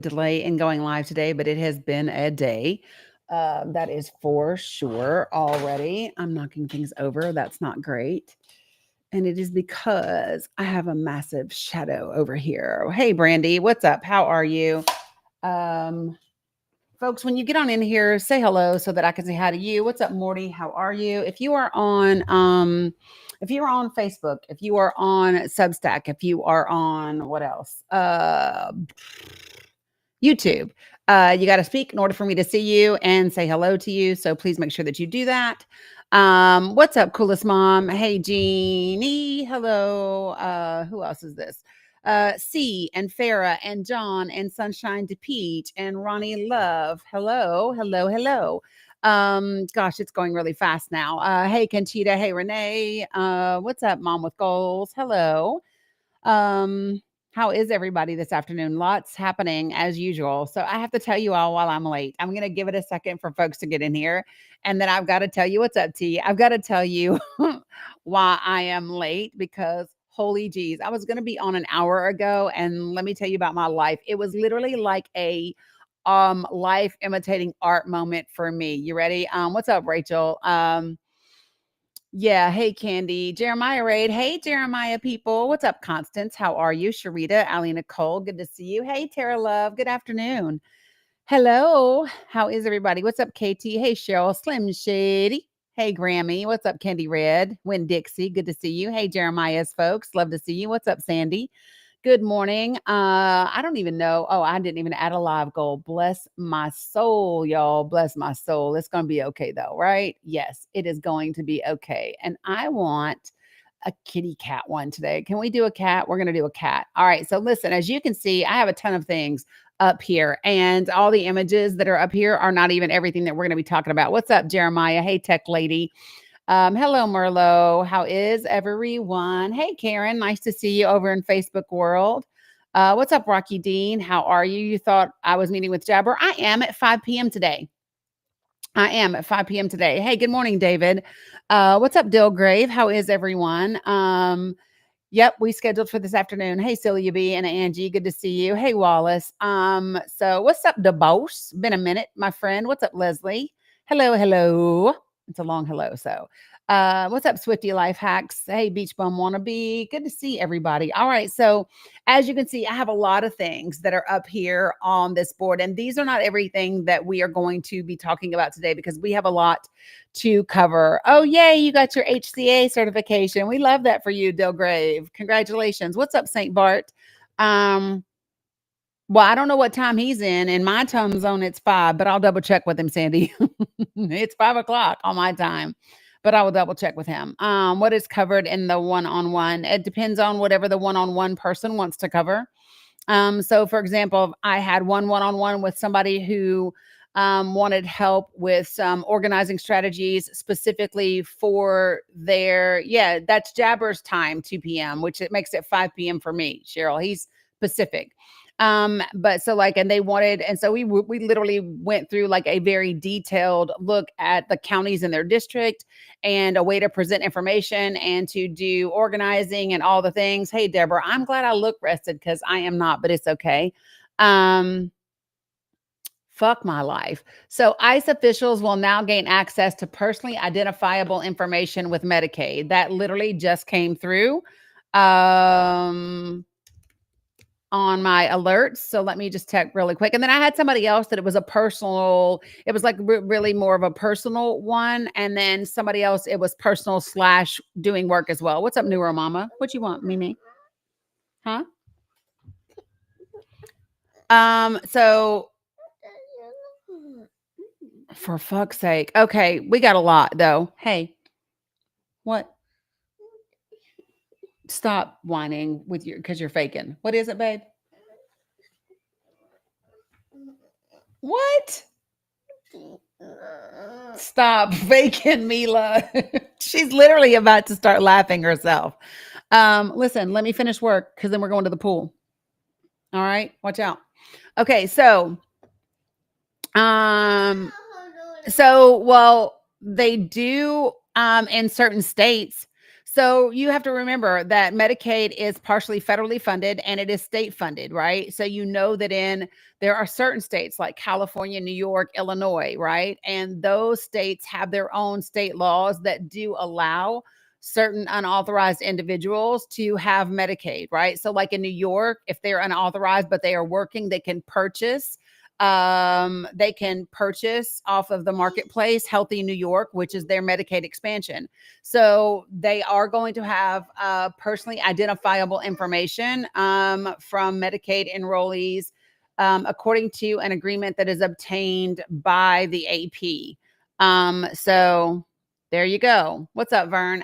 delay in going live today, but it has been a day. That is for sure already. I'm knocking things over. That's not great. And it is because I have a massive shadow over here. Hey, Brandy, what's up? How are you? Um, Folks, when you get on in here, say hello so that I can say hi to you. What's up, Morty? How are you? If you are on Facebook, if you are on Substack, if you are on what else? YouTube. You got to speak in order for me to see you and say hello to you. So please make sure that you do that. What's up, coolest mom? Hey, Jeannie. Hello. Who else is this? C and Farah and John and Sunshine to Peach and Ronnie Love. Hello, hello, hello. Gosh, it's going really fast now. Hey, Conchita. Hey, Renee. What's up, Mom with Goals? Hello. Um, how is everybody this afternoon? Lots happening as usual. So I have to tell you all while I'm late. I'm going to give it a second for folks to get in here. And then I've got to tell you what's up, T. I've got to tell you why I am late because holy geez, I was going to be on an hour ago. And let me tell you about my life. It was literally like a life imitating art moment for me. You ready? What's up, Rachel? Yeah. Hey, Candy. Jeremiah Raid. Hey, Jeremiah people. What's up, Constance? How are you? Sharita, Ali Nicole. Good to see you. Hey, Tara Love. Good afternoon. Hello. How is everybody? What's up, KT? Hey, Cheryl. Slim Shady. Hey, Grammy. What's up, Candy Red? Win Dixie. Good to see you. Hey, Jeremiah's folks. Love to see you. What's up, Sandy? Good morning. I don't even know. Oh, I didn't even add a live goal. Bless my soul, y'all. Bless my soul. It's going to be okay, though, right? Yes, it is going to be okay. And I want a kitty cat one today. Can we do a cat? We're going to do a cat. All right. So, listen, as you can see, I have a ton of things up here, and all the images that are up here are not even everything that we're going to be talking about. What's up, Jeremiah? Hey, tech lady. Hello, Merlot. How is everyone? Hey, Karen. Nice to see you over in Facebook world. What's up, Rocky Dean? How are you? You thought I was meeting with Jabber? I am at 5 p.m. today. I am at 5 p.m. today. Hey, good morning, David. What's up, Dilgrave? How is everyone? Yep, we scheduled for this afternoon. Hey, Celia B and Angie, good to see you. Hey, Wallace. So what's up, DeBose? Been a minute, my friend. What's up, Leslie? Hello, hello. It's a long hello. So, what's up, Swifty Life Hacks? Hey, Beach Bum Wannabe. Good to see everybody. All right. So, as you can see, I have a lot of things that are up here on this board, and these are not everything that we are going to be talking about today because we have a lot to cover. Oh, yay, you got your HCA certification. We love that for you, Dilgrave. Congratulations. What's up, St. Bart? Um, well, I don't know what time he's in. In my time zone, it's 5, but I'll double check with him, Sandy. It's 5 o'clock on my time, but I will double check with him. What is covered in the one-on-one? It depends on whatever the one-on-one person wants to cover. So for example, I had one-on-one with somebody who wanted help with some organizing strategies specifically for that's Jabber's time, 2 p.m., which it makes it 5 p.m. for me, Cheryl. He's Pacific. But so like, and they wanted, and so we literally went through like a very detailed look at the counties in their district and a way to present information and to do organizing and all the things. Hey, Deborah, I'm glad I look rested because I am not, but it's okay. Um, Fuck my life. So ICE officials will now gain access to personally identifiable information with Medicaid. That literally just came through. On my alerts. So let me just check really quick. And then I had somebody else that it was like really more of a personal one. And then somebody else, it was personal / doing work as well. What's up, Neuro Mama? What you want, Mimi? Huh? So for fuck's sake. Okay, we got a lot though. Hey, what? Stop whining with because you're faking. What is it, babe? What? Stop faking, Mila. She's literally about to start laughing herself. Listen, let me finish work because then we're going to the pool. All right, watch out. Okay, well, they do in certain states. So you have to remember that Medicaid is partially federally funded and it is state funded, right? So you know that there are certain states like California, New York, Illinois, right? And those states have their own state laws that do allow certain unauthorized individuals to have Medicaid, right? So like in New York, if they're unauthorized but they are working, they can purchase off of the marketplace Healthy New York, which is their Medicaid expansion. So they are going to have personally identifiable information from Medicaid enrollees, according to an agreement that is obtained by the AP. So there you go. What's up, Vern?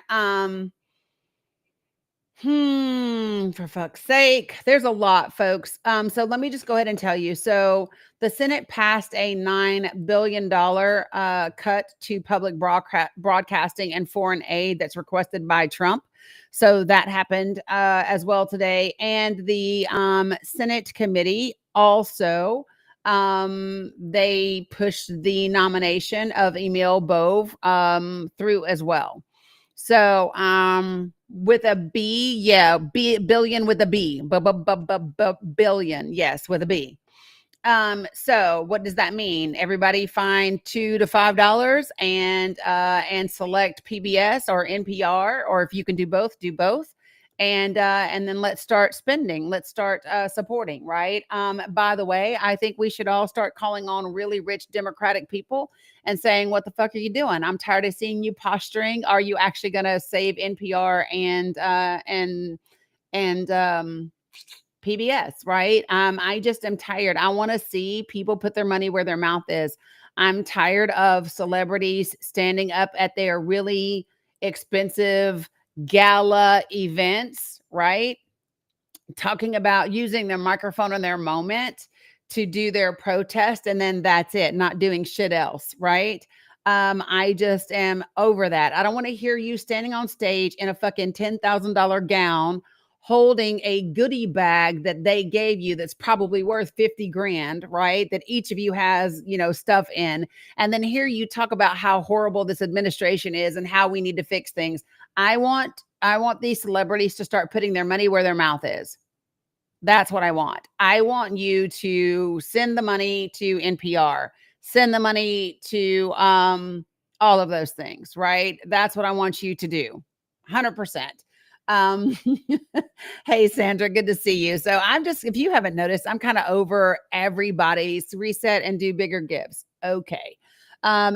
For fuck's sake. There's a lot, folks. So let me just go ahead and tell you. So the Senate passed a $9 billion cut to public broadcasting and foreign aid that's requested by Trump. So that happened as well today. And the Senate committee also they pushed the nomination of Emil Bove through as well. So with a B, yeah, billion with a B, billion, yes, with a B. So what does that mean? Everybody find $2 to $5 and select PBS or NPR, or if you can do both, do both. And then let's start spending. Let's start supporting, right? By the way, I think we should all start calling on really rich Democratic people and saying, what the fuck are you doing? I'm tired of seeing you posturing. Are you actually going to save NPR and PBS, right? I just am tired. I want to see people put their money where their mouth is. I'm tired of celebrities standing up at their really expensive gala events, right? Talking about using their microphone in their moment to do their protest, and then that's it, not doing shit else, right? I just am over that. I don't want to hear you standing on stage in a fucking $10,000 gown holding a goodie bag that they gave you that's probably worth 50 grand, right? That each of you has, stuff in. And then hear you talk about how horrible this administration is and how we need to fix things. I want these celebrities to start putting their money where their mouth is. That's what I want. I want you to send the money to NPR, send the money to all of those things, right? That's what I want you to do. 100%. Hey, Sandra, good to see you. So if you haven't noticed, I'm kind of over everybody's reset and do bigger gifts. Okay.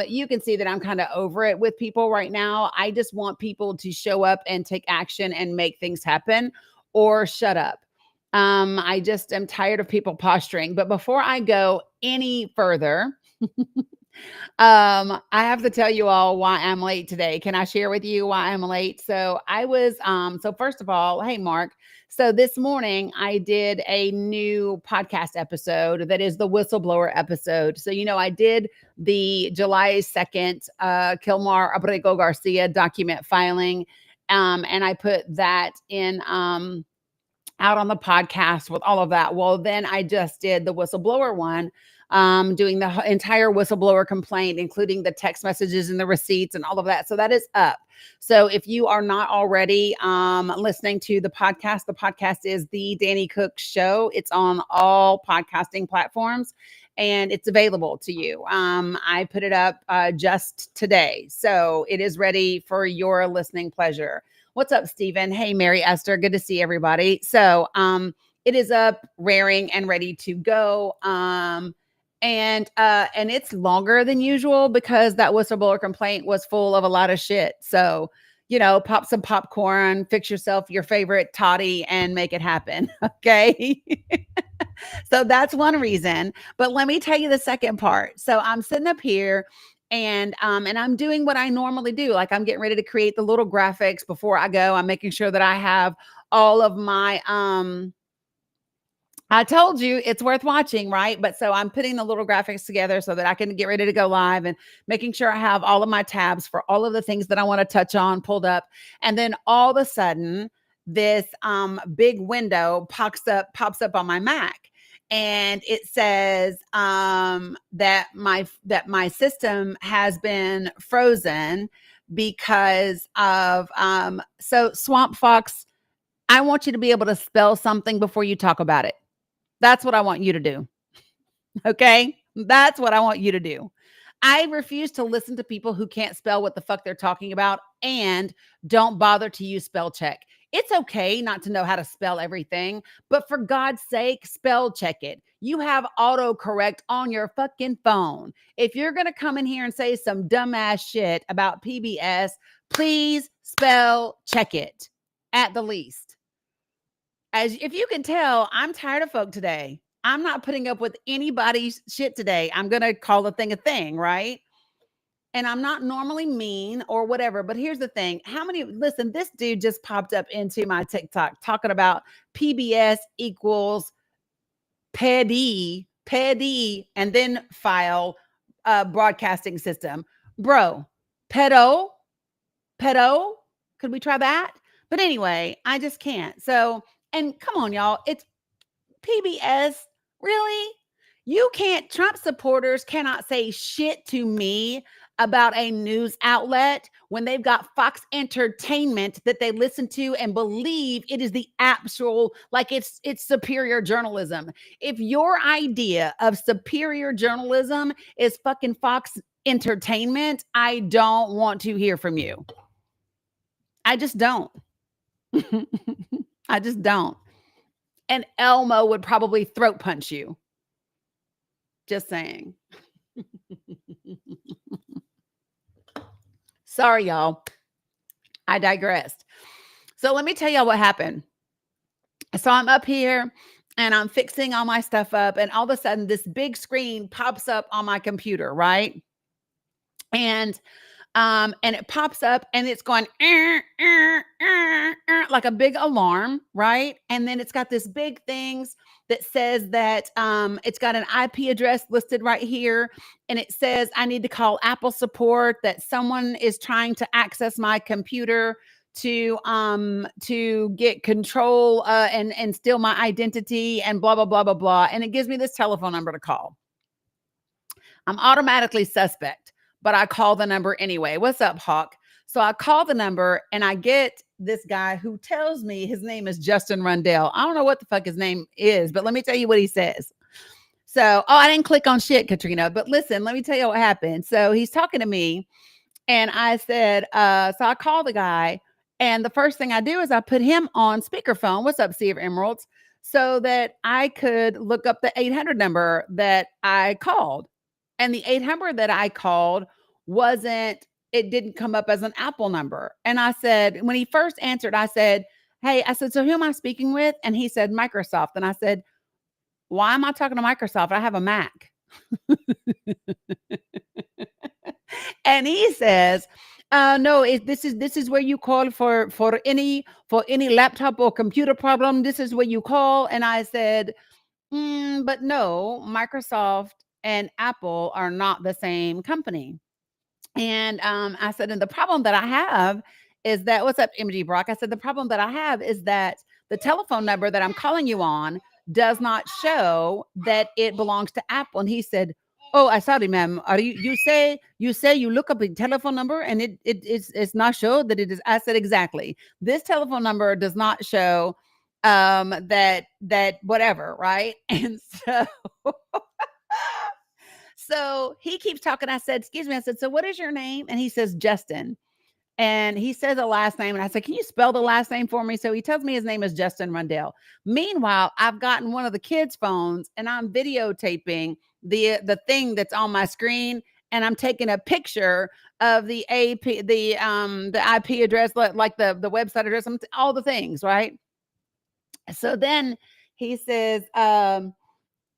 You can see that I'm kind of over it with people right now. I just want people to show up and take action and make things happen or shut up. I just am tired of people posturing. But before I go any further, I have to tell you all why I'm late today. Can I share with you why I'm late? So so first of all, hey, Mark. So this morning I did a new podcast episode that is the whistleblower episode. So, I did the July 2nd, Kilmar Abrego Garcia document filing. And I put that in, out on the podcast with all of that. Well, then I just did the whistleblower one, doing the entire whistleblower complaint, including the text messages and the receipts and all of that. So that is up. So if you are not already listening to the podcast is The Danny Cook Show. It's on all podcasting platforms and it's available to you. I put it up just today. So it is ready for your listening pleasure. What's up, Stephen? Hey, Mary Esther. Good to see everybody. So it is up, raring and ready to go. And it's longer than usual because that whistleblower complaint was full of a lot of shit. So, pop some popcorn, fix yourself your favorite toddy and make it happen. Okay. So that's one reason. But let me tell you the second part. So I'm sitting up here and I'm doing what I normally do. Like I'm getting ready to create the little graphics before I go. I'm making sure that I have all of my I told you it's worth watching, right? But so I'm putting the little graphics together so that I can get ready to go live and making sure I have all of my tabs for all of the things that I want to touch on pulled up. And then all of a sudden, this big window pops up on my Mac. And it says that my system has been frozen because of so Swamp Fox, I want you to be able to spell something before you talk about it. That's what I want you to do. Okay? That's what I want you to do. I refuse to listen to people who can't spell what the fuck they're talking about and don't bother to use spell check. It's okay not to know how to spell everything, but for God's sake, spell check it. You have autocorrect on your fucking phone. If you're going to come in here and say some dumbass shit about PBS, please spell check it at the least. As if you can tell, I'm tired of folk today. I'm not putting up with anybody's shit today. I'm going to call a thing, right? And I'm not normally mean or whatever, but here's the thing. Listen, this dude just popped up into my TikTok talking about PBS equals PEDI, and then file broadcasting system. Bro, pedo, could we try that? But anyway, I just can't. So, and come on, y'all, it's PBS. Really? Trump supporters cannot say shit to me about a news outlet when they've got Fox Entertainment that they listen to and believe it is the actual, like it's superior journalism. If your idea of superior journalism is fucking Fox Entertainment, I don't want to hear from you. I just don't. I just don't. And Elmo would probably throat punch you. Just saying. Sorry, y'all. I digressed. So let me tell y'all what happened. So I'm up here and I'm fixing all my stuff up, and all of a sudden this big screen pops up on my computer, right? And it pops up and it's going like a big alarm, right? And then it's got this big things that says that it's got an IP address listed right here, and it says I need to call Apple support, that someone is trying to access my computer to get control and steal my identity and blah blah blah blah blah. And it gives me this telephone number to call. I'm automatically suspect, but I call the number anyway. What's up, Hawk? So I call the number and I get this guy who tells me his name is Justin Rundell. I don't know what the fuck his name is, but let me tell you what he says. So, I didn't click on shit, Katrina, but listen, let me tell you what happened. So he's talking to me and I said, so I call the guy, and the first thing I do is I put him on speakerphone. What's up, Sea of Emeralds? So that I could look up the 800 number that I called. And the 800 that I called it didn't come up as an Apple number. And I said, when he first answered, I said, hey, I said, so who am I speaking with? And he said, Microsoft. And I said, why am I talking to Microsoft? I have a Mac. And he says, no, this is where you call for any laptop or computer problem. This is where you call. And I said, but no, Microsoft and Apple are not the same company. And I said, and the problem that I have is that, what's up, MG Brock? I said, the problem that I have is that the telephone number that I'm calling you on does not show that it belongs to Apple. And he said, oh, I sorry, ma'am. Are you say you look up a telephone number and it's not show that it is. I said, exactly. This telephone number does not show that whatever, right? And so he keeps talking. I said, excuse me. I said, so what is your name? And he says, Justin. And he says the last name. And I said, can you spell the last name for me? So he tells me his name is Justin Rundell. Meanwhile, I've gotten one of the kids' phones and I'm videotaping the thing that's on my screen. And I'm taking a picture of the IP address, like the website address, all the things, right? So then he says,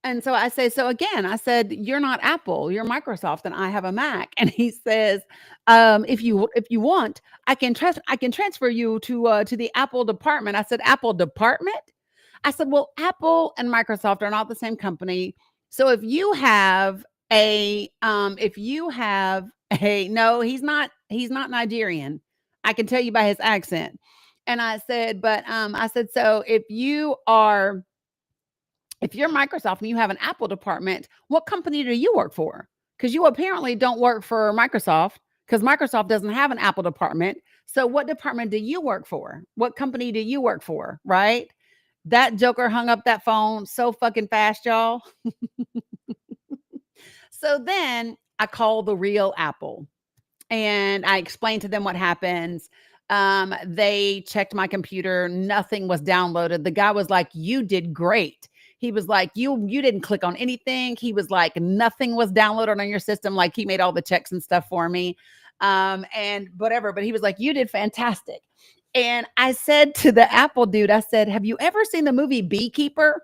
and so I say, so again, I said, you're not Apple, you're Microsoft, and I have a Mac. And he says, if you want, I can transfer you to the Apple department. I said, Apple department? I said, well, Apple and Microsoft are not the same company. So if you have no, he's not Nigerian. I can tell you by his accent. And I said, but I said, so if you're Microsoft and you have an Apple department, what company do you work for? Because you apparently don't work for Microsoft, because Microsoft doesn't have an Apple department. So what department do you work for? What company do you work for? Right? That joker hung up that phone so fucking fast, y'all. So then I called the real Apple and I explained to them what happens. They checked my computer, nothing was downloaded. The guy was like, "You did great." He was like, "You didn't click on anything." He was like, "Nothing was downloaded on your system." Like he made all the checks and stuff for me, and whatever. But he was like, "You did fantastic." And I said to the Apple dude, I said, "Have you ever seen the movie Beekeeper?"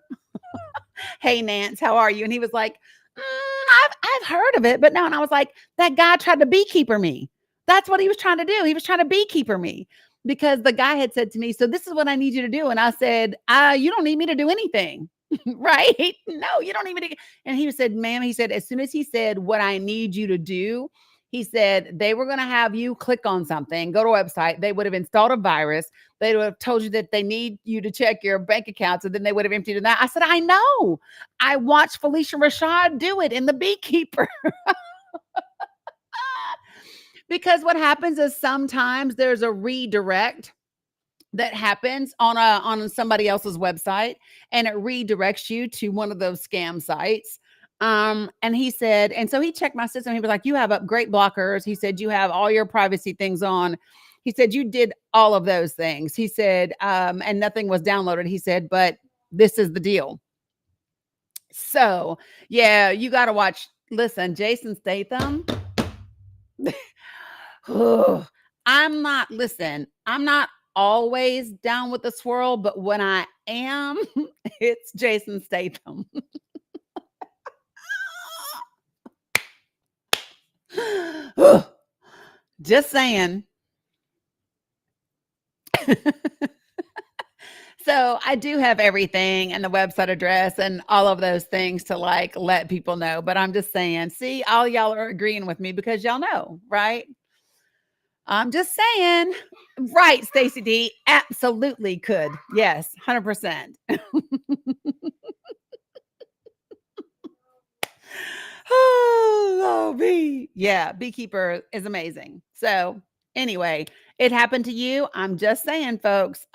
"Hey, Nance, how are you?" And he was like, I've heard of it, but no. And I was like, that guy tried to beekeeper me. That's what he was trying to do. He was trying to beekeeper me because the guy had said to me, "So this is what I need you to do." And I said, "You don't need me to do anything." Right? No, you don't even. And he said, "Ma'am," he said, as soon as he said what I need you to do, he said they were going to have you click on something, go to a website. They would have installed a virus. They would have told you that they need you to check your bank accounts, and then they would have emptied it out. I said, "I know. I watched Felicia Rashad do it in The Beekeeper." Because what happens is sometimes there's a redirect that happens on somebody else's website, and it redirects you to one of those scam sites. And he said, and so he checked my system. He was like, "You have up great blockers." He said, "You have all your privacy things on." He said, "You did all of those things." He said, "And nothing was downloaded." He said, "But this is the deal." So yeah, you got to watch. Listen, Jason Statham. I'm not always down with the swirl, but when I am, it's Jason Statham. Just saying. So I do have everything and the website address and all of those things to like let people know. But I'm just saying, see, all y'all are agreeing with me because y'all know, right? I'm just saying. Right, Stacey D. Absolutely could. Yes, 100%. Oh, bee. Yeah, beekeeper is amazing. So anyway, it happened to you. I'm just saying, folks.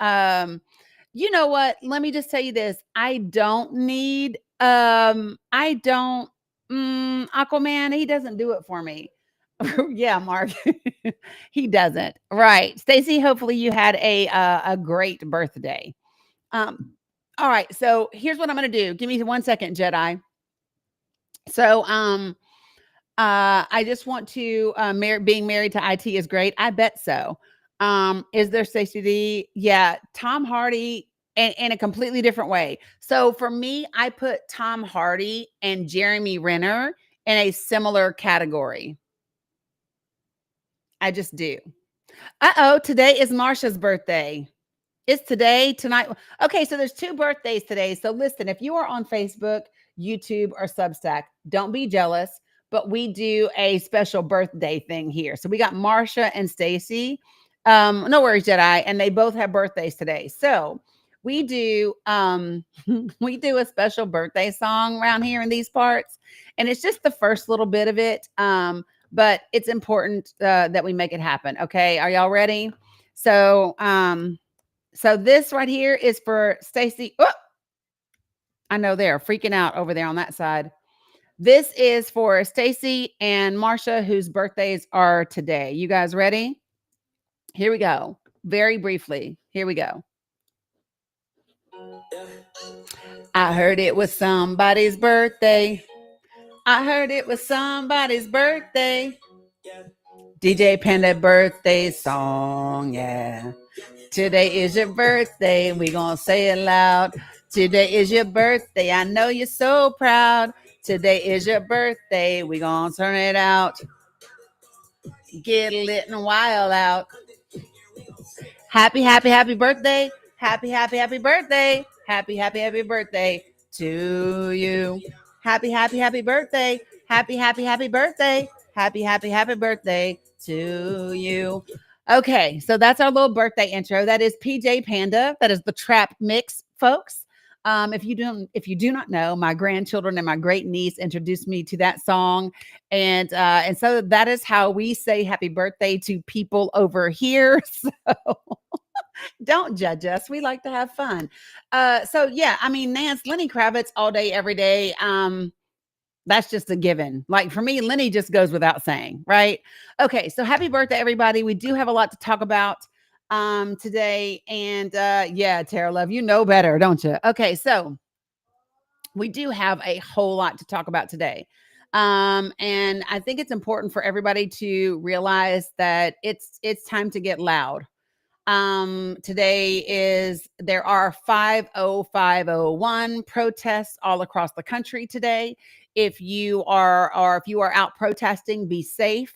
You know what? Let me just tell you this. I don't Aquaman, he doesn't do it for me. Yeah, Mark. He doesn't. Right. Stacy, hopefully you had a great birthday. All right. So here's what I'm gonna do. Give me 1 second, Jedi. So I just want to being married to IT is great. I bet so. Is there Stacey D? Yeah, Tom Hardy in a completely different way. So for me, I put Tom Hardy and Jeremy Renner in a similar category. I just do. Uh-oh, today is Marsha's birthday. It's today, tonight. Okay, so there's 2 birthdays today. So listen, if you are on Facebook, YouTube, or Substack, don't be jealous, but we do a special birthday thing here. So we got Marsha and Stacy. No worries, Jedi, and they both have birthdays today. So we do we do a special birthday song around here in these parts, and it's just the first little bit of it. But it's important that we make it happen. Okay, are y'all ready? So this right here is for Stacy. Oh, I know they're freaking out over there on that side. This is for Stacy and Marsha, whose birthdays are today. You guys ready? Here we go. Very briefly. Here we go. I heard it was somebody's birthday. I heard it was somebody's birthday. DJ Panda birthday song, yeah. Today is your birthday. We gonna say it loud. Today is your birthday. I know you're so proud. Today is your birthday. We gonna turn it out. Get lit and wild out. Happy, happy, happy birthday. Happy, happy, happy birthday. Happy, happy, happy birthday to you. Happy, happy, happy birthday. Happy, happy, happy birthday. Happy, happy, happy birthday to you. Okay, so that's our little birthday intro. That is PJ Panda. That is the trap mix, folks. If you do not know, my grandchildren and my great niece introduced me to that song, and so that is how we say happy birthday to people over here. So don't judge us. We like to have fun. So yeah, I mean, Nance, Lenny Kravitz all day, every day. That's just a given. Like for me, Lenny just goes without saying, right? Okay, so happy birthday, everybody. We do have a lot to talk about today. And yeah, Tara Love, you know better, don't you? Okay, so we do have a whole lot to talk about today. And I think it's important for everybody to realize that it's time to get loud. Today is there are 50501 protests all across the country today. If you are or if you are out protesting, be safe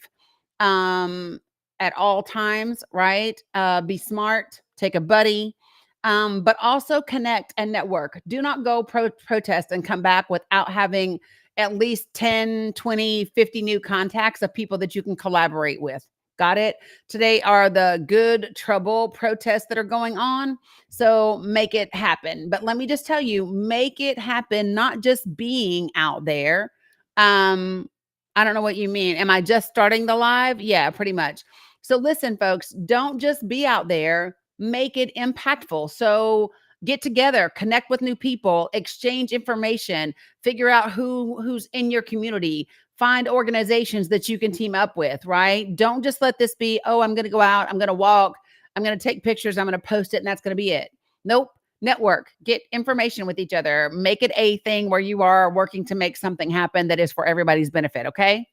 um at all times, right? Be smart, take a buddy, but also connect and network. Do not go protest and come back without having at least 10, 20, 50 new contacts of people that you can collaborate with. Got it? Today are the good trouble protests that are going on. So make it happen. But let me just tell you, make it happen, not just being out there. Um, I don't know what you mean. Am I just starting the live? Yeah, pretty much. So listen, folks, don't just be out there, make it impactful. So get together, connect with new people, exchange information, figure out who's in your community, find organizations that you can team up with, right? Don't just let this be, oh, I'm going to go out, I'm going to walk, I'm going to take pictures, I'm going to post it, and that's going to be it. Nope. Network, get information with each other, make it a thing where you are working to make something happen that is for everybody's benefit. Okay.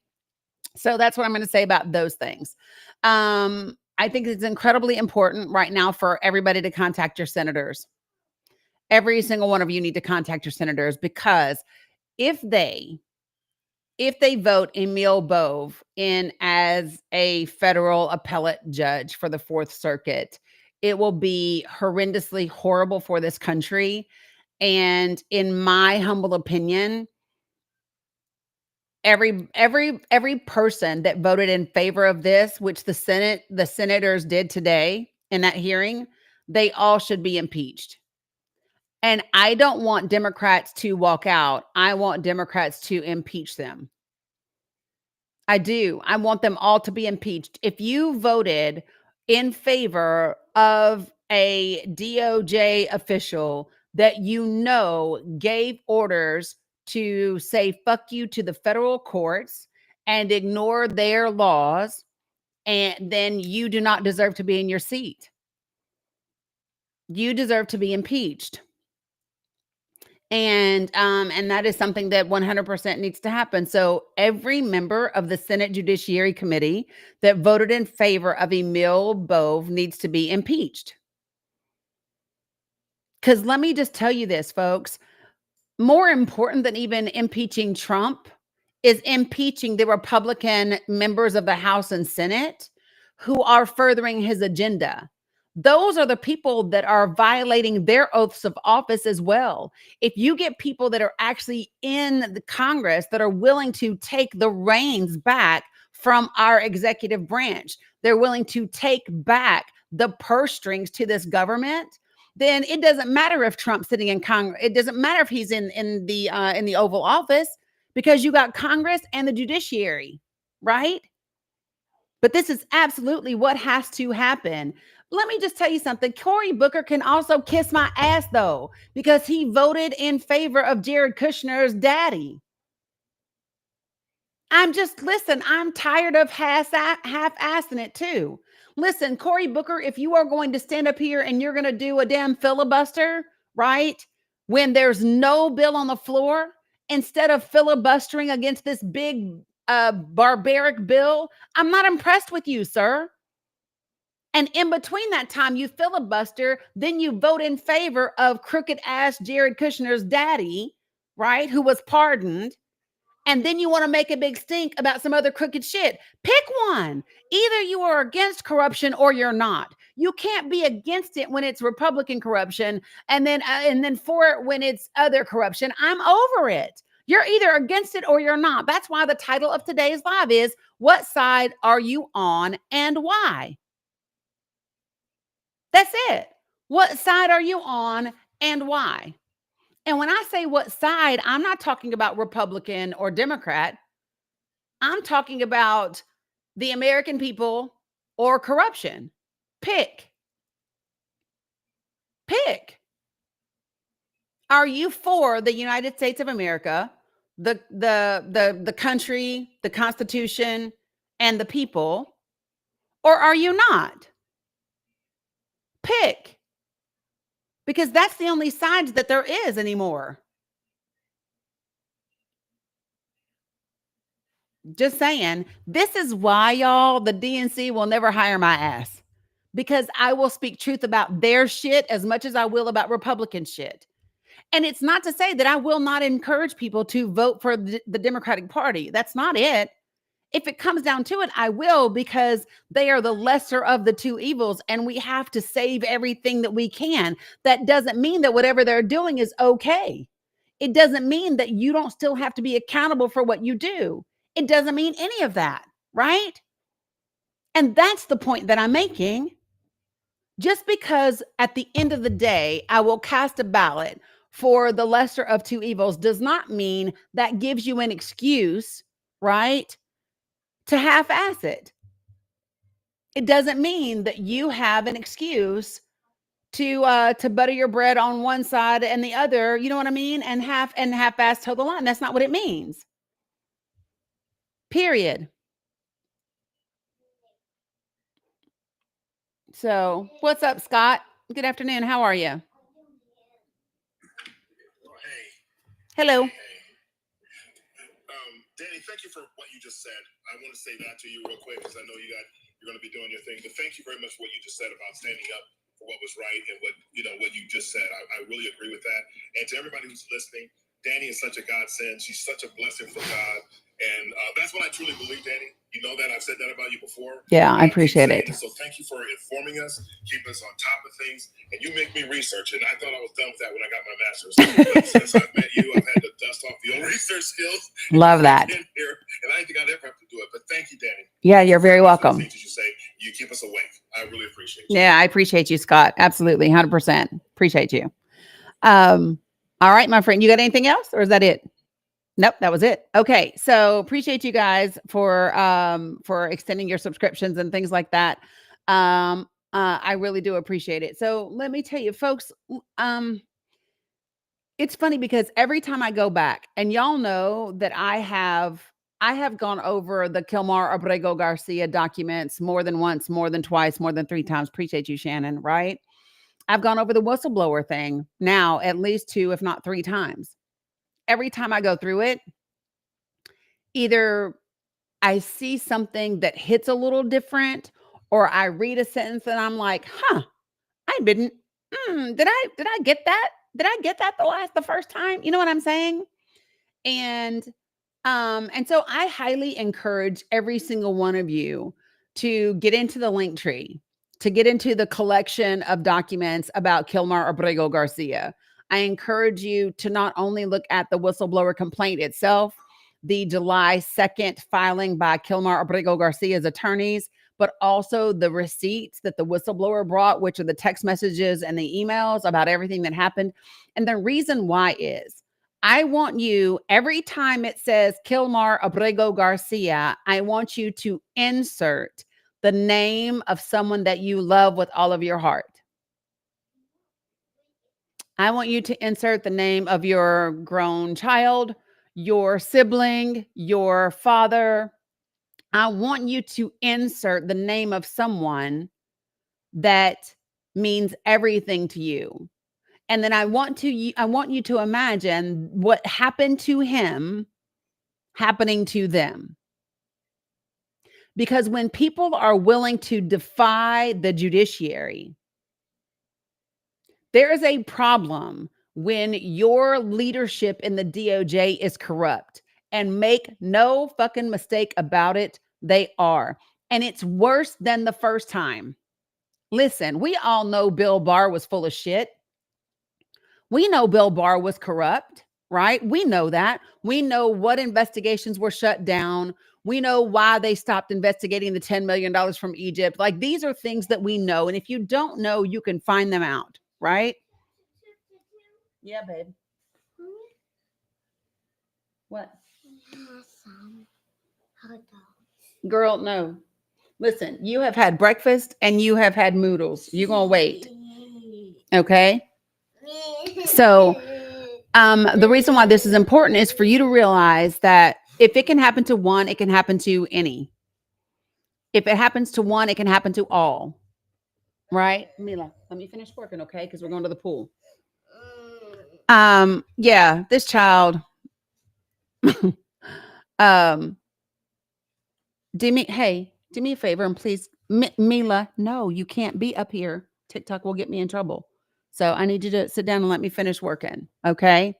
So that's what I'm going to say about those things. I think it's incredibly important right now for everybody to contact your senators. Every single one of you need to contact your senators because if they vote Emil Bove in as a federal appellate judge for the Fourth Circuit, it will be horrendously horrible for this country. And in my humble opinion, every person that voted in favor of this, which the senators did today in that hearing, they all should be impeached. And I don't want Democrats to walk out. I want Democrats to impeach them. I do. I want them all to be impeached. If you voted in favor of a DOJ official that you know gave orders to say fuck you to the federal courts and ignore their laws, and then you do not deserve to be in your seat. You deserve to be impeached. And that is something that 100% needs to happen. So every member of the Senate Judiciary Committee that voted in favor of Emil Bove needs to be impeached. Because let me just tell you this, folks, more important than even impeaching Trump is impeaching the Republican members of the House and Senate who are furthering his agenda. Those are the people that are violating their oaths of office as well. If you get people that are actually in the Congress that are willing to take the reins back from our executive branch, they're willing to take back the purse strings to this government, then it doesn't matter if Trump's sitting in Congress. It doesn't matter if he's in the Oval Office because you got Congress and the judiciary, right? But this is absolutely what has to happen. Let me just tell you something. Cory Booker can also kiss my ass, though, because he voted in favor of Jared Kushner's daddy. Listen, I'm tired of half-assing it too. Listen, Cory Booker, if you are going to stand up here and you're going to do a damn filibuster, right? When there's no bill on the floor, instead of filibustering against this big barbaric bill, I'm not impressed with you, sir. And in between that time, you filibuster, then you vote in favor of crooked ass Jared Kushner's daddy, right? Who was pardoned. And then you want to make a big stink about some other crooked shit. Pick one. Either you are against corruption or you're not. You can't be against it when it's Republican corruption and then for it when it's other corruption. I'm over it. You're either against it or you're not. That's why the title of today's live is What Side Are You On and Why? That's it. What side are you on and why? And when I say what side, I'm not talking about Republican or Democrat. I'm talking about the American people or corruption. Pick. Pick. Are you for the United States of America, the country, the Constitution, and the people, or are you not? Pick. Because that's the only sides that there is anymore. Just saying. This is why, y'all, the DNC will never hire my ass. Because I will speak truth about their shit as much as I will about Republican shit. And it's not to say that I will not encourage people to vote for the Democratic Party. That's not it. If it comes down to it, I will, because they are the lesser of the two evils and we have to save everything that we can. That doesn't mean that whatever they're doing is okay. It doesn't mean that you don't still have to be accountable for what you do. It doesn't mean any of that, right? And that's the point that I'm making. Just because at the end of the day, I will cast a ballot for the lesser of two evils does not mean that gives you an excuse, right, to half-ass it. It doesn't mean that you have an excuse to butter your bread on one side and the other, you know what I mean, and half-ass toe the line. That's not what it means. Period. So, what's up, Scott? Good afternoon. How are you? Hello. Danny, thank you for what you just said. I want to say that to you real quick because I know you're going to be doing your thing. But thank you very much for what you just said about standing up for what was right and what you just said. I really agree with that. And to everybody who's listening, Danny is such a godsend. She's such a blessing from God. And that's what I truly believe, Danny. You know that. I've said that about you before. Yeah, I appreciate it. So thank you for informing us, keeping us on top of things. And you make me research. And I thought I was done with that when I got my master's. But since I've met you, I've had to dust off the old research skills. Love that. And I didn't think I'd ever have to do it. But thank you, Danny. Yeah, you're very welcome. Things you say, you keep us awake. I really appreciate you. Yeah, I appreciate you, Scott. Absolutely, 100%. Appreciate you. All right, my friend, you got anything else, or is that it? Nope, that was it. Okay, so appreciate you guys for extending your subscriptions and things like that. I really do appreciate it. So let me tell you, folks, it's funny because every time I go back, and y'all know that I have gone over the Kilmar Abrego Garcia documents more than once, more than twice, more than 3 times. Appreciate you, Shannon, right? I've gone over the whistleblower thing now at least 2, if not 3 times. Every time I go through it, either I see something that hits a little different, or I read a sentence and I'm like, I didn't, did I get that? Did I get that the first time? You know what I'm saying? And so I highly encourage every single one of you to get into the link tree, to get into the collection of documents about Kilmar Abrego Garcia. I encourage you to not only look at the whistleblower complaint itself, the July 2nd filing by Kilmar Abrego Garcia's attorneys, but also the receipts that the whistleblower brought, which are the text messages and the emails about everything that happened. And the reason why is I want you, every time it says Kilmar Abrego Garcia, I want you to insert the name of someone that you love with all of your heart. I want you to insert the name of your grown child, your sibling, your father. I want you to insert the name of someone that means everything to you. And then I want you to imagine what happened to him happening to them. Because when people are willing to defy the judiciary, there is a problem when your leadership in the DOJ is corrupt. And make no fucking mistake about it, they are. And it's worse than the first time. Listen, we all know Bill Barr was full of shit. We know Bill Barr was corrupt, right? We know that. We know what investigations were shut down. We know why they stopped investigating the $10 million from Egypt. Like, these are things that we know. And if you don't know, you can find them out, right? Yeah, babe. What? Some hot dog. Girl, no. Listen, you have had breakfast and you have had noodles. You're going to wait. Okay. So, the reason why this is important is for you to realize that if it can happen to one, it can happen to any. If it happens to one, it can happen to all. Right? Mila, let me finish working, okay? Because we're going to the pool. Yeah, this child. Do me a favor and please, Mila, no, you can't be up here. TikTok will get me in trouble. So I need you to sit down and let me finish working. Okay.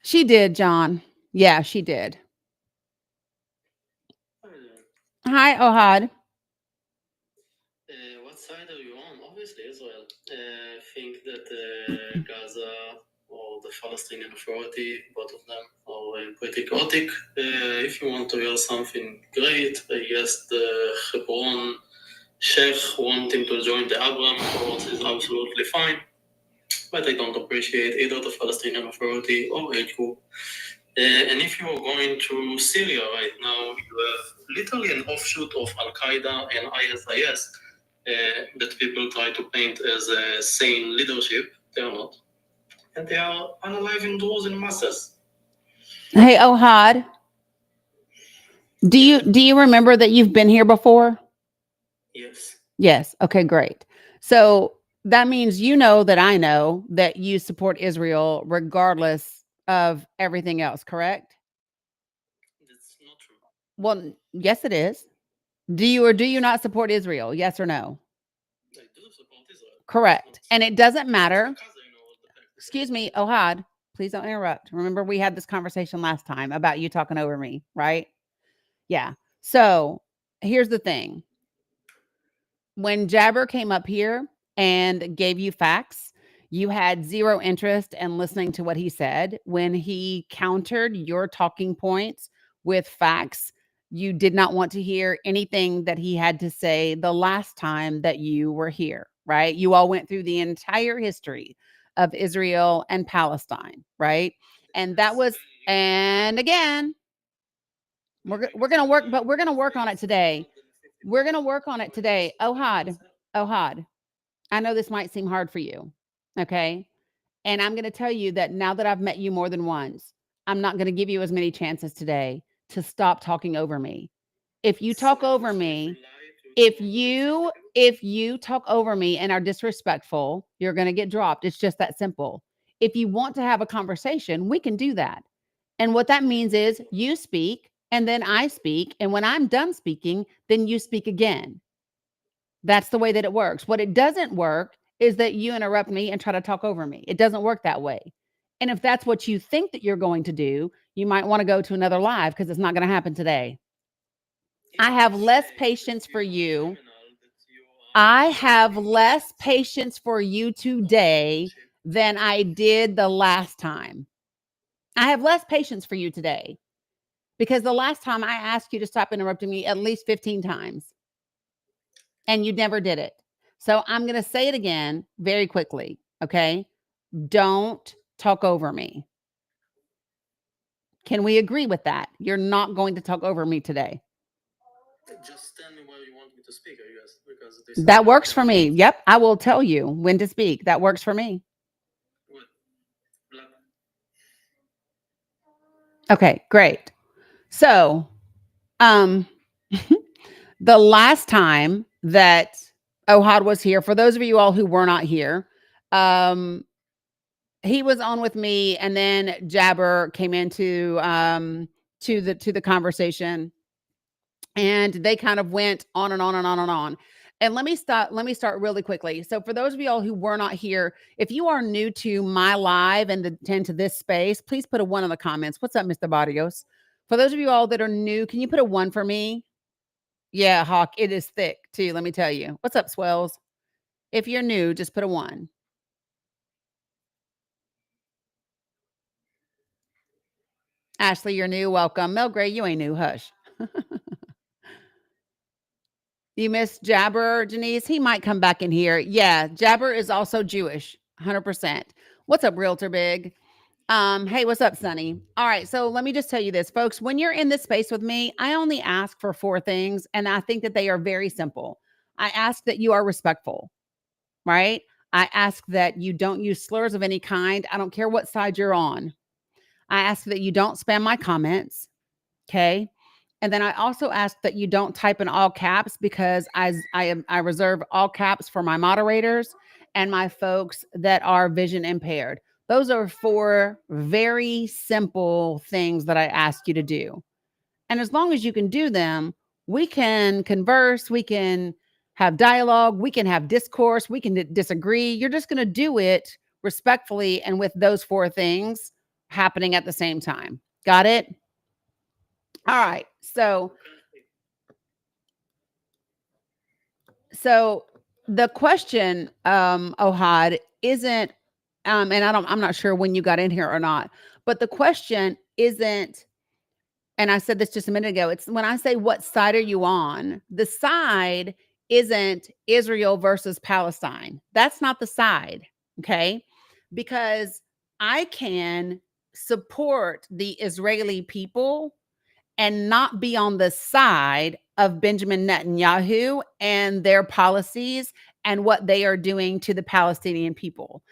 She did, John. Yeah, she did. Hi, Ohad. What side are you on? Obviously, Israel. Think that Gaza or the Palestinian Authority, both of them, are pretty chaotic. If you want to hear something great, I guess the Hebron Sheikh wanting to join the Abraham Accords is absolutely fine. But I don't appreciate either the Palestinian Authority or HQ. And if you are going to Syria right now, you have literally an offshoot of Al Qaeda and ISIS that people try to paint as a sane leadership. They are not. And they are unaliving Druze in masses. Hey, Ohad. Do you remember that you've been here before? Yes. Yes. Okay, great. So that means you know that I know that you support Israel regardless of everything else, correct? That's not true. Well, yes, it is. Do you or do you not support Israel? Yes or no? I do support Israel. Correct. And it doesn't matter. Because I know what the fact is. Excuse me, Ohad, please don't interrupt. Remember, we had this conversation last time about you talking over me, right? Yeah. So here's the thing. When Jabber came up here and gave you facts, you had zero interest in listening to what he said. When he countered your talking points with facts, you did not want to hear anything that he had to say the last time that you were here, right? You all went through the entire history of Israel and Palestine, right? And that was, and again, we're going to work, but we're going to work on it today. We're going to work on it today. Ohad, I know this might seem hard for you. Okay. And I'm going to tell you that now that I've met you more than once, I'm not going to give you as many chances today to stop talking over me. If you talk over me, if you talk over me and are disrespectful, you're going to get dropped. It's just that simple. If you want to have a conversation, we can do that. And what that means is you speak and then I speak. And when I'm done speaking, then you speak again. That's the way that it works. What it doesn't work is that you interrupt me and try to talk over me. It doesn't work that way. And if that's what you think that you're going to do, you might want to go to another live because it's not going to happen today. I have less patience for you. I have less patience for you today than I did the last time. I have less patience for you today because the last time I asked you to stop interrupting me at least 15 times and you never did it. So I'm going to say it again very quickly. Okay. Don't talk over me. Can we agree with that? You're not going to talk over me today. Just tell me where you want me to speak, I guess. Because this That works for me. Yep. I will tell you when to speak. That works for me. What? Black. Okay, great. So, the last time that Ohad was here, for those of you all who were not here, he was on with me, and then Jabber came into to the conversation, and they kind of went on and on and on and on. And let me start really quickly. So for those of you all who were not here, if you are new to my live and to this space, please put a 1 in the comments. What's up, Mr. Barrios? For those of you all that are new, can you put a 1 for me? Yeah, Hawk, it is thick too, let me tell you. What's up, Swells? If you're new, just put a 1. Ashley, you're new. Welcome. Mel Gray, you ain't new. Hush. You missed Jabber, Janice? He might come back in here. Yeah, Jabber is also Jewish, 100%. What's up, Realtor Big? Hey, what's up, Sonny? All right, so let me just tell you this, folks. When you're in this space with me, I only ask for 4 things, and I think that they are very simple. I ask that you are respectful, right? I ask that you don't use slurs of any kind. I don't care what side you're on. I ask that you don't spam my comments, okay? And then I also ask that you don't type in all caps, because I reserve all caps for my moderators and my folks that are vision impaired. Those are 4 very simple things that I ask you to do. And as long as you can do them, we can converse, we can have dialogue, we can have discourse, we can disagree. You're just going to do it respectfully and with those 4 things happening at the same time. Got it? All right. So the question, Ohad, isn't, and I'm not sure when you got in here or not, but the question isn't, and I said this just a minute ago, it's when I say, what side are you on? The side isn't Israel versus Palestine. That's not the side, okay? Because I can support the Israeli people and not be on the side of Benjamin Netanyahu and their policies and what they are doing to the Palestinian people.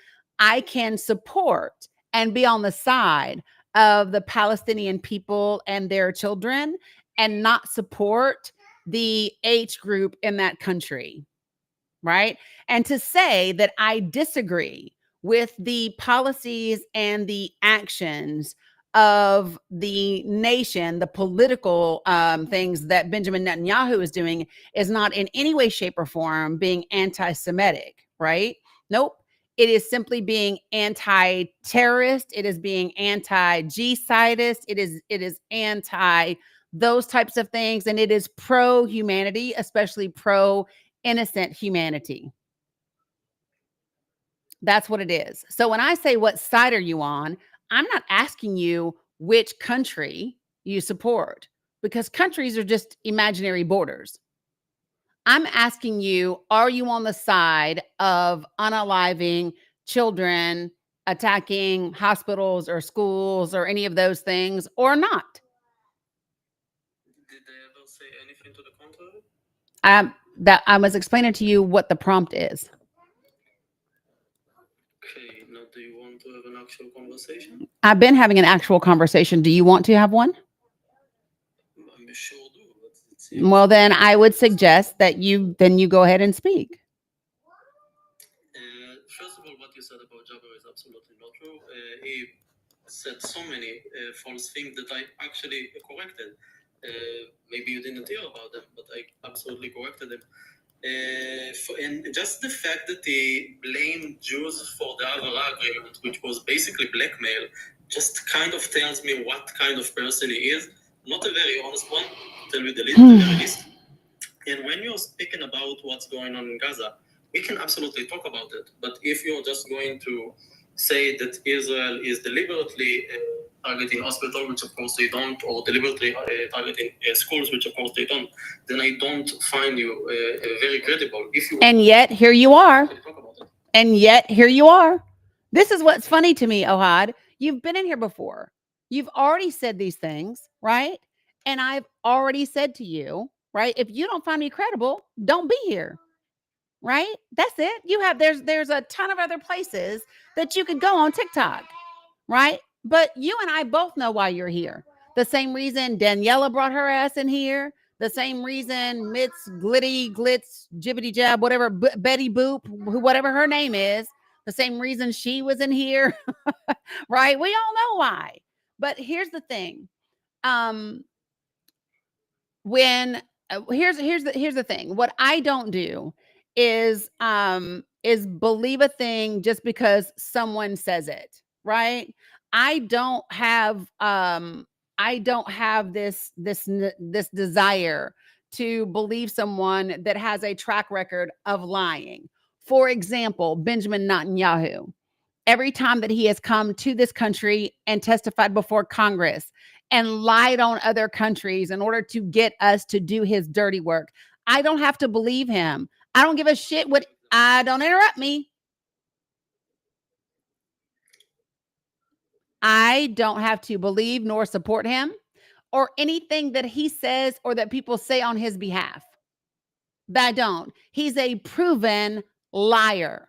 I can support and be on the side of the Palestinian people and their children and not support the H group in that country, right? And to say that I disagree with the policies and the actions of the nation, the political things that Benjamin Netanyahu is doing, is not in any way, shape, or form being anti-Semitic, right? Nope. It is simply being anti-terrorist. It is being anti-G-sidist. It is anti those types of things, and it is pro-humanity, especially pro-innocent humanity. That's what it is. So when I say, what side are you on, I'm not asking you which country you support, because countries are just imaginary borders. I'm asking you, are you on the side of unaliving children, attacking hospitals or schools or any of those things, or not? Did they ever say anything to the contrary? That I was explaining to you what the prompt is. Okay, now do you want to have an actual conversation? I've been having an actual conversation. Do you want to have one? I sure do. Well, then I would suggest that you go ahead and speak. First of all, what you said about Jabber is absolutely not true. He said so many false things that I actually corrected. Maybe you didn't hear about them, but I absolutely corrected them. And just the fact that he blamed Jews for the Avara agreement, which was basically blackmail, just kind of tells me what kind of person he is. Not a very honest one, to tell you the very least. And when you're speaking about what's going on in Gaza, we can absolutely talk about it. But if you're just going to say that Israel is deliberately targeting hospitals, which of course they don't, or deliberately targeting schools, which of course they don't, then I don't find you very credible. And yet here you are. And yet here you are. This is what's funny to me, Ohad. You've been in here before. You've already said these things, right? And I've already said to you, right? If you don't find me credible, don't be here. Right? That's it. You have there's a ton of other places that you could go on TikTok, right? But you and I both know why you're here. The same reason Daniela brought her ass in here. The same reason Mitz Glitz Jibbity Jab, whatever, Betty Boop, whatever her name is. The same reason she was in here, right? We all know why. But here's the thing. Here's the thing. What I don't do is believe a thing just because someone says it, right? I don't have this desire to believe someone that has a track record of lying. For example, Benjamin Netanyahu. Every time that he has come to this country and testified before Congress and lied on other countries in order to get us to do his dirty work, I don't have to believe him. I don't give a shit what don't interrupt me. I don't have to believe nor support him or anything that he says or that people say on his behalf. I don't. He's a proven liar.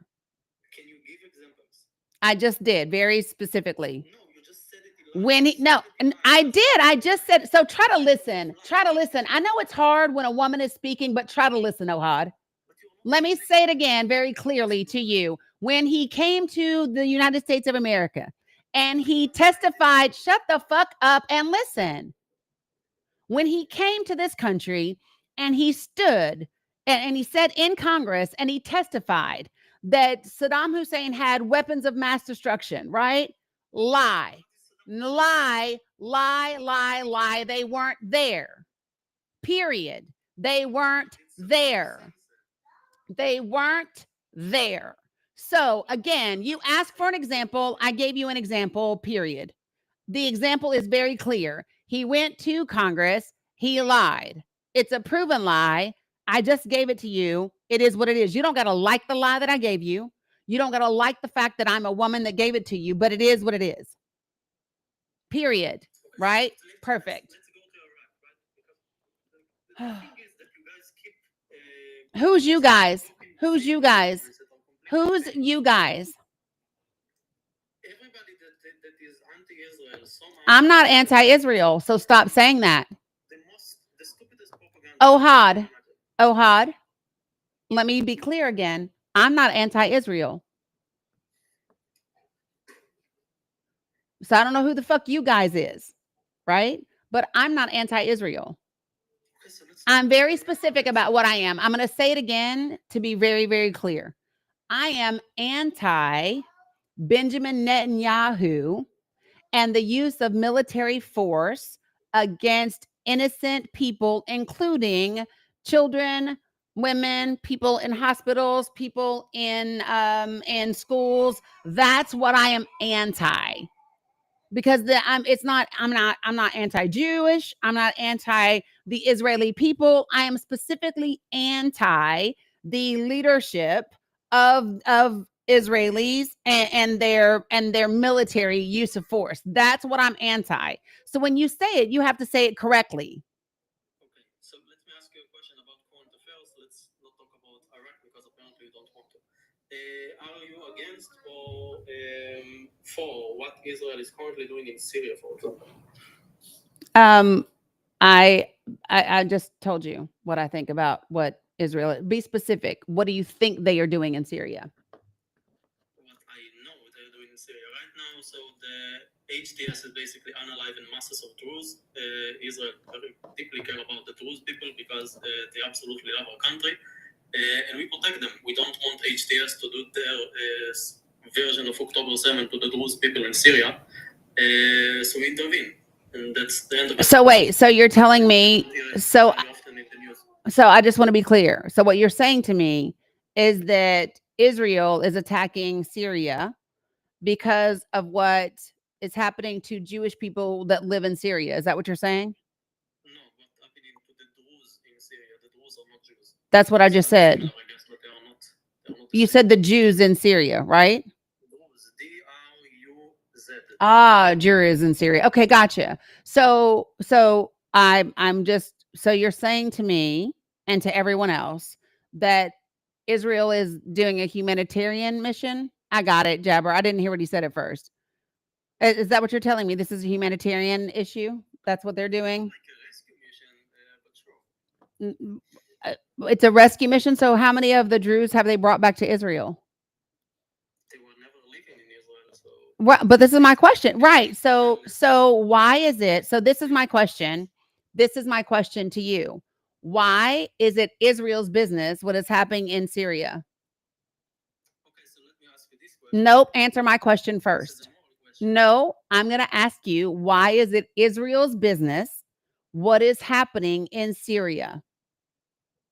Can you give examples? I just did very specifically. No, you just said it. in When he, lines. no, You said it in and I lines. did. I just said, so try to listen. Try to listen. I know it's hard when a woman is speaking, but try to listen, Ohad. But you're not Let me listening. say it again very clearly to you. When he came to the United States of America and he testified, shut the fuck up and listen. When he came to this country and he stood and he said in Congress and he testified that Saddam Hussein had weapons of mass destruction, right? Lie, lie, lie, lie, lie. They weren't there. Period. They weren't there. They weren't there. So again, you asked for an example. I gave you an example, period. The example is very clear. He went to Congress. He lied. It's a proven lie. I just gave it to you. It is what it is. You don't got to like the lie that I gave you. You don't got to like the fact that I'm a woman that gave it to you, but it is what it is. Period. Right? Perfect. Let's go to Iraq, right? Because the thing is that you guys keep. Who's you guys? talking Who's you things guys? that are completely Who's fake. you guys? Everybody that is anti-Israel somehow. I'm not anti-Israel, so stop saying that. The stupidest propaganda. Ohad. Ohad, let me be clear again. I'm not anti-Israel. So I don't know who the fuck you guys is, right? But I'm not anti-Israel. Okay, so let's I'm very specific about what I am. I'm going to say it again to be very, very clear. I am anti Benjamin Netanyahu and the use of military force against innocent people, including children, women, people in hospitals, people in schools. That's what I am anti. Because I'm not anti-Jewish. I'm not anti the Israeli people. I am specifically anti the leadership of Israelis and their military use of force. That's what I'm anti. So when you say it, you have to say it correctly. Okay, so let me ask you a question about current affairs. Let's not talk about Iraq because apparently you don't want to. Are you against or for what Israel is currently doing in Syria, for example? I just told you what I think about what Israel. Be specific. What do you think they are doing in Syria? What I know they're doing in Syria right now. So the HTS is basically unaliving masses of Druze. Israel very deeply care about the Druze people because they absolutely love our country. And we protect them. We don't want HTS to do their version of October 7 to the Druze people in Syria. So we intervene. And that's the end of it. So wait, so you're telling me, so I just want to be clear. So what you're saying to me is that Israel is attacking Syria because of what is happening to Jewish people that live in Syria. Is that what you're saying? No, what's happening to the Druze in Syria? The Druze are not Jews. That's what I just said. I guess, but they are not the You same. said the Jews in Syria, right? Druze, D-R-U-Z. Ah, Jews in Syria. Okay, gotcha. So I'm just, so you're saying to me and to everyone else that Israel is doing a humanitarian mission? I got it, Jabber. I didn't hear what he said at first. Is that what you're telling me? This is a humanitarian issue? That's what they're doing? Like a rescue mission, but sure. It's a rescue mission. So how many of the Druze have they brought back to Israel? They were never living in Israel, so Well, but this is my question. Right. So why is it? So this is my question. This is my question to you. Why is it Israel's business what is happening in Syria? okay, so let me ask you this question. Nope. Answer my question This is first. a moral question. No, I'm going to ask you, why is it Israel's business what is happening in Syria?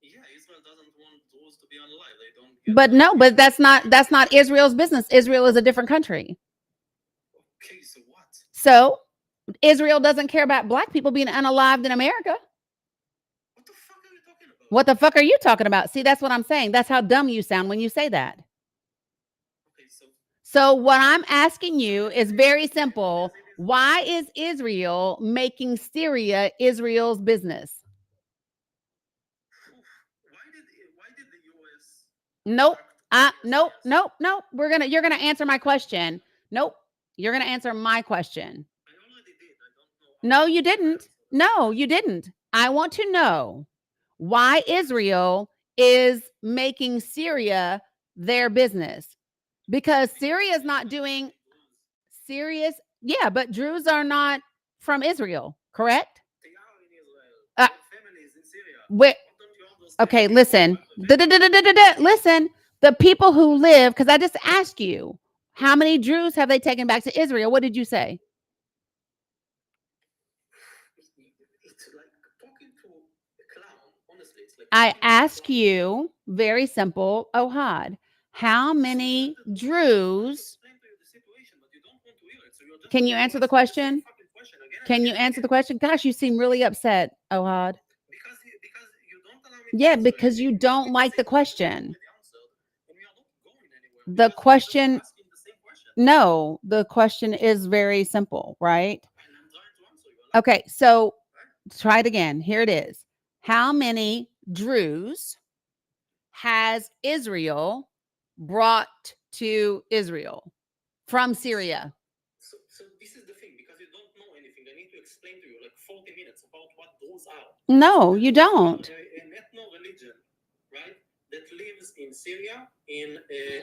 Yeah, Israel doesn't want Druze to be alive. They don't get But like- no, but that's not Israel's business. Israel is a different country. Okay, so what? So Israel doesn't care about black people being unalived in America. What the fuck are you talking about? What the fuck are you talking about? See, that's what I'm saying. That's how dumb you sound when you say that. Okay, so So what I'm asking you is very simple. Why is Israel making Syria Israel's business? Why did the US? Nope. Nope. You're gonna answer my question. Nope. You're gonna answer my question. I already did. I don't know. No, you didn't. No, you didn't. I want to know why Israel is making Syria their business. Because Syria is not doing serious. Yeah, but Druze are not from Israel, correct? They are in Israel. Uh, Their families in Syria. Wait, What don't you understand? okay, listen. Listen, the people who live, because I just asked you, how many Druze have they taken back to Israel? What did you say? It's like talking to a clown. Honestly, it's like I ask you, very simple, Ohad, how many Druze? Can you answer the question? Can you answer the question? Gosh, you seem really upset, Ohad. Because you don't allow me. Yeah, because you don't like the question. The question, no, the question is very simple, right? Okay, so try it again. Here it is. How many Druze has Israel brought to Israel from Syria? So this is the thing, because you don't know anything. I need to explain to you like 40 minutes about what those are. No, you don't. An ethno-religion, right, that lives in Syria, in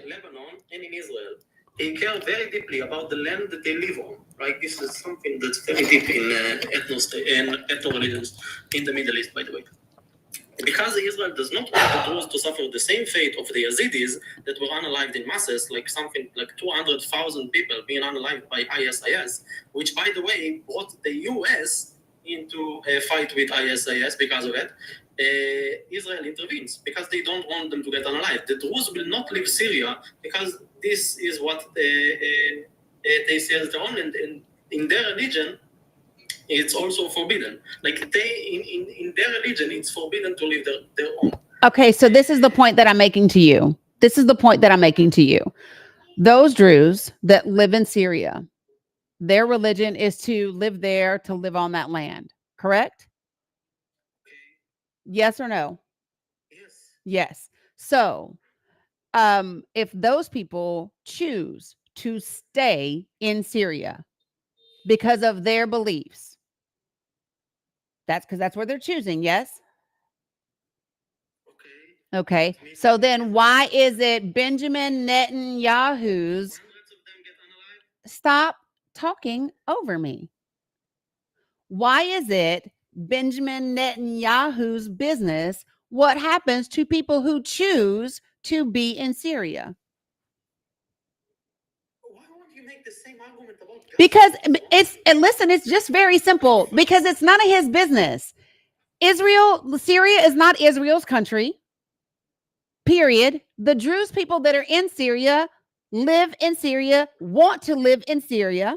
Lebanon, and in Israel. They care very deeply about the land that they live on, right? This is something that's very deep in ethno-religions in the Middle East, by the way. Because Israel does not want the Druze to suffer the same fate of the Yazidis that were unalived in masses, like something like 200,000 people being unalived by ISIS, which, by the way, brought the US into a fight with ISIS because of it. Israel intervenes because they don't want them to get unalived. The Druze will not leave Syria because this is what they say as their own, and in their religion, it's also forbidden. Like in their religion, it's forbidden to leave their own. Okay, so this is the point that I'm making to you. Those Druze that live in Syria, their religion is to live there, to live on that land, correct? Yes or no? Yes. Yes. So, if those people choose to stay in Syria because of their beliefs, that's where they're choosing, yes? Okay. So then why is it Benjamin Netanyahu's... Stop talking over me. Why is it Benjamin Netanyahu's business what happens to people who choose to be in Syria? Why won't you make the same argument about Gaza? Because it's just very simple. Because it's none of his business. Syria is not Israel's country. Period. The Druze people that are in Syria live in Syria, want to live in Syria.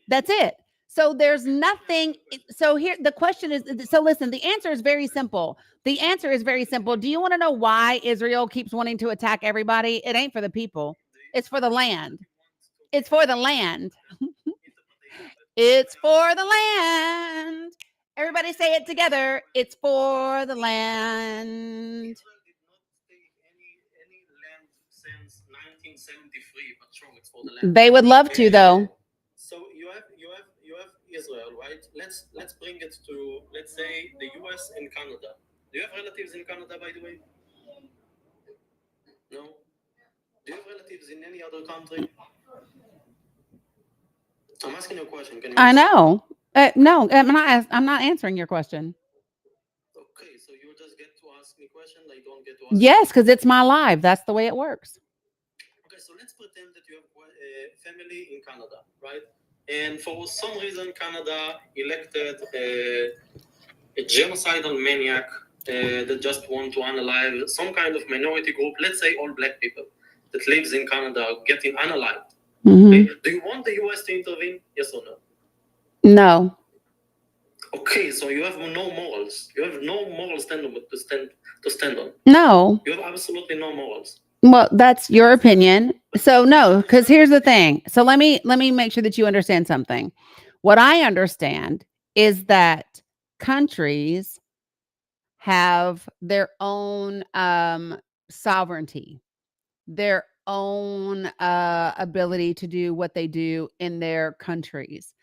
That's it. So there's nothing. So here, the question is, so listen, the answer is very simple. Do you want to know why Israel keeps wanting to attack everybody? It ain't for the people. It's for the land. It's for the land. It's for the land. Everybody say it together. It's for the land. Israel did not take any land since 1973, but sure, it's for the land. They would love to, though. So you have Israel, right? Let's bring it to, let's say, the US and Canada. Do you have relatives in Canada, by the way? No. Do you have relatives in any other country? I'm asking you a question. Can you I know. No, I'm not answering your question. Okay, so you just get to ask me questions. I don't get to ask. Yes, because it's my live. That's the way it works. Okay, so let's pretend that you have a family in Canada, right? And for some reason, Canada elected a genocidal maniac that just want to unalive some kind of minority group, let's say all black people that lives in Canada getting unalived. Mm-hmm. Okay? Do you want the US to intervene? Yes or no? No. Okay, so you have no morals. You have no moral stand to stand on. No. You have absolutely no morals. Well, that's your opinion. So no, because here's the thing. So let me make sure that you understand something. What I understand is that countries have their own sovereignty, their own ability to do what they do in their countries.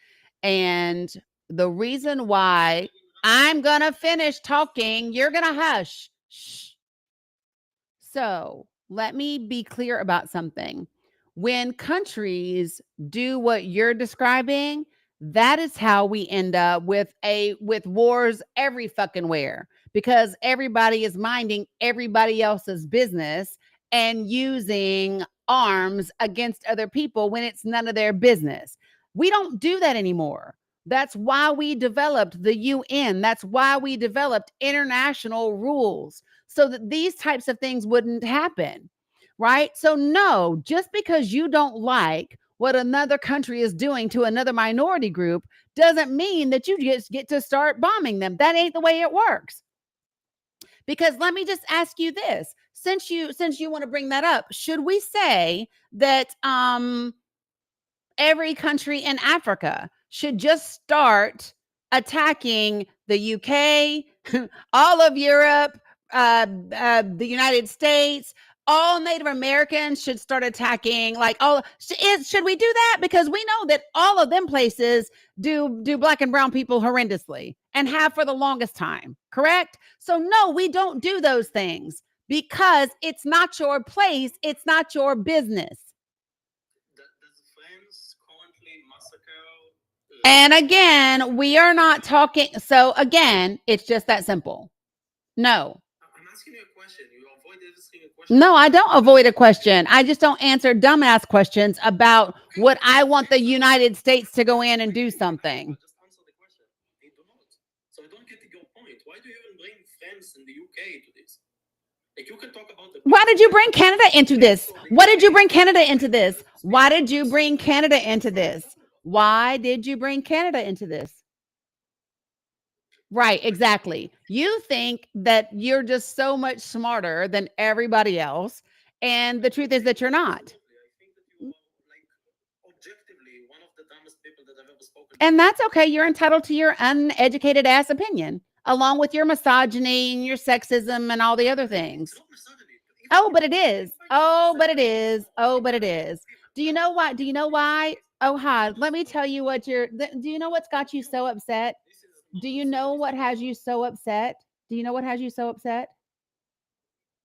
And the reason why I'm going to finish talking, you're going to hush. Shh. So let me be clear about something. When countries do what you're describing, that is how we end up with wars every fucking where, because everybody is minding everybody else's business and using arms against other people when it's none of their business. We don't do that anymore. That's why we developed the UN. That's why we developed international rules, so that these types of things wouldn't happen, right? So, no, just because you don't like what another country is doing to another minority group doesn't mean that you just get to start bombing them. That ain't the way it works. Because let me just ask you this, since you want to bring that up, should we say that every country in Africa should just start attacking the UK, all of Europe, the United States, all Native Americans should start attacking, like, all should we do that? Because we know that all of them places do black and brown people horrendously and have for the longest time, correct? So no, we don't do those things because it's not your place, it's not your business. Does France currently massacre? And again, we are not talking. So again, it's just that simple. No. I'm asking you a question. You avoid asking a question. No, I don't avoid a question. I just don't answer dumbass questions about what I want the United States to go in and do something. Just answer the question. They do not. So I don't get your point. Why do you even bring France and the UK to this? Like, you can talk about the. Why did you bring Canada into this? What did you bring Canada into this? Why did you bring Canada into this? Why did you bring Canada into this? Right, exactly. You think that you're just so much smarter than everybody else, and the truth is that you're not. I think that you are, like, objectively one of the dumbest people that I've ever spoken to. And that's okay. You're entitled to your uneducated ass opinion, along with your misogyny and your sexism and all the other things. It's not misogyny. Oh, but it is. Oh, but it is. Oh, but it is. Do you know why? Do you know why? Oh, hi. Let me tell you what do you know what's got you so upset? Do you know what has you so upset? Do you know what has you so upset?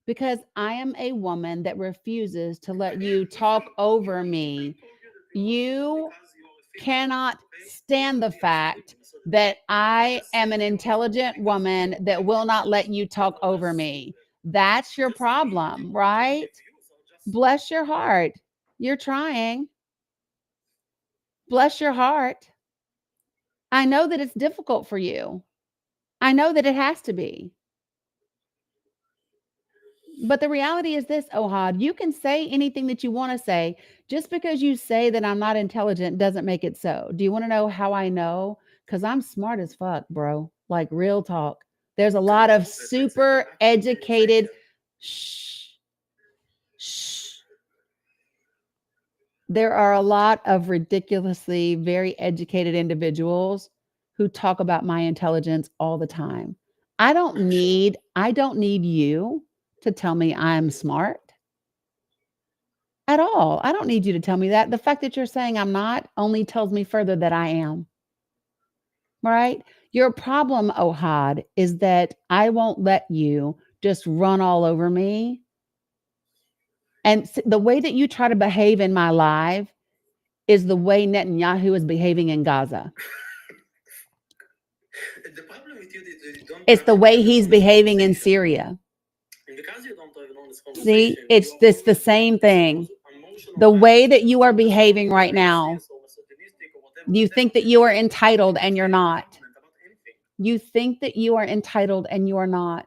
Because I am a woman that refuses to let you talk over me. You cannot stand the fact that I am an intelligent woman that will not let you talk over me. That's your problem, right? Bless your heart. You're trying. Bless your heart. I know that it's difficult for you. I know that it has to be. But the reality is this, Ohad, you can say anything that you want to say. Just because you say that I'm not intelligent doesn't make it so. Do you want to know how I know? Because I'm smart as fuck, bro. Like, real talk. There's a lot of super educated. Shh. Shh. There are a lot of ridiculously very educated individuals who talk about my intelligence all the time. I don't need you to tell me I'm smart at all. I don't need you to tell me that. The fact that you're saying I'm not only tells me further that I am. Right? Your problem, Ohad, is that I won't let you just run all over me. And the way that you try to behave in my live is the way Netanyahu is behaving in Gaza. The problem with you is you don't. It's the way he's behaving in Syria. And because you don't even know this See, conversation, it's the same thing. The way that you are behaving right now, you think that you are entitled and you're not. You think that you are entitled and you are not.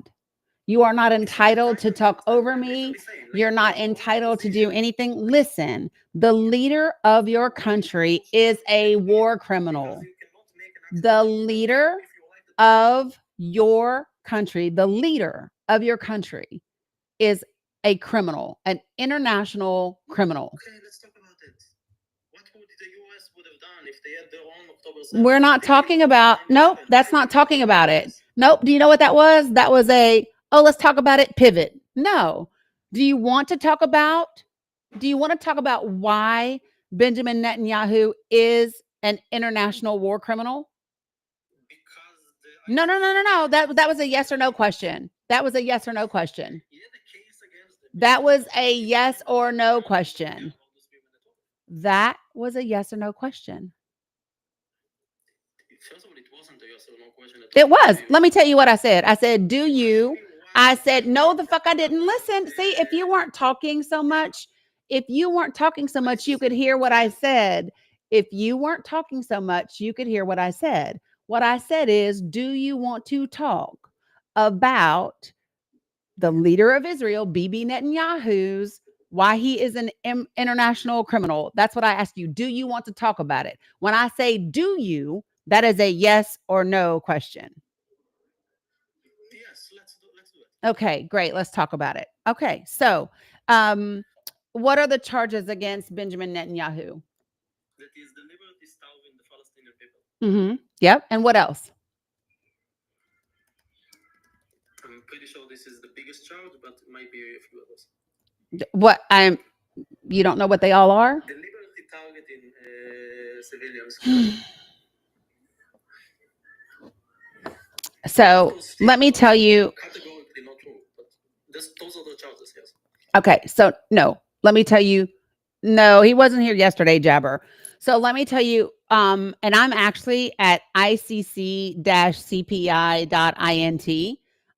You are not entitled to talk over me. You're not entitled to do anything. Listen, the leader of your country is a war criminal. The leader of your country, is a criminal, an international criminal. Okay, let's talk about it. What would the US would have done if they had their own October 7th? We're not They talking did about, 9/11. nope, that's They not did talking about it. 9/11. Nope. Do you know what that was? That was a, oh, let's talk about it pivot. No. Do you want to talk about why Benjamin Netanyahu is an international war criminal? Because No. That was a yes or no question. That was a yes or no question. he had a case against them. That was a yes or no question. That was a yes or no question. First of all, it wasn't a yes or no question at all. It was. Let me tell you what I said. I said, do you? I said, no, the fuck I didn't listen. See, if you weren't talking so much, you could hear what I said. If you weren't talking so much, you could hear what I said. What I said is, do you want to talk about the leader of Israel, Bibi Netanyahu's, why he is an international criminal? That's what I asked you. Do you want to talk about it? When I say, do you, that is a yes or no question. Yes, let's do it. Okay, great. Let's talk about it. Okay, so what are the charges against Benjamin Netanyahu? That is deliberately starving the Palestinian people. Yep. And what else? I'm pretty sure this is the biggest charge, but it might be a few others. You don't know what they all are? Deliberately targeting civilians. So let me tell you. Categorically not true, but those are the charges, yes. Okay, so no, let me tell you. No, he wasn't here yesterday, Jabber. So let me tell you, and I'm actually at icc-cpi.int.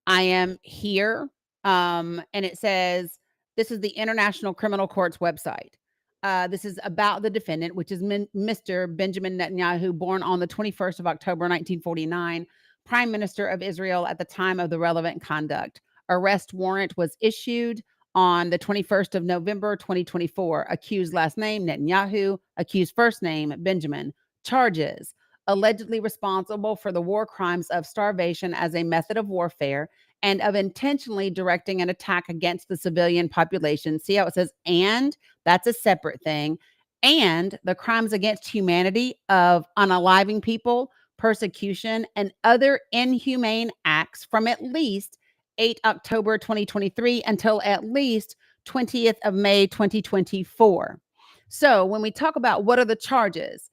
I am here, and it says, this is the International Criminal Court's website. This is about the defendant, which is Mr. Benjamin Netanyahu, born on the 21st of October, 1949, Prime Minister of Israel at the time of the relevant conduct. Arrest warrant was issued on the 21st of November, 2024. Accused last name, Netanyahu. Accused first name, Benjamin. Charges: allegedly responsible for the war crimes of starvation as a method of warfare and of intentionally directing an attack against the civilian population. See how it says and? That's a separate thing. And the crimes against humanity of unaliving people, persecution, and other inhumane acts from at least 8 October 2023 until at least 20th of May 2024. So when we talk about what are the charges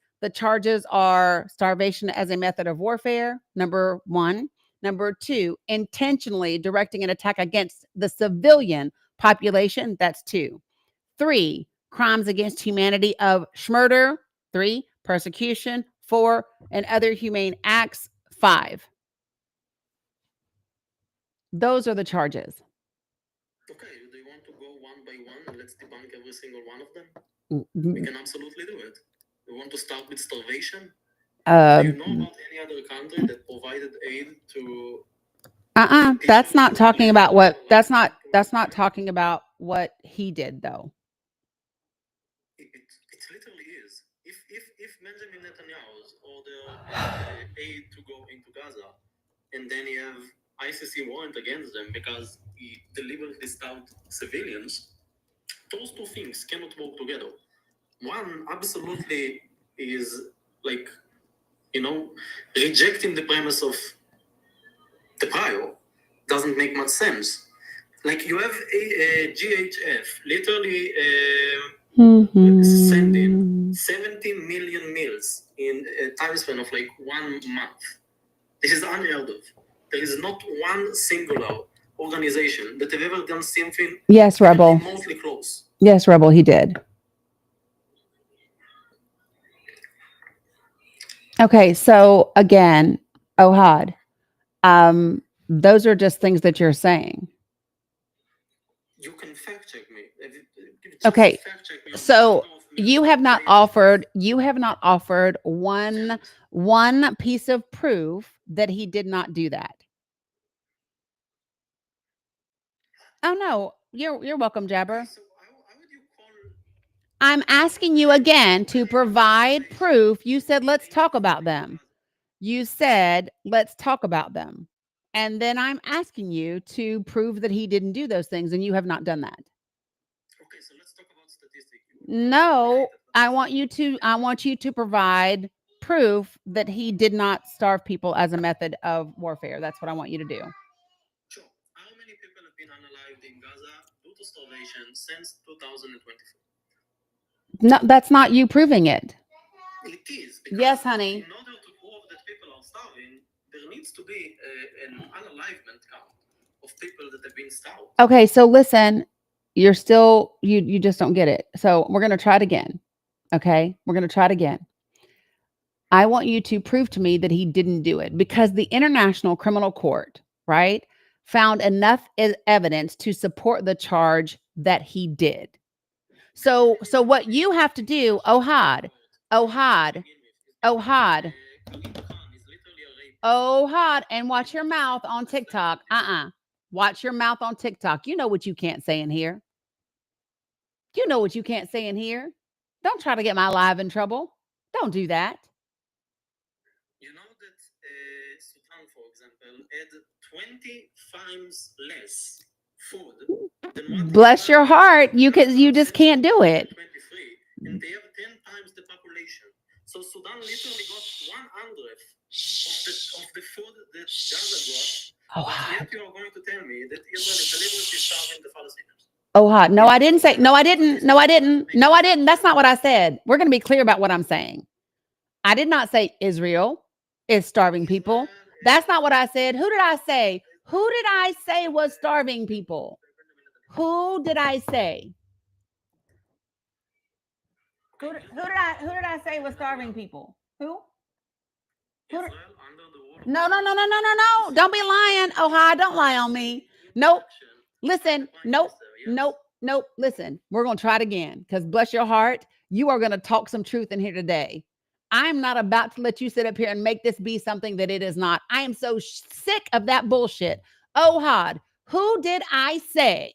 are starvation as a method of warfare, number one. Number two, intentionally directing an attack against the civilian population, that's 2. 3, crimes against humanity of murder. 3, persecution. 4, and other humane acts. 5. Those are the charges. Okay, do you want to go one by one and let's debunk every single one of them? We can absolutely do it. We want to start with starvation. Do you know about any other country that provided aid to? That's not talking about what. That's not talking about what he did, though. It literally is. If Benjamin Netanyahu's order aid to go into Gaza, and then you have ICC warrant against them because he deliberately starved civilians, those two things cannot work together. One absolutely is like, rejecting the premise of the prior doesn't make much sense. Like you have a GHF literally sending 70 million meals in a time span of like 1 month. This is unheard of. There is not one singular organization that have ever done something. Yes, Rebel. Mostly close. Yes, Rebel, he did. Okay, so again, Ohad, those are just things that you're saying. You can fact check me. Okay, fact check me so you have not offered one piece of proof that he did not do that. Oh no, you're welcome, Jabber. So how would you call? I'm asking you again to provide proof. You said let's talk about them. You said let's talk about them. And then I'm asking you to prove that he didn't do those things, and you have not done that. Okay, so let's talk about statistics. No, I want you to provide proof that he did not starve people as a method of warfare. That's what I want you to do. Sure. How many people have been unalived in Gaza due to starvation since 2024? No, that's not you proving it. It is. Because Yes, honey. in order to prove that people are starving, there needs to be an unalivement count of people that have been starved. Okay, so listen, you're still you just don't get it. So we're gonna try it again. Okay, we're gonna try it again. I want you to prove to me that he didn't do it because the International Criminal Court, right, found enough evidence to support the charge that he did. So what you have to do, Ohad, Ohad, Ohad, Ohad, and watch your mouth on TikTok. Watch your mouth on TikTok. You know what you can't say in here. You know what you can't say in here. Don't try to get my live in trouble. Don't do that. You know that Sudan, for example, had 20 times less food than what Bless your heart. You just can't do it. 23, and they have 10 times the population. So Sudan literally got 1/100 of the food that Gaza got. Oh, Yet you are going to tell me that Israel is deliberately starving the Palestinians. Ohad. No, I didn't say. No, I didn't. No, I didn't. No, I didn't. That's not what I said. We're going to be clear about what I'm saying. I did not say Israel is starving people. That's not what I said. Who did I say? Who did I say was starving people? Who did I say? Who did I say was starving people? Who? No. Don't be lying. Ohad, don't lie on me. Nope. Listen. Nope. Listen, we're going to try it again because bless your heart, you are going to talk some truth in here today. I'm not about to let you sit up here and make this be something that it is not. I am so sick of that bullshit. Ohad, who did I say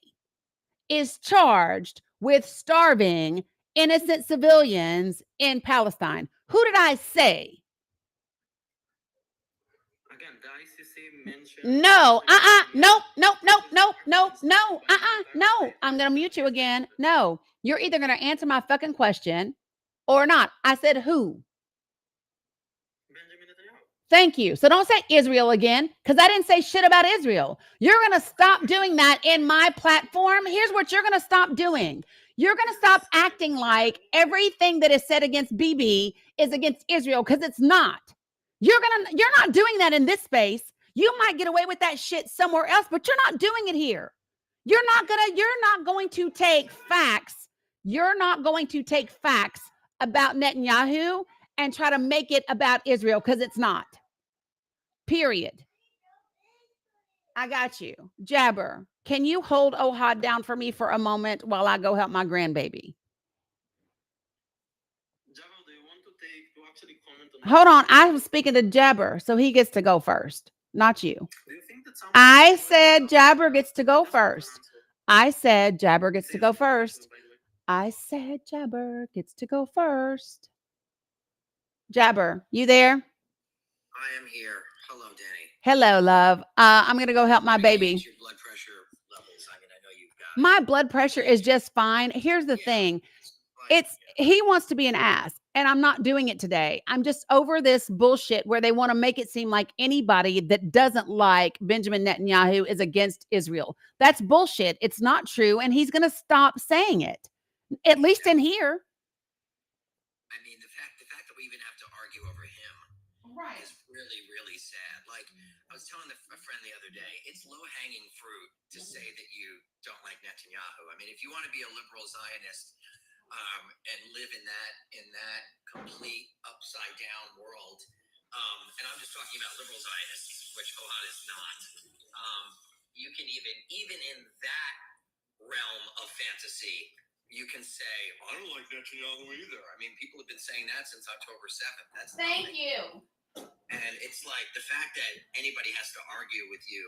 is charged with starving innocent civilians in Palestine? Who did I say? Again, the ICC mentioned. No, nope, no. I'm going to mute you again. No, you're either going to answer my fucking question or not. I said who? Benjamin Netanyahu. Thank you. So don't say Israel again because I didn't say shit about Israel. You're going to stop doing that in my platform. Here's what you're going to stop doing. You're going to stop acting like everything that is said against Bibi is against Israel because it's not. You're not doing that in this space. You might get away with that shit somewhere else, but you're not doing it here. You're not going to take facts. You're not going to take facts about Netanyahu and try to make it about Israel because it's not. Period. I got you. Jabber, can you hold Ohad down for me for a moment while I go help my grandbaby? Jabber, do you want to actually comment on? Hold on. I was speaking to Jabber, so he gets to go first, not you. Do you think that I said Jabber gets to go first. I said Jabber gets to go first. I said Jabber gets to go first. Jabber, you there? I am here. Hello, Danny. Hello, love. I'm going to go help my baby. Your blood pressure levels. I mean, I know you've got My blood pressure is just fine. Here's the thing. He wants to be an ass, and I'm not doing it today. I'm just over this bullshit where they want to make it seem like anybody that doesn't like Benjamin Netanyahu is against Israel. That's bullshit. It's not true, and he's going to stop saying it, at least in here. I mean, the fact that we even have to argue over him is really, really sad. Like, I was telling a friend the other day, it's low-hanging fruit to say that you don't like Netanyahu. I mean, if you want to be a liberal Zionist and live in that complete upside-down world, and I'm just talking about liberal Zionists, which Ohad is not, you can even in that realm of fantasy, you can say, I don't like Netanyahu either. I mean, people have been saying that since October 7th. That's Thank you. And it's like the fact that anybody has to argue with you,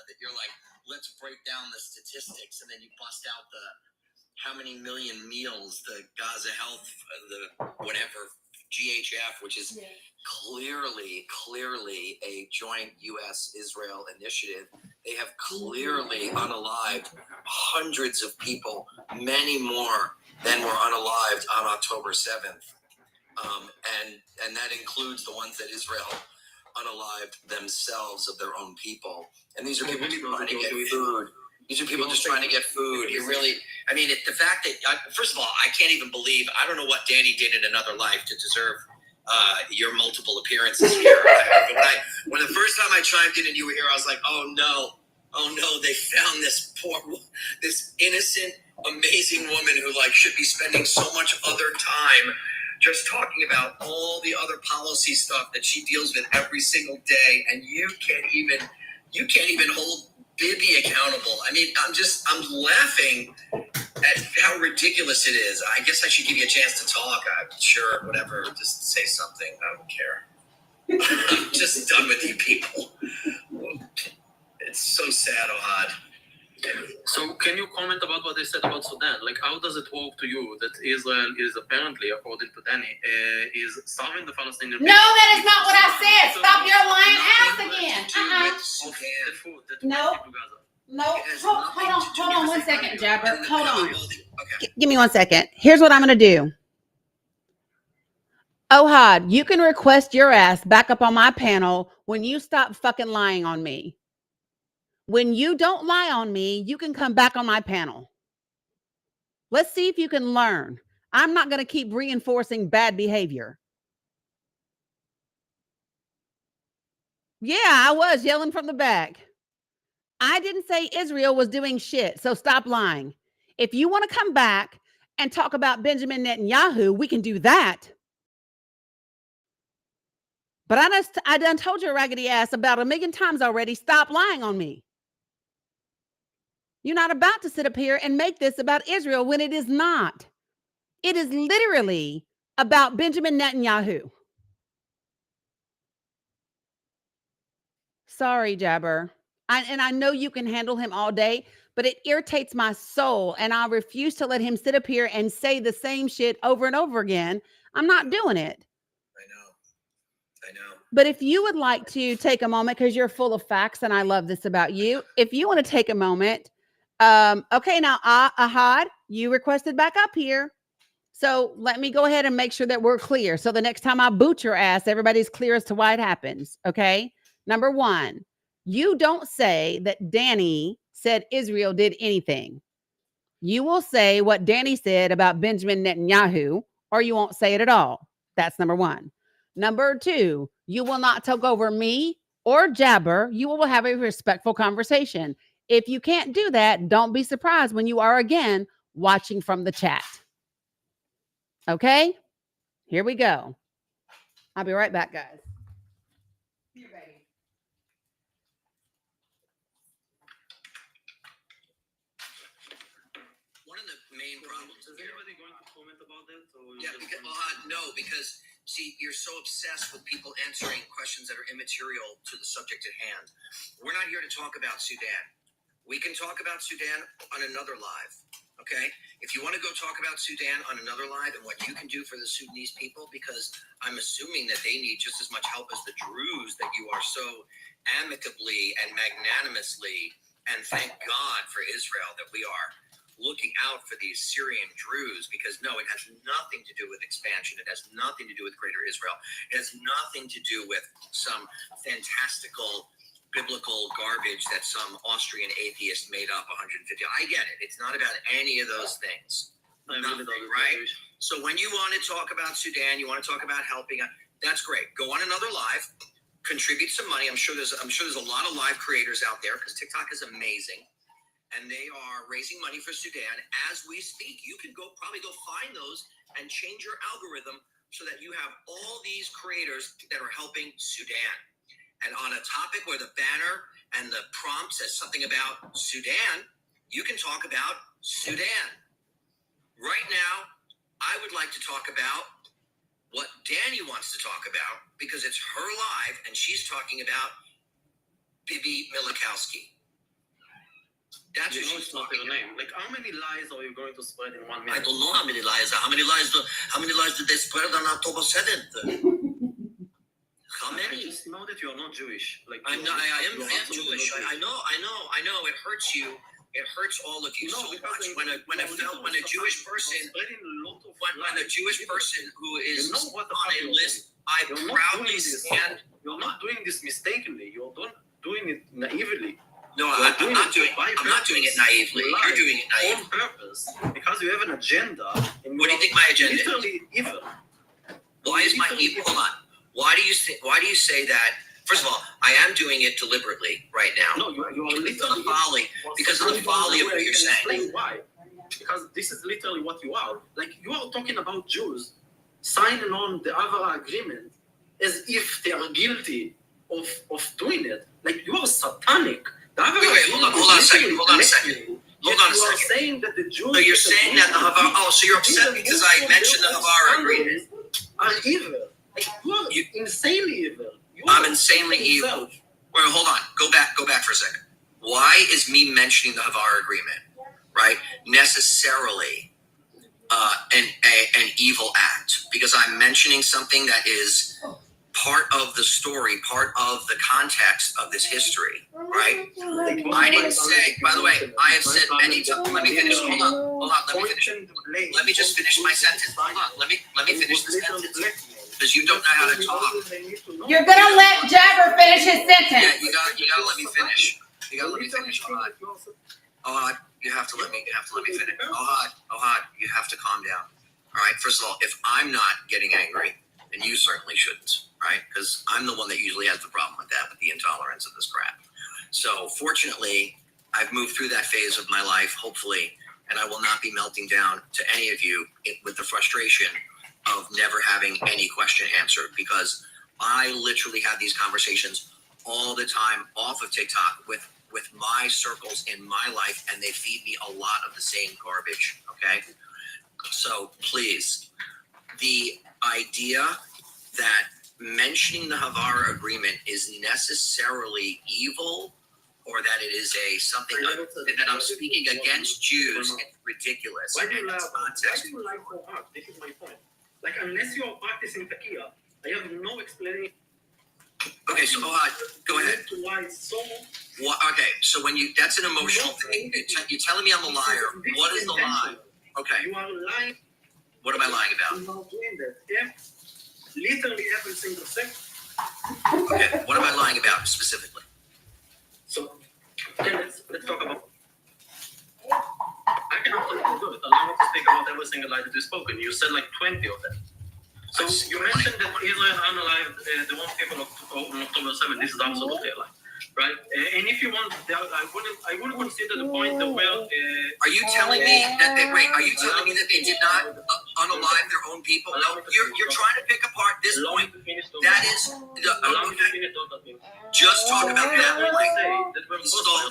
that you're like, let's break down the statistics, and then you bust out how many million meals the Gaza Health, the whatever GHF, which is clearly a joint U.S.-Israel initiative. They have clearly unalived hundreds of people, many more than were unalived on October 7th. And that includes the ones that Israel unalived themselves of their own people. And these are people trying to get food. These are people just trying to get food. You really, I mean, the fact that, first of all, I can't even believe, I don't know what Danny did in another life to deserve your multiple appearances here. When the first time I chimed in and you were here, I was like, oh no, they found this this innocent, amazing woman who like should be spending so much other time just talking about all the other policy stuff that she deals with every single day, and you can't even hold Bibi accountable. I mean, I'm laughing at how ridiculous it is. I guess I should give you a chance to talk. I'm sure, whatever, just say something. I don't care. I'm just done with you people. It's so sad, Ohad. So can you comment about what they said about Sudan? Like, how does it work to you that Israel is apparently, according to Danny, is starving the Palestinian people? No, that is not what I said. Stop your lying ass again. Of the food that we No. give to Gaza. No, hold on 1 second, Jabber. Hold on. Give me 1 second. Here's what I'm going to do. Ohad, you can request your ass back up on my panel when you stop fucking lying on me. When you don't lie on me, you can come back on my panel. Let's see if you can learn. I'm not going to keep reinforcing bad behavior. Yeah, I was yelling from the back. I didn't say Israel was doing shit, so stop lying. If you want to come back and talk about Benjamin Netanyahu, we can do that. But I done told your raggedy ass about 1 million times already, stop lying on me. You're not about to sit up here and make this about Israel when it is not. It is literally about Benjamin Netanyahu. Sorry, Jabber. I know you can handle him all day, but it irritates my soul, and I refuse to let him sit up here and say the same shit over and over again. I'm not doing it. I know. But if you would like to take a moment, because you're full of facts, and I love this about you, if you want to take a moment, okay, now, Ohad, you requested back up here. So let me go ahead and make sure that we're clear. So the next time I boot your ass, everybody's clear as to why it happens, okay? Number one, you don't say that Danny said Israel did anything. You will say what Danny said about Benjamin Netanyahu, or you won't say it at all. That's number one. Number two, you will not talk over me or Jabber. You will have a respectful conversation. If you can't do that, don't be surprised when you are again watching from the chat. Okay? Here we go. I'll be right back, guys. Here, baby. One of the main problems Is here. anybody going to comment about that? Yeah, because see, you're so obsessed with people answering questions that are immaterial to the subject at hand. We're not here to talk about Sudan. We can talk about Sudan on another live, okay? If you want to go talk about Sudan on another live and what you can do for the Sudanese people, because I'm assuming that they need just as much help as the Druze that you are so amicably and magnanimously, and thank God for Israel that we are looking out for these Syrian Druze, because no, it has nothing to do with expansion. It has nothing to do with Greater Israel. It has nothing to do with some fantastical biblical garbage that some Austrian atheist made up 150. I get it. It's not about any of those things. Nothing, right? So when you want to talk about Sudan, you want to talk about helping, that's great. Go on another live, contribute some money. I'm sure there's a lot of live creators out there because TikTok is amazing. And they are raising money for Sudan as we speak. You can probably go find those and change your algorithm so that you have all these creators that are helping Sudan. And on a topic where the banner and the prompt says something about Sudan, you can talk about Sudan. Right now, I would like to talk about what Danny wants to talk about because it's her live and she's talking about Bibi Milikowski. That's You what know she's it's not talking her about. name. Like, how many lies are you going to spread in 1 I minute? don't know how many lies. How many lies did they spread on October 7th? How I many? just know that you are not Jewish. Like, I'm you not. are I am absolutely Jewish. not I know. It hurts you. It hurts all of you No, so because much when a Jewish person, when a Jewish person who is You know what the on fuck a you're list, I You're not proudly doing this. stand. You're not doing this mistakenly. You're doing it naively. No, You're I'm not doing. by I'm not doing it purpose. naively. You You're lie doing it naively. on purpose because you have an agenda. And What do you think my agenda is? Literally evil. Why is my evil? Hold on. Why do you say that? First of all, I am doing it deliberately right now. No, you are Because of literally the folly. Because of the folly of what you're saying. Explain why. Because this is literally what you are. Like, you are talking about Jews signing on the Avara agreement as if they are guilty of doing it. Like, you are satanic. The Avara Wait, hold on a second. Hold on a second. You Are saying that the Jews. So you're saying that the Havara? Oh, so you're upset because I mentioned the Havara agreement? Are evil. Like, you are insanely evil. I'm insanely evil. Wait, hold on. Go back for a second. Why is me mentioning the Havara agreement, right, necessarily an evil act? Because I'm mentioning something that is part of the story, part of the context of this history, right? I didn't say. By the way, I have said many times. Let me finish. Hold on. Let me finish. Let me just finish my sentence. Hold on. Let me finish the sentence. Because you don't know how to talk. You're gonna let Jabber finish his sentence. Yeah, you gotta let me finish. You gotta let me finish. Ohad, you have to let me finish. Ohad, you have to calm down. All right. First of all, if I'm not getting angry, then you certainly shouldn't, right? Because I'm the one that usually has the problem with that, with the intolerance of this crap. So fortunately, I've moved through that phase of my life, hopefully, and I will not be melting down to any of you with the frustration of never having any question answered, because I literally have these conversations all the time off of TikTok with my circles in my life, and they feed me a lot of the same garbage. Okay, so please, the idea that mentioning the Havara agreement is necessarily evil, or that it is something that I'm speaking against Jews, it's ridiculous. Why do you And lie? it's Why context. do you lie for art? This is my point. Like, unless you are practicing Takia, I have no explanation. Okay, so Ohad, go ahead. To lie so. Okay, so that's an emotional thing. You're telling me I'm a liar. What is the lie? Okay, You are lying. what am I lying about? You are doing that. Yeah. Literally every single second. Okay, what am I lying about specifically? So, okay, let's talk about. I can absolutely do it. Allow me to speak about every single lie that you spoke, and you said like 20 of them. So you mentioned that Israel unalived the one people on October 7th. This is absolutely a lie, right? And if you want, I wouldn't consider the point that Are you telling me that are you telling me that they did not unalive their own people? No, you're trying to pick apart this allow me point. to finish those. That is Allow me to finish those things. just talk about that I point. say that we're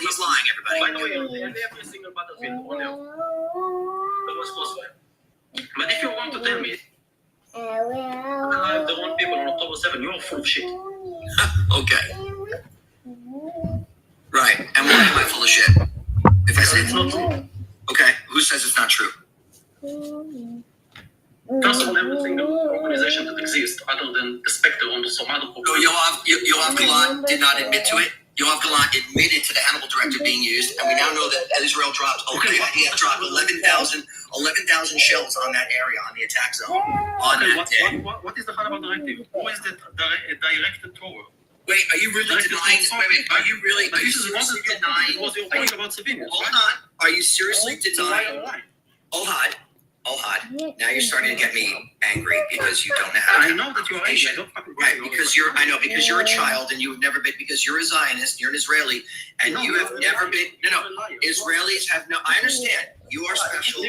He's lying, everybody. By the way, on every single battlefield on earth, there was crossfire. But if you want to tell me alive the one people on October 7th, you're full of shit. Okay, right. And why am I full of shit? If I say It's not true. okay, who says it's not true? First of all, every single organization that exists, other than the Spectre on some other No, Yoav Galan did not admit to it. Yoav Galan admitted to the Hannibal Directive being used, and we now know that Israel dropped. He had dropped 11,000 shells on that area, on the attack zone, on that day. What is the Hannibal Directive? Who is the directed toward? Wait, are you really denying? Wait, are you really? Are you seriously denying? It was your point about civilians. Hold on. Are you seriously denying? Why? Ohad, now you're starting to get me angry because you don't know how to. I know that you're angry. I don't fucking Right, because you're a child and you've never been, because you're a Zionist, you're an Israeli, and you have never been, Israelis have no, I understand, you are special,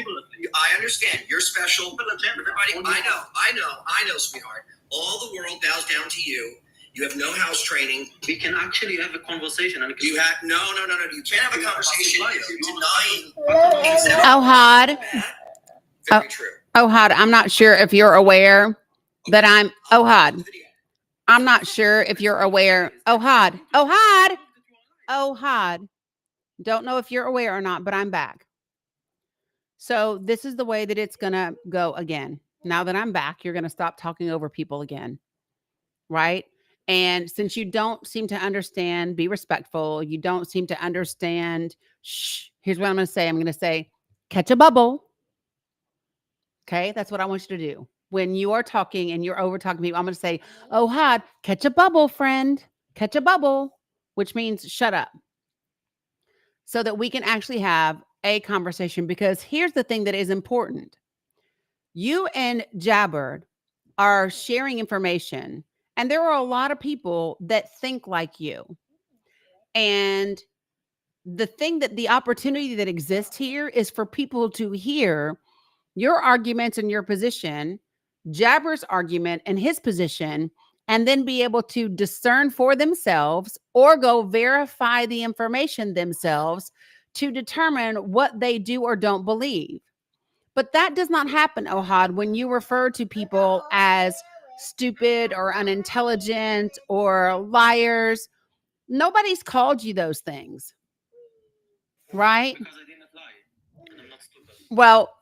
I understand, you're special, everybody, I know, sweetheart, all the world bows down to you, you have no house training. We can actually have a conversation. And You have, no, you can't have a conversation, denying. Ohad. Very true. Ohad, I'm not sure if you're aware that Ohad. I'm not sure if you're aware. Ohad. Don't know if you're aware or not, but I'm back. So this is the way that it's going to go again. Now that I'm back, you're going to stop talking over people again. Right? And since you don't seem to understand, be respectful. You don't seem to understand. Shh. Here's what I'm going to say. I'm going to say, catch a bubble. Okay. That's what I want you to do. When you are talking and you're over talking people, I'm going to say, oh, Had, catch a bubble, friend. Catch a bubble, which means shut up. So that we can actually have a conversation. Because here's the thing that is important. You and Jabberd are sharing information. And there are a lot of people that think like you. And the opportunity that exists here is for people to hear your arguments and your position, Jabberd's argument and his position, and then be able to discern for themselves or go verify the information themselves to determine what they do or don't believe. But that does not happen, Ohad, when you refer to people as stupid or unintelligent or liars. Nobody's called you those things, right? Because I didn't lie. And I'm not stupid. Well,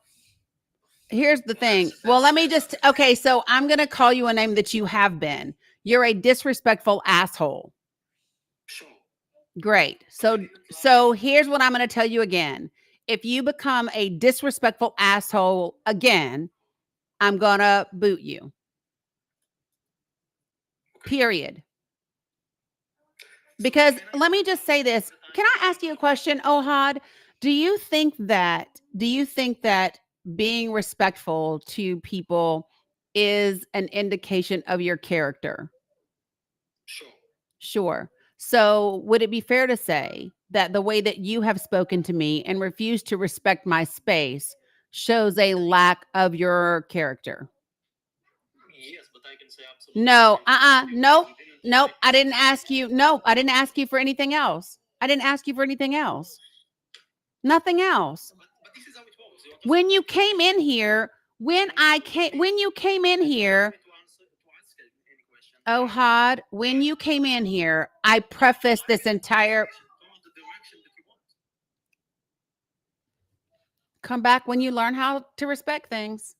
here's the thing. Well, let me just, okay, so I'm going to call you a name that you have been. You're a disrespectful asshole. Sure. Great. So here's what I'm going to tell you again. If you become a disrespectful asshole again, I'm going to boot you. Period. Because let me just say this. Can I ask you a question, Ohad? Do you think that being respectful to people is an indication of your character? Sure. Sure. So would it be fair to say that the way that you have spoken to me and refused to respect my space shows a lack of your character? Yes, but I can say absolutely. No, nothing. nope. I didn't ask you. No, I didn't ask you for anything else. I didn't ask you for anything else. Nothing else. But this is how it works. When you came in here, Ohad, when you came in here, I prefaced this entire. Come back when you learn how to respect things.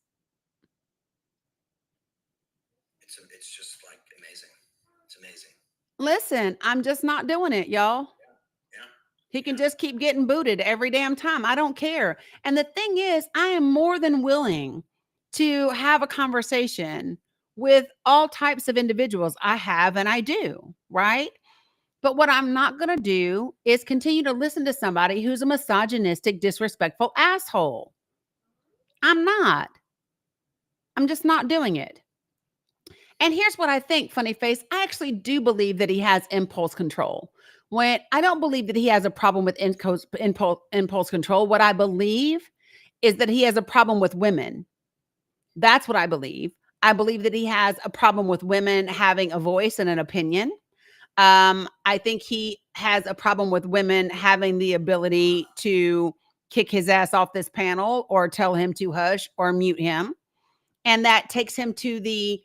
It's just like amazing. It's amazing. Listen, I'm just not doing it, y'all. Yeah. He can just keep getting booted every damn time. I don't care. And the thing is, I am more than willing to have a conversation with all types of individuals. I have and I do, right? But what I'm not going to do is continue to listen to somebody who's a misogynistic, disrespectful asshole. I'm not. I'm just not doing it. And here's what I think, Funny Face. I actually do believe that he has impulse control. When I don't believe that he has a problem with impulse control. What I believe is that he has a problem with women. That's what I believe. I believe that he has a problem with women having a voice and an opinion. I think he has a problem with women having the ability to kick his ass off this panel or tell him to hush or mute him. And that takes him to the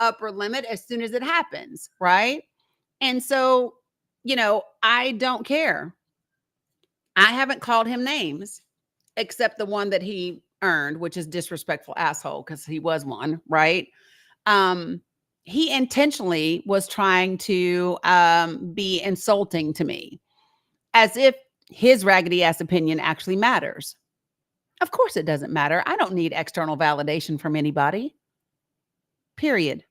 upper limit as soon as it happens, right? And so, I don't care. I haven't called him names except the one that he earned, which is disrespectful asshole, because he was one, right? He intentionally was trying to be insulting to me, as if his raggedy ass opinion actually matters. Of course it doesn't matter. I don't need external validation from anybody. Period.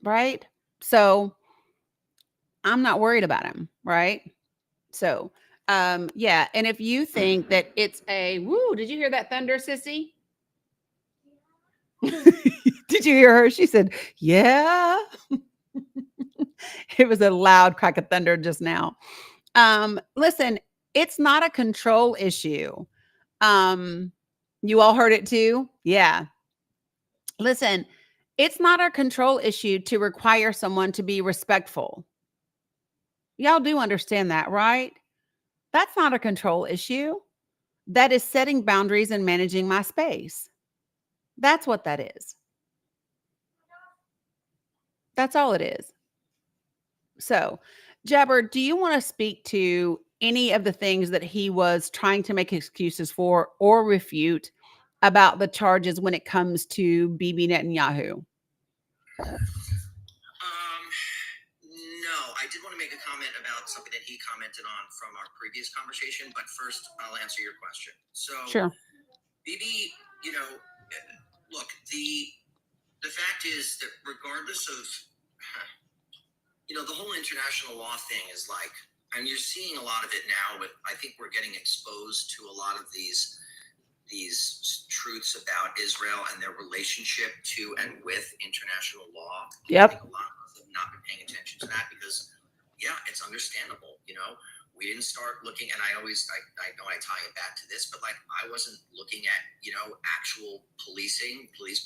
Right? So I'm not worried about him, right? So, yeah. And if you think that it's did you hear that thunder, sissy? Did you hear her? She said, yeah. It was a loud crack of thunder just now. Listen, it's not a control issue. You all heard it too? Yeah. Listen, it's not a control issue to require someone to be respectful. Y'all do understand that, right? That's not a control issue. That is setting boundaries and managing my space. That's what that is. That's all it is. So, Jabberd, do you want to speak to any of the things that he was trying to make excuses for or refute about the charges when it comes to Bibi Netanyahu? No, I did want to make a comment about something that he commented on from our previous conversation, but first I'll answer your question. So, Sure. Bibi, look, the fact is that regardless of, the whole international law thing is like, and you're seeing a lot of it now, but I think we're getting exposed to a lot of these truths about Israel and their relationship to and with international law. Yep. I think a lot of us have not been paying attention to that because, it's understandable. We didn't start looking, and I know I tie it back to this, but like I wasn't looking at, actual police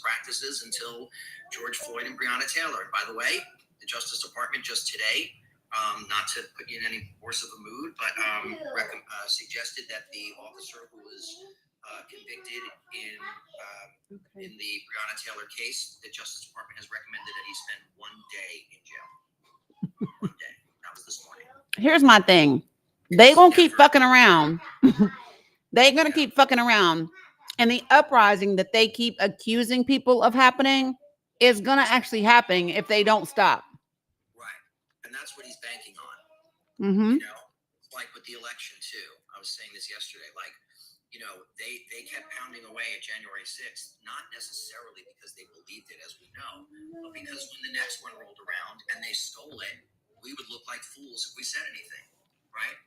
practices until George Floyd and Breonna Taylor. And by the way, the Justice Department just today, not to put you in any worse of a mood, but suggested that the officer who was convicted in the Breonna Taylor case, the Justice Department has recommended that he spend 1 day in jail. 1 day. That was this morning. Here's my thing. They gonna keep fucking around. They're gonna keep fucking around. And the uprising that they keep accusing people of happening is gonna actually happen if they don't stop. Right. And that's what he's banking on. Mm-hmm. Like with the election too. I was saying this yesterday. Like, they kept pounding away at January 6th, not necessarily because they believed it, as we know, but because when the next one rolled around and they stole it, we would look like fools if we said anything, right?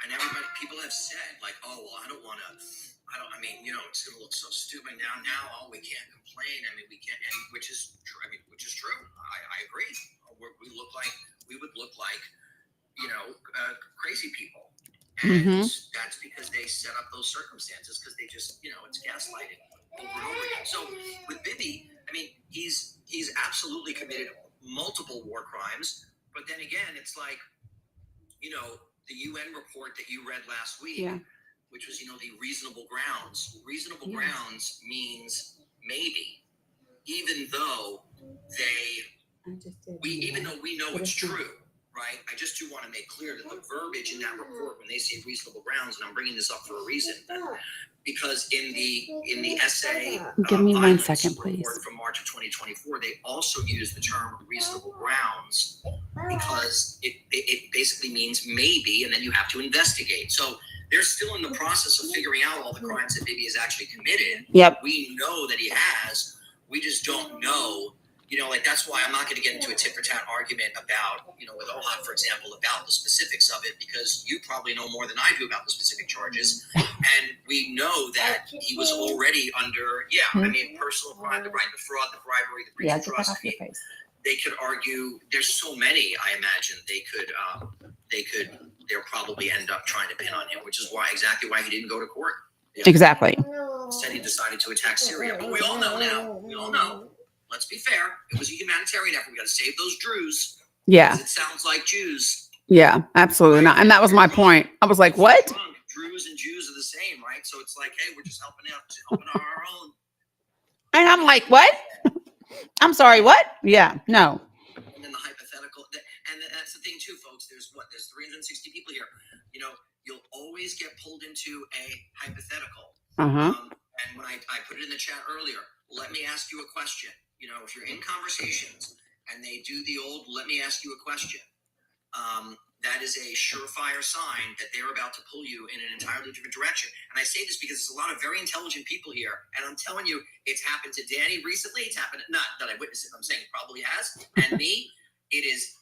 And people have said, like, oh, well, it's going to look so stupid now, we can't complain. I mean, we can't, and which is true. I agree. We would look like, crazy people. And that's because they set up those circumstances because they just, it's gaslighting over and over again. So with Bibi, I mean, he's absolutely committed multiple war crimes. But then again, it's like, the UN report that you read last week, which was, the reasonable grounds. Reasonable grounds means maybe, even though even though we know it's true. Right. I just do want to make clear that the verbiage in that report, when they say reasonable grounds, and I'm bringing this up for a reason, because in the essay, give me 1 second, please, from March of 2024, they also use the term reasonable grounds because it basically means maybe, and then you have to investigate. So they're still in the process of figuring out all the crimes that Bibi has actually committed. Yep. We know that he has. We just don't know. That's why I'm not going to get into a tit for tat argument about, with Ohad, for example, about the specifics of it, because you probably know more than I do about the specific charges. And we know that he was already under, personal crime, the fraud, the bribery, the breach of trust. They could argue, there's so many, I imagine they'll probably end up trying to pin on him, which is exactly why he didn't go to court. Exactly. Instead, he decided to attack Syria. But we all know now, let's be fair. It was a humanitarian effort. We got to save those Druze. Yeah. It sounds like Jews. Yeah, absolutely not. And that was my point. I was like, what? Druze and Jews are the same, right? So it's like, hey, we're just helping our own. And I'm like, what? I'm sorry, what? Yeah, no. And then the hypothetical, and that's the thing too, folks. There's 360 people here. You'll always get pulled into a hypothetical. And when I put it in the chat earlier, let me ask you a question. If you're in conversations and they do the old, let me ask you a question, that is a surefire sign that they're about to pull you in an entirely different direction. And I say this because there's a lot of very intelligent people here. And I'm telling you, it's happened to Danny recently. It's happened, not that I witnessed it, I'm saying it probably has. And me, it is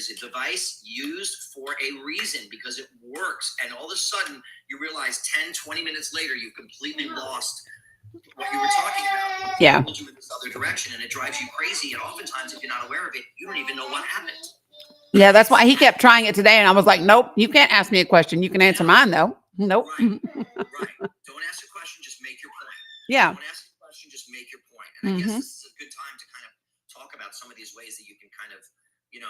a device used for a reason because it works. And all of a sudden you realize 10, 20 minutes later, you've completely lost what you were talking about. Yeah. It pulls you in this other direction and it drives you crazy. And oftentimes, if you're not aware of it, you don't even know what happened. Yeah, that's why he kept trying it today. And I was like, nope, you can't ask me a question. You can answer mine, though. Nope. Right. Don't ask a question, just make your point. Yeah. Don't ask a question, just make your point. And I guess this is a good time to kind of talk about some of these ways that you can kind of,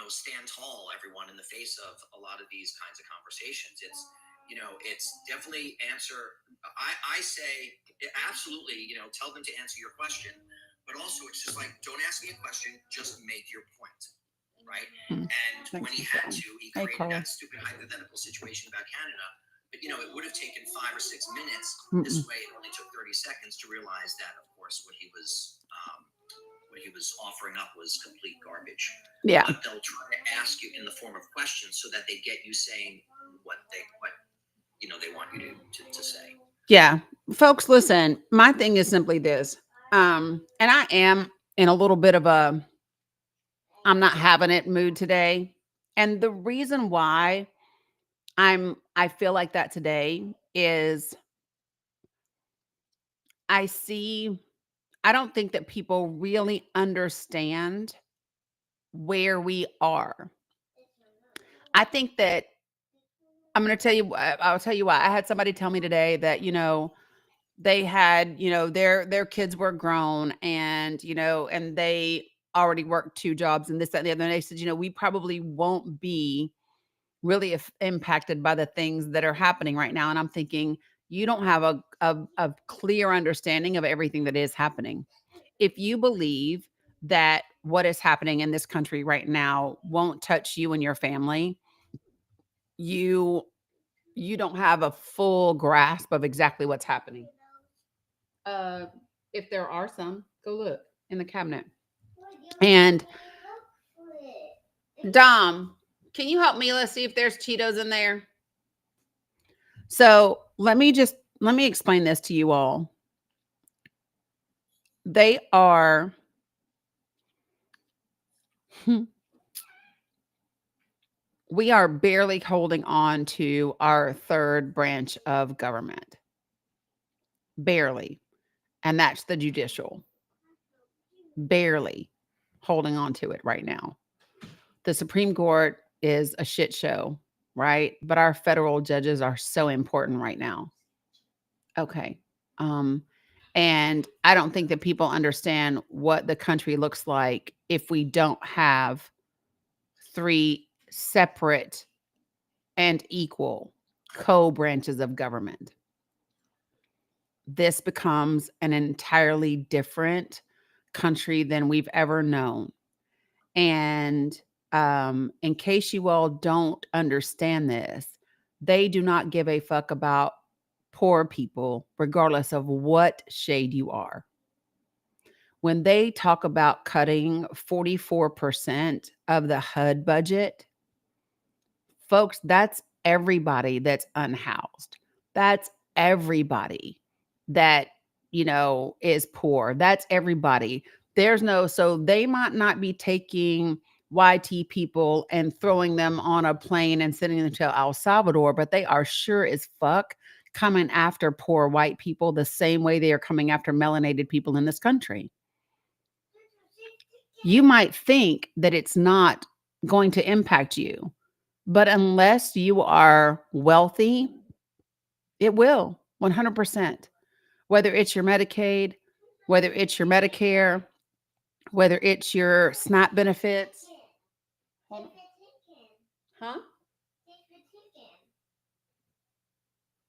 stand tall, everyone, in the face of a lot of these kinds of conversations. It's definitely answer. I say absolutely, tell them to answer your question, but also it's just like, don't ask me a question, just make your point. right? Mm. And Thanks, when he Michelle. had to, he Hey, created Carla. that stupid hypothetical situation about Canada. But it would have taken 5 or 6 minutes. Mm-mm. This way, it only took 30 seconds to realize that, of course, what he was offering up was complete garbage. Yeah. But they'll try to ask you in the form of questions so that they get you saying what they want you to say. Yeah. Folks, listen, my thing is simply this. And I am in a little bit of a I'm not having it mood today. And the reason why I feel like that today is I don't think that people really understand where we are. I think that I'll tell you why. I had somebody tell me today that, they had, their kids were grown and, and they already worked 2 jobs and this, that, and the other. And they said, we probably won't be really impacted by the things that are happening right now. And I'm thinking, you don't have a clear understanding of everything that is happening. If you believe that what is happening in this country right now won't touch you and your family, you don't have a full grasp of exactly what's happening. If there are some, go look in the cabinet. And Dom, can you help Mila see if there's Cheetos in there? So let me explain this to you all. They are we are barely holding on to our third branch of government. Barely. And that's the judicial. Barely holding on to it right now. The Supreme Court is a shit show, right? But our federal judges are so important right now. Okay. And I don't think that people understand what the country looks like if we don't have 3 separate and equal co-branches of government. This becomes an entirely different country than we've ever known. And in case you all don't understand this, they do not give a fuck about poor people, regardless of what shade you are. When they talk about cutting 44% of the HUD budget, folks, that's everybody that's unhoused. That's everybody that, is poor. That's everybody. So they might not be taking YT people and throwing them on a plane and sending them to El Salvador, but they are sure as fuck coming after poor white people the same way they are coming after melanated people in this country. You might think that it's not going to impact you, but unless you are wealthy, it will 100%. Whether it's your Medicaid, whether it's your Medicare, whether it's your SNAP benefits. Huh?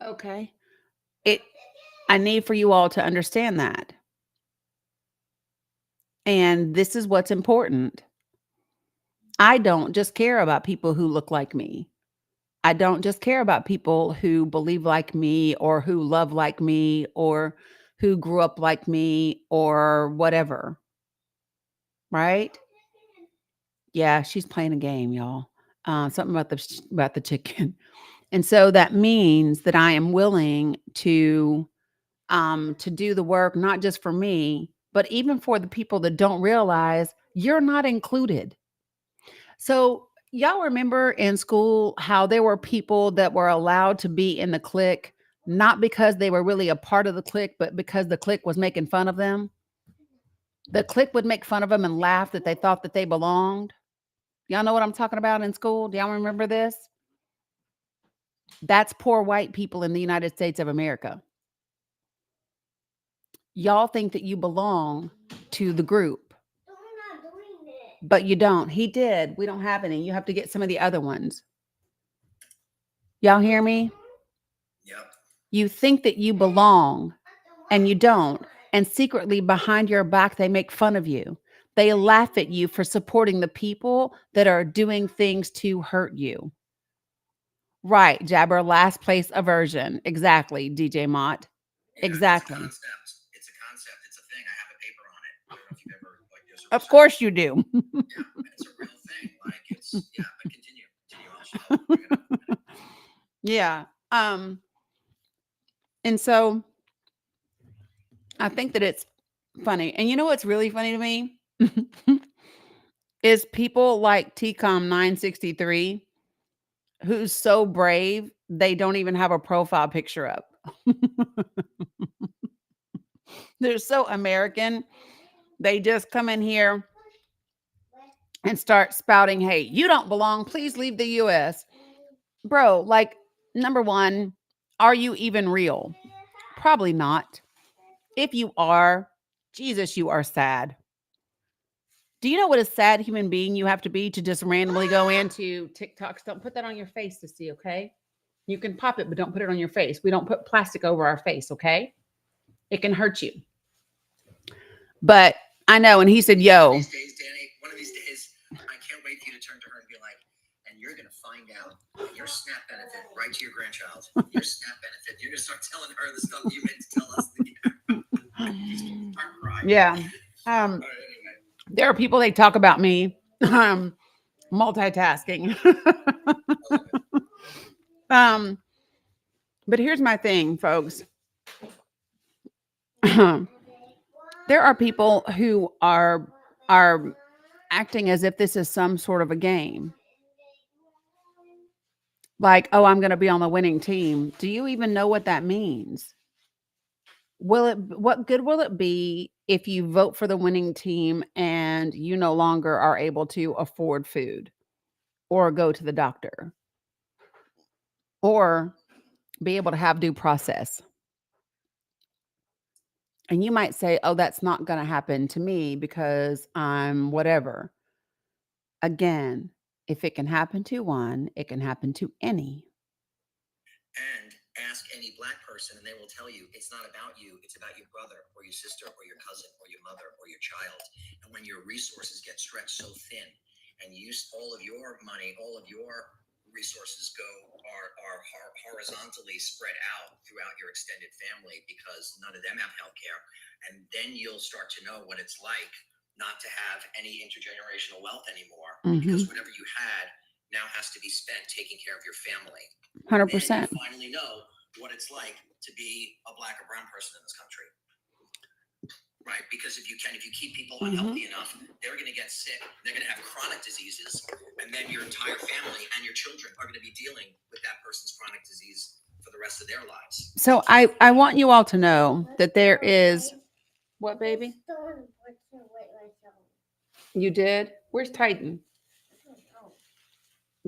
Okay. I need for you all to understand that. And this is what's important. I don't just care about people who look like me. I don't just care about people who believe like me or who love like me or who grew up like me or whatever. Right? Yeah, she's playing a game, y'all. Something about the chicken. And so that means that I am willing to do the work, not just for me, but even for the people that don't realize you're not included. So y'all remember in school how there were people that were allowed to be in the clique, not because they were really a part of the clique, but because the clique was making fun of them. The clique would make fun of them and laugh that they thought that they belonged. Y'all know what I'm talking about in school? Do y'all remember this? That's poor white people in the United States of America. Y'all think that you belong to the group, but you don't. He did. We don't have any. You have to get some of the other ones. Y'all hear me? Yep. You think that you belong and you don't. And secretly behind your back, they make fun of you. They laugh at you for supporting the people that are doing things to hurt you. Right, Jabber, last place aversion. Exactly, DJ Mott. Exactly. It's a concept. It's a concept. It's a thing. I have a paper on it. I don't know if you've ever like. There's a Of research- course you do. Yeah, it's a real thing. Like it's yeah. But continue. I'll bring it up in a minute. Yeah. And so I think that it's funny. And you know what's really funny to me? Is people like TCOM 963 who's so brave, they don't even have a profile picture up. They're so American. They just come in here and start spouting, hey, you don't belong. Please leave the US. Bro, like, number one, are you even real? Probably not. If you are, Jesus, you are sad. Do you know what a sad human being you have to be to just randomly go into TikToks? Don't put that on your face to see, okay? You can pop it, but don't put it on your face. We don't put plastic over our face, okay? It can hurt you. But I know, and he said, yo. These days, Danny, one of these days, I can't wait for you to turn to her and be like, and you're going to find out your SNAP benefit right to your grandchild. Your SNAP benefit. You're going to start telling her the stuff you meant to tell us. She's going to start crying. Yeah. All right, anyway. There are people, they talk about me multitasking. But here's my thing, folks. There are people who are acting as if this is some sort of a game. Like, oh, I'm going to be on the winning team. Do you even know what that means? What good will it be if you vote for the winning team and you no longer are able to afford food or go to the doctor or be able to have due process? And you might say, oh, that's not going to happen to me because I'm whatever. Again, if it can happen to one, it can happen to any. And ask any Black person, and they will tell you it's not about you. It's about your brother or your sister or your cousin or your mother or your child. And when your resources get stretched so thin, and all of your money, all of your resources are horizontally spread out throughout your extended family because none of them have health care, and then you'll start to know what it's like not to have any intergenerational wealth anymore, because whatever you had now has to be spent taking care of your family. 100%. And you finally know what it's like to be a Black or brown person in this country. Right? Because if you keep people unhealthy enough, they're going to get sick. They're going to have chronic diseases. And then your entire family and your children are going to be dealing with that person's chronic disease for the rest of their lives. So I want you all to know that there is, what, baby? You did? Where's Titan?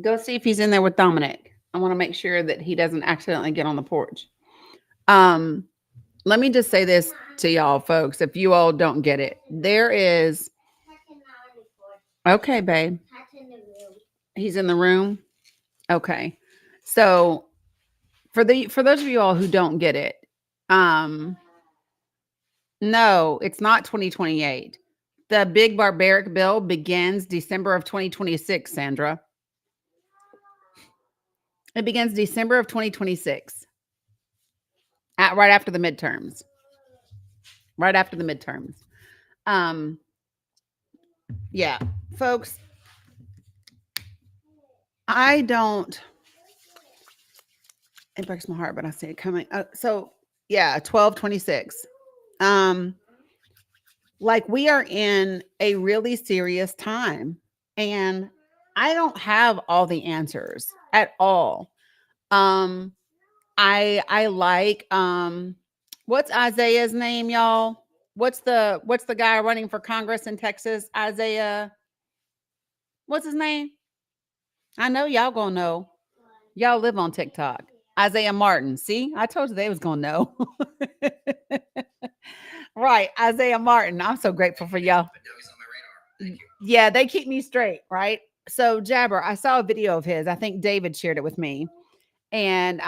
Go see if he's in there with Dominic. I want to make sure that he doesn't accidentally get on the porch. Let me just say this to y'all, folks, if you all don't get it. There is, okay, babe. He's in the room. Okay. So for those of you all who don't get it, no, it's not 2028. The big barbaric bill begins December of 2026, Sandra. It begins December of 2026. Right after the midterms. Right after the midterms. Yeah, folks, I don't, it breaks my heart, but I see it coming. So yeah, 12/26. Like, we are in a really serious time, and I don't have all the answers at all. I like, what's Isaiah's name, y'all? What's the guy running for Congress in Texas? Isaiah, what's his name? I know y'all gonna know. Y'all live on TikTok. Isaiah Martin. See, I told you they was gonna know. Right, Isaiah Martin. I'm so grateful for y'all. But now he's on my radar. Thank you. Yeah, they keep me straight, right? So Jabber, I saw a video of his. I think David shared it with me. And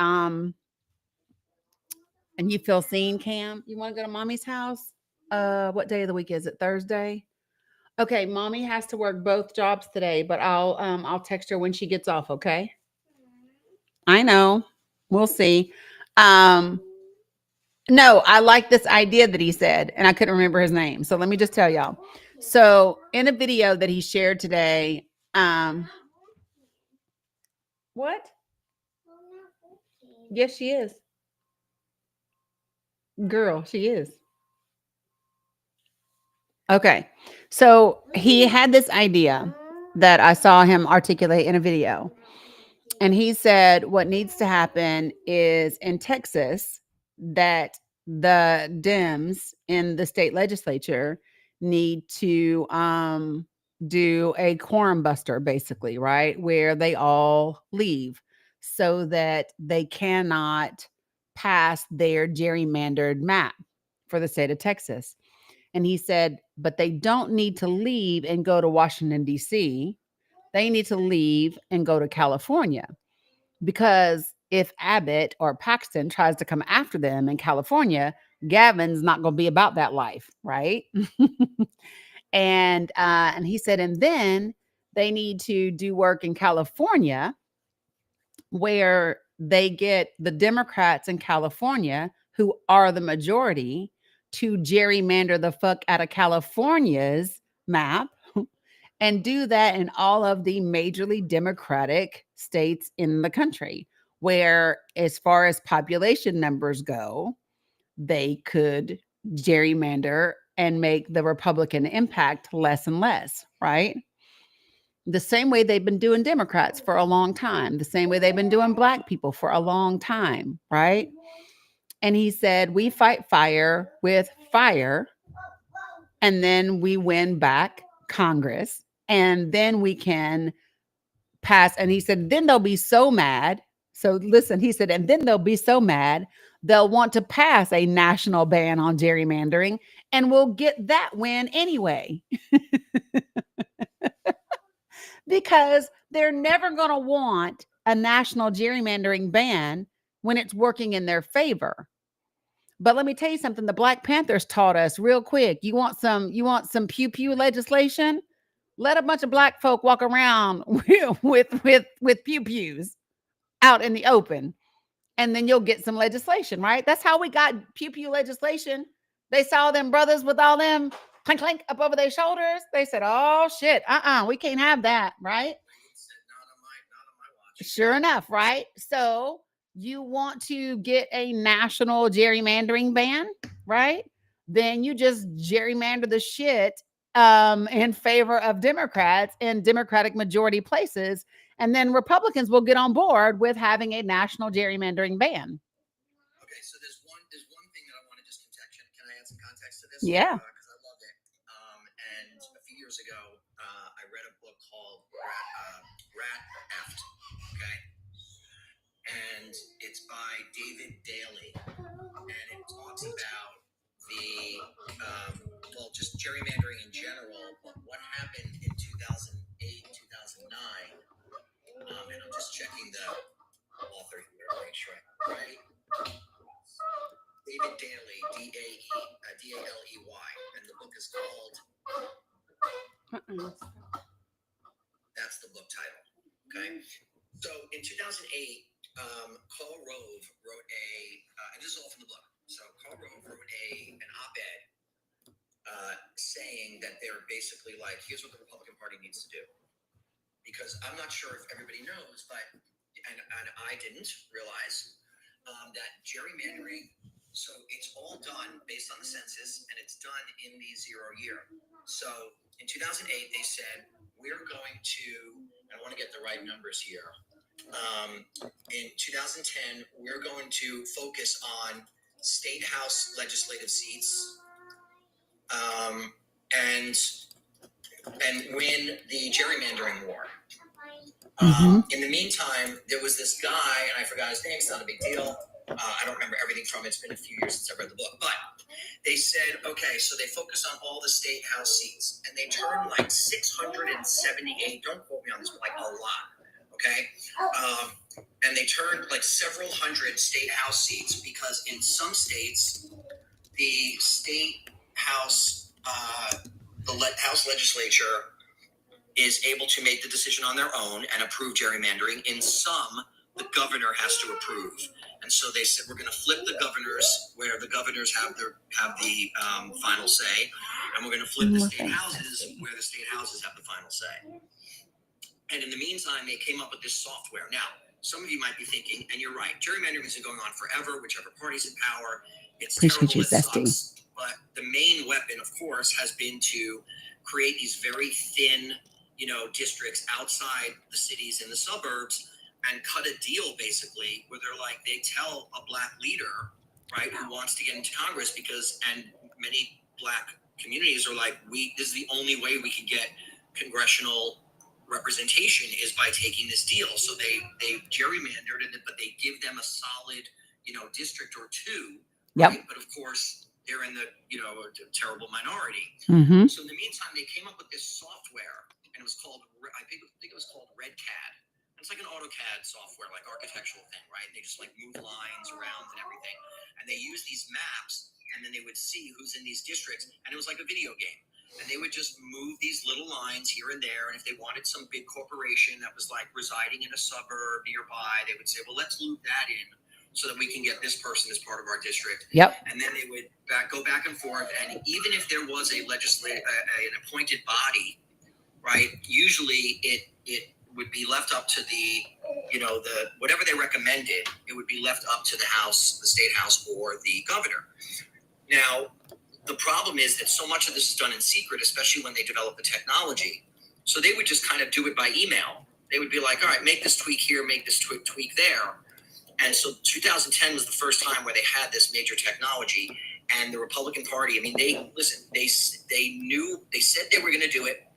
you feel seen, Cam? You want to go to mommy's house? What day of the week is it? Thursday? Okay, mommy has to work both jobs today, but I'll text her when she gets off, okay? I know. We'll see. Um no, I like this idea that he said, and I couldn't remember his name. So let me just tell y'all. So in a video that he shared today, what? Yes, she is. Girl, she is. Okay. So he had this idea that I saw him articulate in a video. And he said what needs to happen is in Texas that the Dems in the state legislature need to do a quorum buster, basically, right? Where they all leave so that they cannot pass their gerrymandered map for the state of Texas. And he said, but they don't need to leave and go to Washington, D.C. They need to leave and go to California. Because if Abbott or Paxton tries to come after them in California, Gavin's not going to be about that life, right? And he said, and then they need to do work in California where they get the Democrats in California, who are the majority, to gerrymander the fuck out of California's map and do that in all of the majorly Democratic states in the country, where, as far as population numbers go, they could gerrymander and make the Republican impact less and less, right? The same way they've been doing Democrats for a long time, the same way they've been doing Black people for a long time, right? And he said, we fight fire with fire, and then we win back Congress, and then we can pass. And he said, then they'll be so mad. So listen, he said, and then they'll be so mad, they'll want to pass a national ban on gerrymandering, and we'll get that win anyway. Because they're never going to want a national gerrymandering ban when it's working in their favor. But let me tell you something, the Black Panthers taught us real quick. You want some pew pew legislation? Let a bunch of Black folk walk around with pew pews out in the open, and then you'll get some legislation, right? That's how we got pew pew legislation. They saw them brothers with all them clink clink up over their shoulders. They said, oh shit, we can't have that, right? Sure enough, right? So you want to get a national gerrymandering ban, right? Then you just gerrymander the shit in favor of Democrats in Democratic majority places, and then Republicans will get on board with having a national gerrymandering ban. Okay, so there's one thing that I want to just context. Can I add some context to this? Yeah. Because I loved it. And a few years ago, I read a book called Rat Aft. Okay, and it's by David Daly, and it talks about the just gerrymandering in general, but what happened in 2008, 2009. And I'm just checking the author here to make sure I'm right. David Daly, D-A-L-E-Y, and the book is called. That's the book title. Okay. So in 2008, Karl Rove wrote and this is all from the book. So Karl Rove wrote an op-ed saying that they're basically like, here's what the Republican Party needs to do. Because I'm not sure if everybody knows, but and I didn't realize that gerrymandering, so it's all done based on the census, and it's done in the 0 year. So in 2008, they said, we're going to, I want to get the right numbers here. In 2010, we're going to focus on state house legislative seats and win the gerrymandering war. In the meantime, there was this guy, and I forgot his name. It's not a big deal. I don't remember everything from it. It's been a few years since I read the book. But they said, okay, so they focus on all the state house seats, and they turned like 678. Don't quote me on this, but like a lot. Okay, and they turned like several hundred state house seats because in some states, the state house House legislature is able to make the decision on their own and approve gerrymandering. In some, the governor has to approve. And so they said, we're going to flip the governors, where the governors have the final say, and we're going to flip the state houses, where the state houses have the final say. And in the meantime, they came up with this software. Now, some of you might be thinking, and you're right, gerrymandering has been going on forever, whichever party's in power. It's terrible, it sucks. But the main weapon, of course, has been to create these very thin, districts outside the cities and the suburbs, and cut a deal basically where they're like, they tell a black leader, right, who wants to get into Congress, and many black communities are like, this is the only way we can get congressional representation is by taking this deal. So they gerrymandered it, but they give them a solid, district or two. Yep. Right? But of course, they're in the, a terrible minority. Mm-hmm. So in the meantime, they came up with this software, and it was called, I think it was called RedCAD. It's like an AutoCAD software, like architectural thing, right? And they just move lines around and everything. And they use these maps, and then they would see who's in these districts. And it was like a video game. And they would just move these little lines here and there. And if they wanted some big corporation that was residing in a suburb nearby, they would say, well, let's loop that in so that we can get this person as part of our district. Yep. And then they would go back and forth. And even if there was an appointed body, right, usually it would be left up to the whatever they recommended, it would be left up to the House, the state House, or the governor. Now, the problem is that so much of this is done in secret, especially when they develop the technology. So they would just kind of do it by email. They would be like, all right, make this tweak here, make this tweak there. And so 2010 was the first time where they had this major technology, and the Republican Party, they said they were going to do it.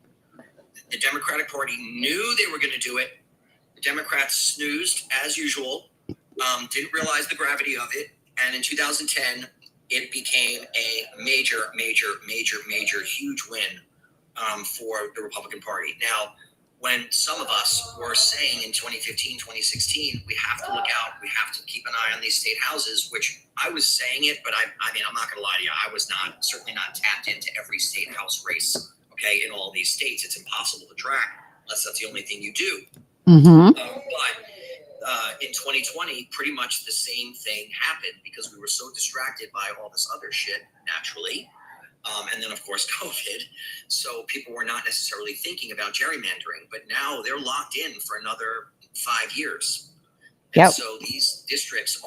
The Democratic Party knew they were going to do it. The Democrats snoozed as usual, didn't realize the gravity of it. And in 2010, it became a major, huge win for the Republican Party. Now, when some of us were saying in 2015, 2016, we have to look out, we have to keep an eye on these state houses, which I was saying it, but I'm not going to lie to you. I was certainly not tapped into every state house race, okay, in all these states. It's impossible to track unless that's the only thing you do. Mm-hmm. But in 2020, pretty much the same thing happened because we were so distracted by all this other shit, naturally. And then, of course, COVID. So people were not necessarily thinking about gerrymandering, but now they're locked in for another 5 years. Yep. And so these districts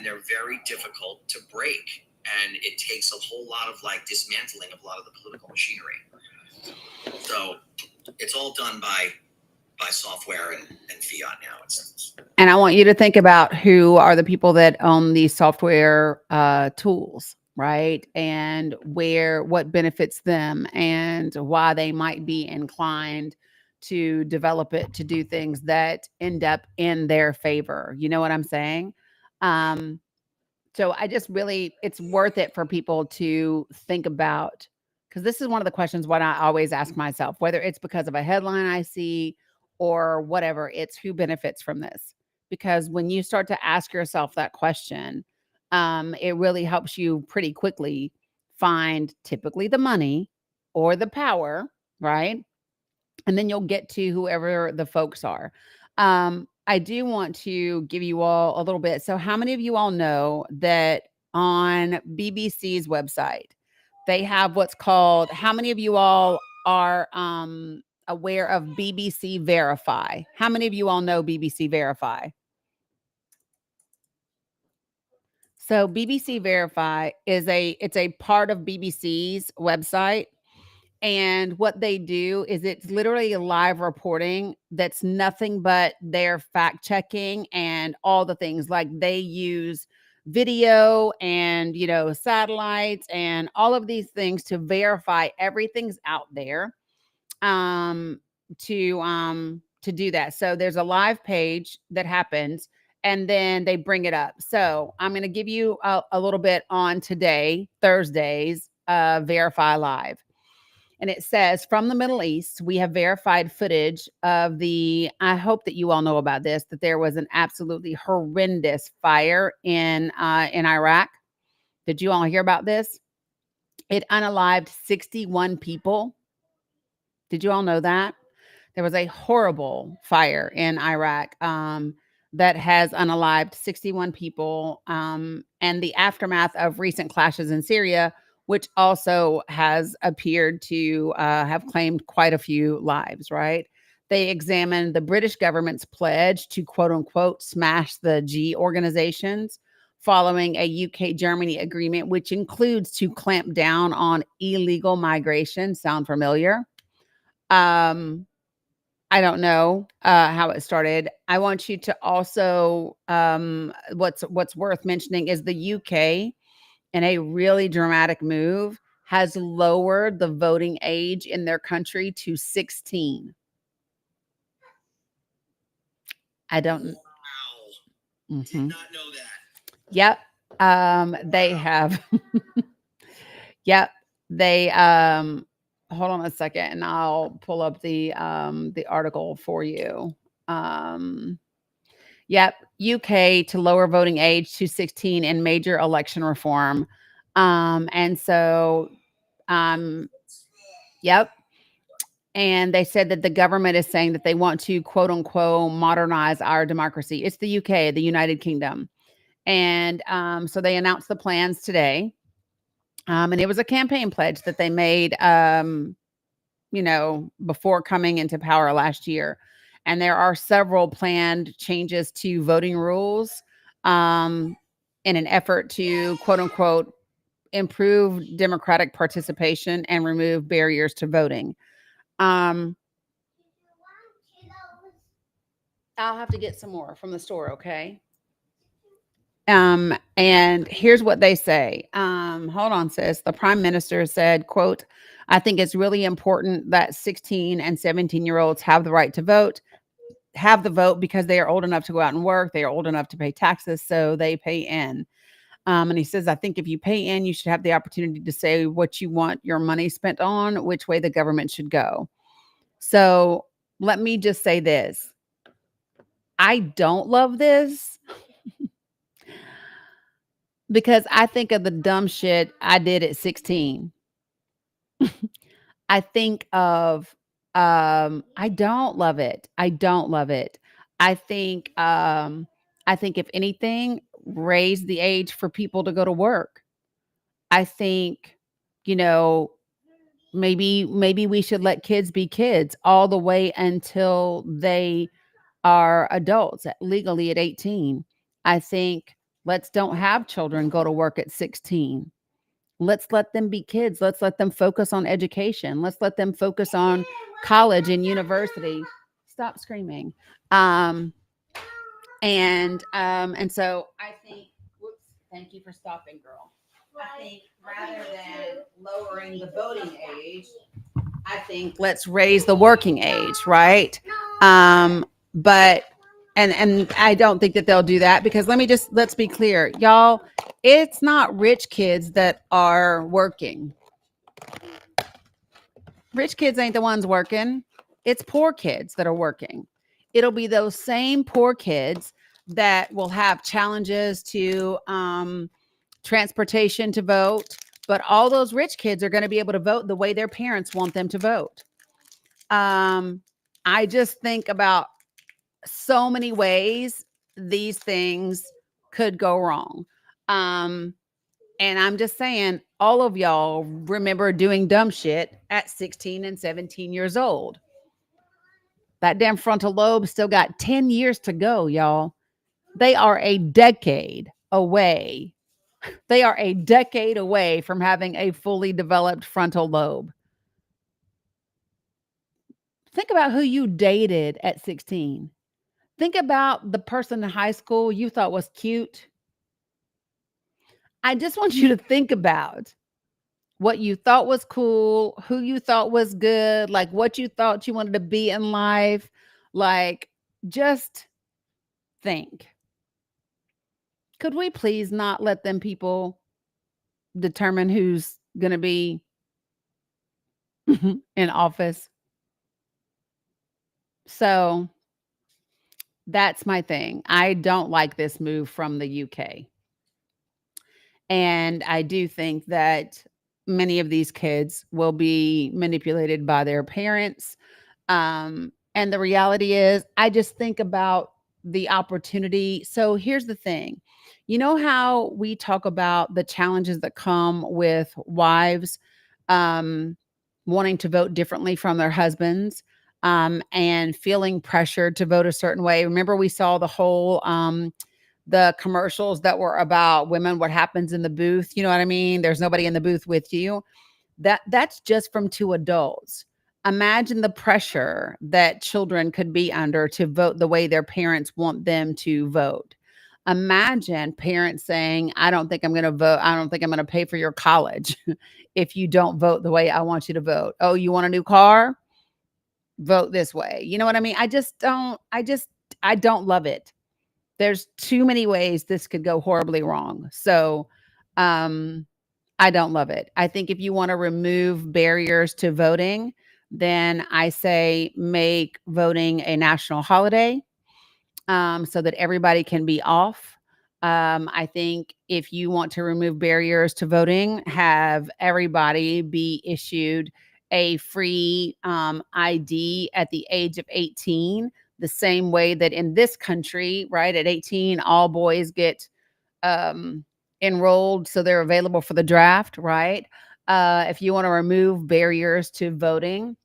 they're very difficult to break. And it takes a whole lot of dismantling of a lot of the political machinery. So it's all done by software and fiat now. And I want you to think about who are the people that own these software tools, right? And what benefits them and why they might be inclined to develop it to do things that end up in their favor. You know what I'm saying? So I just it's worth it for people to think about, because this is one of the questions what I always ask myself, whether it's because of a headline I see or whatever, it's who benefits from this. Because when you start to ask yourself that question, it really helps you pretty quickly find typically the money or the power, right? And then you'll get to whoever the folks are. I do want to give you all a little bit. So how many of you all know that on BBC's website, they have what's called, how many of you all are aware of BBC Verify? How many of you all know BBC Verify? So BBC Verify it's a part of BBC's website. And what they do is it's literally a live reporting that's nothing but their fact checking and all the things. Like they use video and, satellites and all of these things to verify everything's out there to do that. So there's a live page that happens and then they bring it up. So I'm going to give you a little bit on today, Thursday's Verify Live. And it says, from the Middle East, we have verified footage of I hope that you all know about this, that there was an absolutely horrendous fire in Iraq. Did you all hear about this? It unalived 61 people Did you all know that? There was a horrible fire in Iraq that has unalived 61 people, and the aftermath of recent clashes in Syria, which also has appeared to have claimed quite a few lives, right? They examined the British government's pledge to quote unquote smash the G organizations following a UK Germany agreement, which includes to clamp down on illegal migration. Sound familiar? I don't know how it started. I want you to also what's worth mentioning is the UK, in a really dramatic move, has lowered the voting age in their country to 16. I don't. Wow. Mhm. Did not know that. Yep. They have. Yep. They hold on a second and I'll pull up the article for you. Yep, UK to lower voting age to 16 in major election reform. And so yep. And they said that the government is saying that they want to quote unquote modernize our democracy. It's the UK, the United Kingdom. And so they announced the plans today. And it was a campaign pledge that they made, before coming into power last year. And there are several planned changes to voting rules in an effort to, quote unquote, improve democratic participation and remove barriers to voting. I'll have to get some more from the store, okay? And here's what they say. Hold on, sis. The prime minister said, quote, I think it's really important that 16 and 17-year-olds have the right to vote, have the vote because they are old enough to go out and work. They are old enough to pay taxes, so they pay in. And he says, I think if you pay in, you should have the opportunity to say what you want your money spent on, which way the government should go. So let me just say this. I don't love this. Because I think of the dumb shit I did at 16. I think of I don't love it. I don't love it. I think if anything, raise the age for people to go to work. I think, maybe we should let kids be kids all the way until they are adults legally at 18. I think let's don't have children go to work at 16. Let's let them be kids. Let's let them focus on education. Let's let them focus on college and university. Stop screaming. And so I think, whoops, thank you for stopping, girl. I think rather than lowering the voting age, I think let's raise the working age, right? But and I don't think that they'll do that because let's be clear, y'all, it's not rich kids that are working. Rich kids ain't the ones working. It's poor kids that are working. It'll be those same poor kids that will have challenges to transportation to vote, but all those rich kids are going to be able to vote the way their parents want them to vote. I just think about so many ways these things could go wrong. And I'm just saying, all of y'all remember doing dumb shit at 16 and 17 years old. That damn frontal lobe still got 10 years to go, y'all. They are a decade away. They are a decade away from having a fully developed frontal lobe. Think about who you dated at 16. Think about the person in high school you thought was cute. I just want you to think about what you thought was cool, who you thought was good, like what you thought you wanted to be in life. Like, just think. Could we please not let them people determine who's going to be in office? So that's my thing. I don't like this move from the UK. And I do think that many of these kids will be manipulated by their parents. And the reality is, I just think about the opportunity. So here's the thing. You know how we talk about the challenges that come with wives um, wanting to vote differently from their husbands, and feeling pressured to vote a certain way. Remember, we saw the commercials that were about women, what happens in the booth. You know what I mean? There's nobody in the booth with you. That's just from two adults. Imagine the pressure that children could be under to vote the way their parents want them to vote. Imagine parents saying, I don't think I'm going to vote. I don't think I'm going to pay for your college if you don't vote the way I want you to vote. Oh, you want a new car? Vote this way. You know what I mean? I don't love it. There's too many ways this could go horribly wrong. So, I don't love it. I think if you want to remove barriers to voting, then I say make voting a national holiday, so that everybody can be off. I think if you want to remove barriers to voting, have everybody be issued a free ID at the age of 18, the same way that in this country, right, at 18, all boys get um, enrolled so they're available for the draft, right? If you want to remove barriers to voting,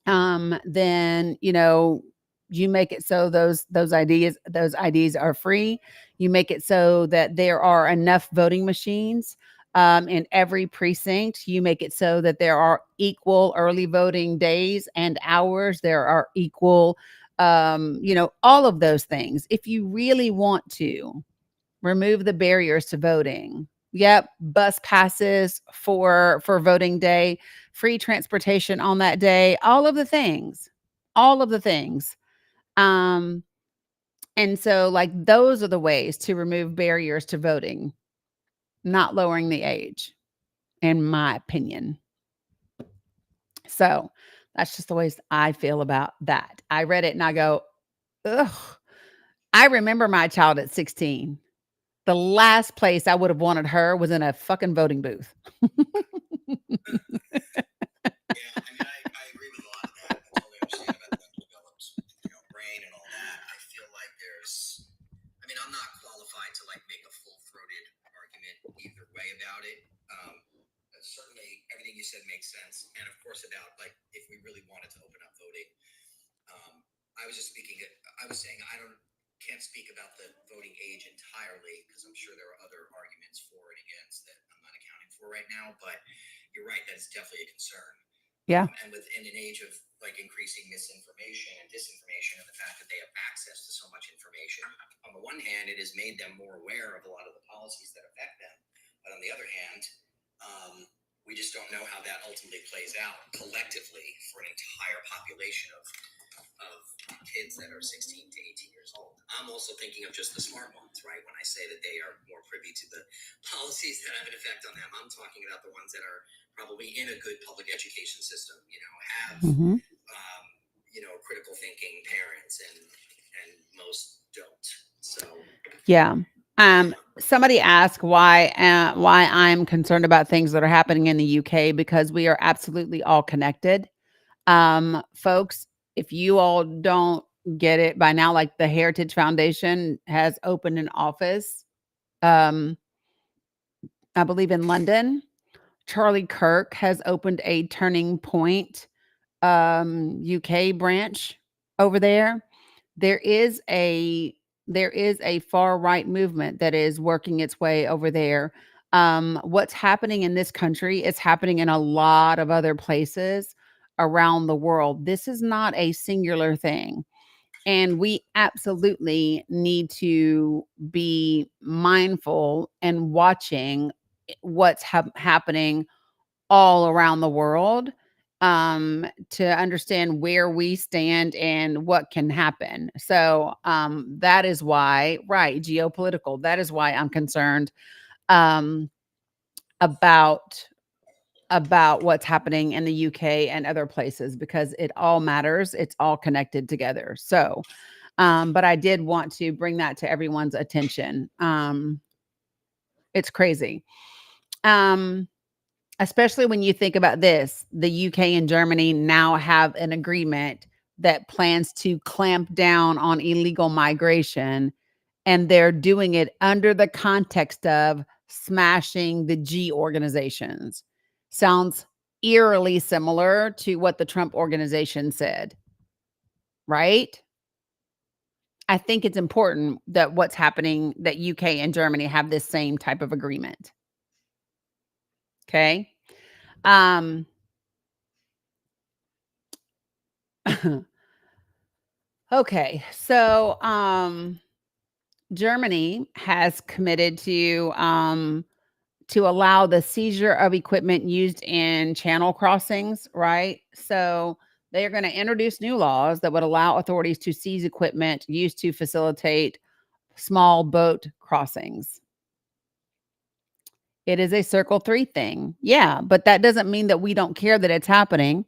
then you make it so those IDs are free. You make it so that there are enough voting machines in every precinct. You make it so that there are equal early voting days and hours. There are equal, all of those things. If you really want to remove the barriers to voting. Yep, bus passes for voting day, free transportation on that day, all of the things. All of the things. Um and so like those are the ways to remove barriers to voting, not lowering the age, in my opinion. So, that's just the ways I feel about that. I read it and I go, "Ugh." I remember my child at 16. The last place I would have wanted her was in a fucking voting booth. Yeah, I agree with a lot of that. I totally understand about the developed, brain and all that. I feel like I'm not qualified to make a full-throated argument either way about it. Certainly, everything you said makes sense, and of course, about if we really wanted to open up voting. I was just speaking. I was saying can't speak about the voting age entirely because I'm sure there are other arguments for and against that I'm not accounting for right now. But you're right, that's definitely a concern. Yeah. And in an age of increasing misinformation and disinformation, and the fact that they have access to so much information, on the one hand, it has made them more aware of a lot of the policies that affect them. But on the other hand, we just don't know how that ultimately plays out collectively for an entire population of kids that are 16 to 18 years old. I'm also thinking of just the smart ones, right? When I say that they are more privy to the policies that have an effect on them, I'm talking about the ones that are probably in a good public education system, have, critical thinking parents, and most don't. So, Yeah. Somebody asked why I'm concerned about things that are happening in the UK, because we are absolutely all connected. Folks, if you all don't get it by now, like the Heritage Foundation has opened an office, I believe in London. Charlie Kirk has opened a Turning Point UK branch over there. There is a far right movement that is working its way over there. What's happening in this country is happening in a lot of other places around the world. This is not a singular thing. And we absolutely need to be mindful and watching what's happening all around the world, to understand where we stand and what can happen. So that is why, right, geopolitical, that is why I'm concerned um, about what's happening in the UK and other places, because it all matters. It's all connected together. So, but I did want to bring that to everyone's attention. It's crazy. especially when you think about this, the UK and Germany now have an agreement that plans to clamp down on illegal migration, and they're doing it under the context of smashing the G organizations. Sounds eerily similar to what the Trump organization said, right? I think it's important that what's happening, that UK and Germany have this same type of agreement. Okay. Okay. So, Germany has committed to allow the seizure of equipment used in channel crossings, right? So they are going to introduce new laws that would allow authorities to seize equipment used to facilitate small boat crossings. It is a Circle 3 thing. Yeah, but that doesn't mean that we don't care that it's happening,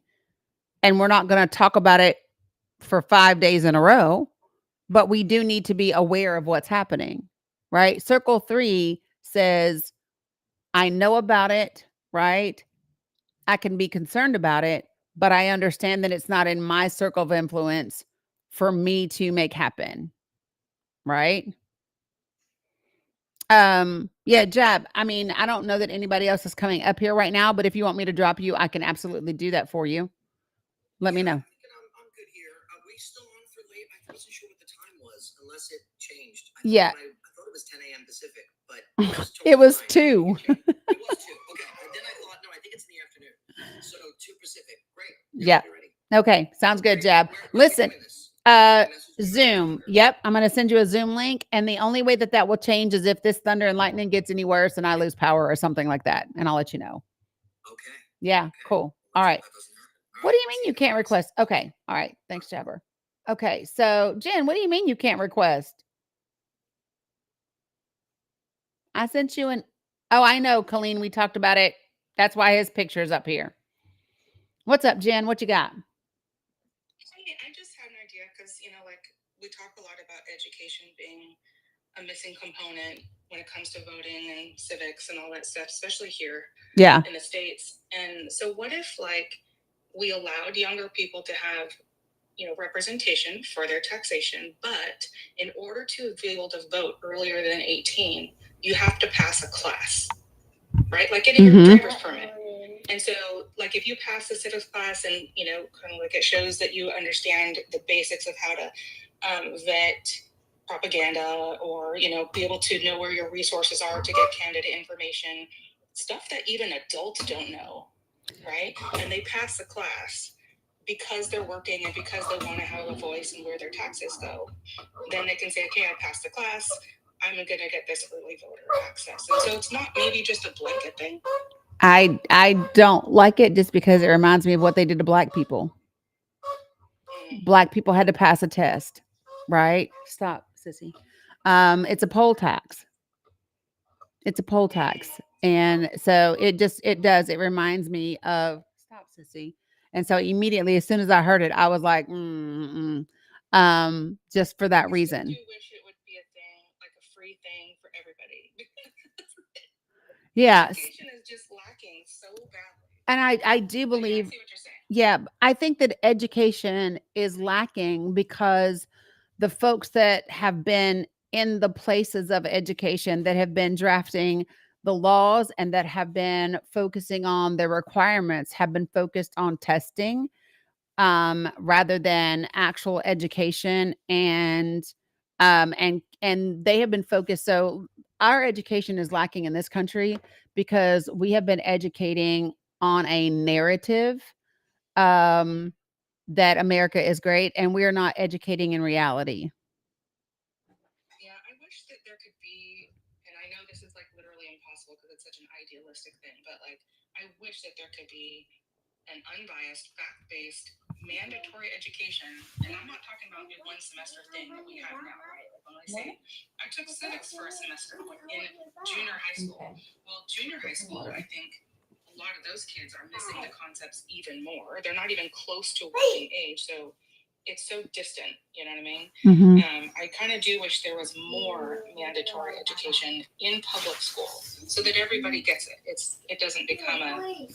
and we're not going to talk about it for 5 days in a row, but we do need to be aware of what's happening, right? Circle 3 says, I know about it, right? I can be concerned about it, but I understand that it's not in my circle of influence for me to make happen, right? Yeah, Jab. I mean, I don't know that anybody else is coming up here right now, but if you want me to drop you, I can absolutely do that for you. Let me know. I'm good here. Are we still on for late? I wasn't sure what the time was, unless it changed. Yeah. I thought it was 10 a.m. Pacific, but it was fine. 2. It was 2. Okay. Then I thought, no, I think it's in the afternoon. So 2 Pacific. Great. Yeah. Okay. Sounds good, Jab. Listen, Zoom. Yep. I'm going to send you a Zoom link. And the only way that will change is if this thunder and lightning gets any worse and I lose power or something like that. And I'll let you know. Okay. Yeah. Okay. Cool. All right. What do you mean you can't request? Okay. All right. Thanks, Jabber. Okay. So, Jen, what do you mean you can't request? I sent you an. Oh, I know, Colleen. We talked about it. That's why his picture's up here. What's up, Jen? What you got? Hey, I just had an idea because, like we talk a lot about education being a missing component when it comes to voting and civics and all that stuff, especially here in the States. And so what if we allowed younger people to have, representation for their taxation, but in order to be able to vote earlier than 18, you have to pass a class, right? Like getting your driver's permit. And so, if you pass the civics class and, kind of it shows that you understand the basics of how to vet propaganda or, be able to know where your resources are to get candidate information, stuff that even adults don't know, right? And they pass the class because they're working and because they want to have a voice in where their taxes go. Then they can say, okay, I passed the class. I'm going to get this early voter access. And so it's not maybe just a blanket thing. I don't like it just because it reminds me of what they did to black people. Black people had to pass a test, right? Stop, sissy. It's a poll tax. It's a poll tax. And so it reminds me of, stop, sissy. And so immediately, as soon as I heard it, I was like, just for that reason. I do wish it would be a thing, like a free thing for everybody. Yeah. Education is just lacking so badly. And I do believe, I see what you're saying. Yeah, I think that education is lacking because the folks that have been in the places of education, that have been drafting the laws and that have been focusing on the requirements, have been focused on testing rather than actual education, and they have been focused. So our education is lacking in this country because we have been educating on a narrative that America is great, and we're not educating in reality. Yeah, I wish that there could be, and I know this is literally impossible because it's such an idealistic thing, but I wish that there could be an unbiased, fact-based, mandatory education. And I'm not talking about the 1 semester thing that we have now, right? When I say I took civics for a semester in junior high school. Well, junior high school, I think a lot of those kids are missing the concepts even more. They're not even close to working age. So it's so distant. You know what I mean? Mhm. I kind of do wish there was more mandatory education in public school so that everybody gets it. It doesn't become a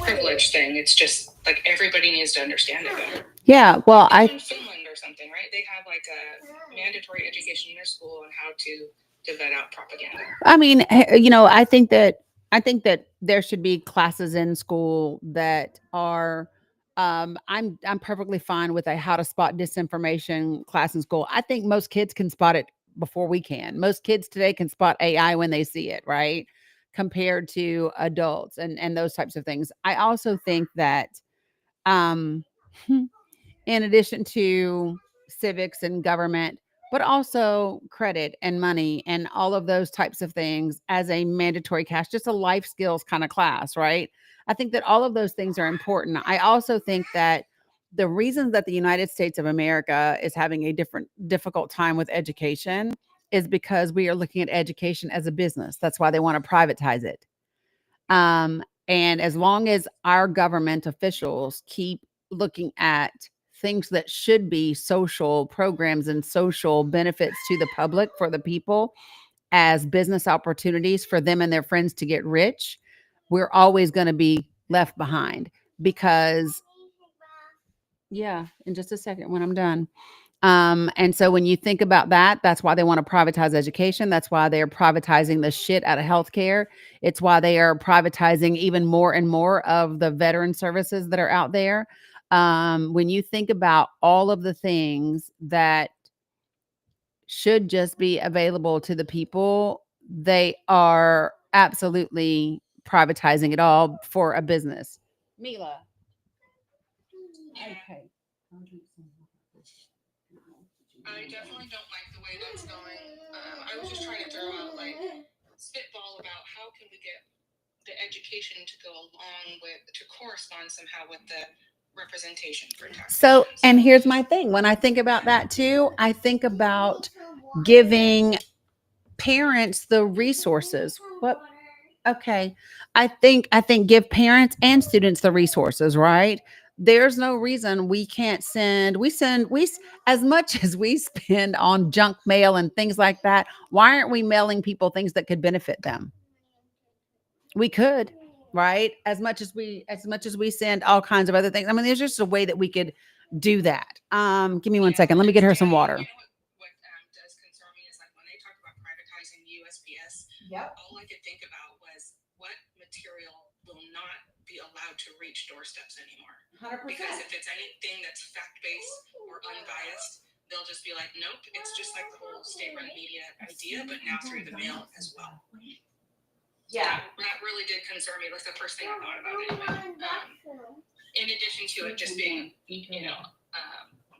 privilege thing. It's just like everybody needs to understand it better. Yeah, well, It's in Finland or something, right? They have like a mandatory education in their school on how to vet out propaganda. I mean, you know, I think that there should be classes in school that are I'm perfectly fine with a how to spot disinformation class in school. I think most kids can spot it before we can. Most kids today can spot AI when they see it, right? Compared to adults and those types of things. I also think that um in addition to civics and government, but also credit and money and all of those types of things as a mandatory class, just a life skills kind of class, right? I think that all of those things are important. I also think that the reasons that the United States of America is having a difficult time with education is because we are looking at education as a business. That's why they want to privatize it. And as long as our government officials keep looking at things that should be social programs and social benefits to the public for the people as business opportunities for them and their friends to get rich, we're always going to be left behind because, yeah, in just a second when I'm done. And so when you think about that, that's why they want to privatize education. That's why they're privatizing the shit out of healthcare. It's why they are privatizing even more and more of the veteran services that are out there. When you think about all of the things that should just be available to the people, they are absolutely privatizing it all for a business. Mila. Okay. I definitely don't like the way that's going. I was just trying to throw out like spitball about how can we get the education to go along with to correspond somehow with the representation for taxation. So, and here's my thing. When I think about that too, I think about giving parents the resources. What? Okay. I think give parents and students the resources, right? There's no reason we can't as much as we spend on junk mail and things like that. Why aren't we mailing people things that could benefit them? We could, right? As much as we send all kinds of other things. I mean, there's just a way that we could do that. Give me 1 second. Let me get her some water. You know what does concern me is like when they talk about privatizing USPS. Yep. All I could think about was what material will not be allowed to reach doorsteps anymore. 100%. Because if it's anything that's fact-based or unbiased, they'll just be like, nope, it's just like the whole state-run media idea, but now through the mail as well. Yeah. That really did concern me. That's the first thing I thought about anyway. In addition to it just being,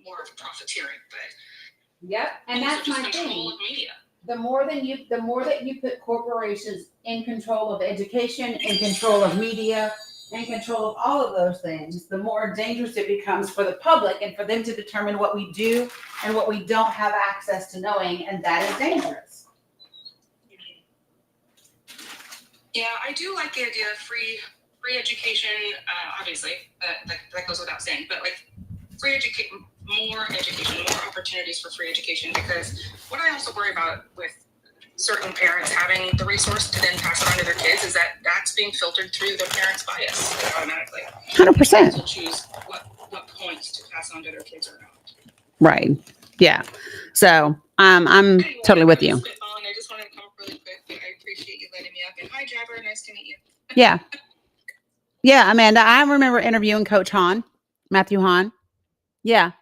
more of profiteering, but Yep. And also that's just my control thing. of media. The more that you put corporations in control of education, in control of media, in control of all of those things, the more dangerous it becomes for the public and for them to determine what we do and what we don't have access to knowing, and that is dangerous. Yeah, I do like the idea of free education. Obviously, that goes without saying. But like more opportunities for free education. Because what I also worry about with certain parents having the resource to then pass it on to their kids is that that's being filtered through their parents' bias automatically. 100%. To choose what points to pass on to their kids or not. Right. Yeah. So I'm Anyway, totally with you. I just wanted to come up really quick, but I appreciate you letting me up. And hi, Jabber. Nice to meet you. Yeah. Yeah, Amanda. I remember interviewing Coach Hahn, Matthew Hahn. Yeah.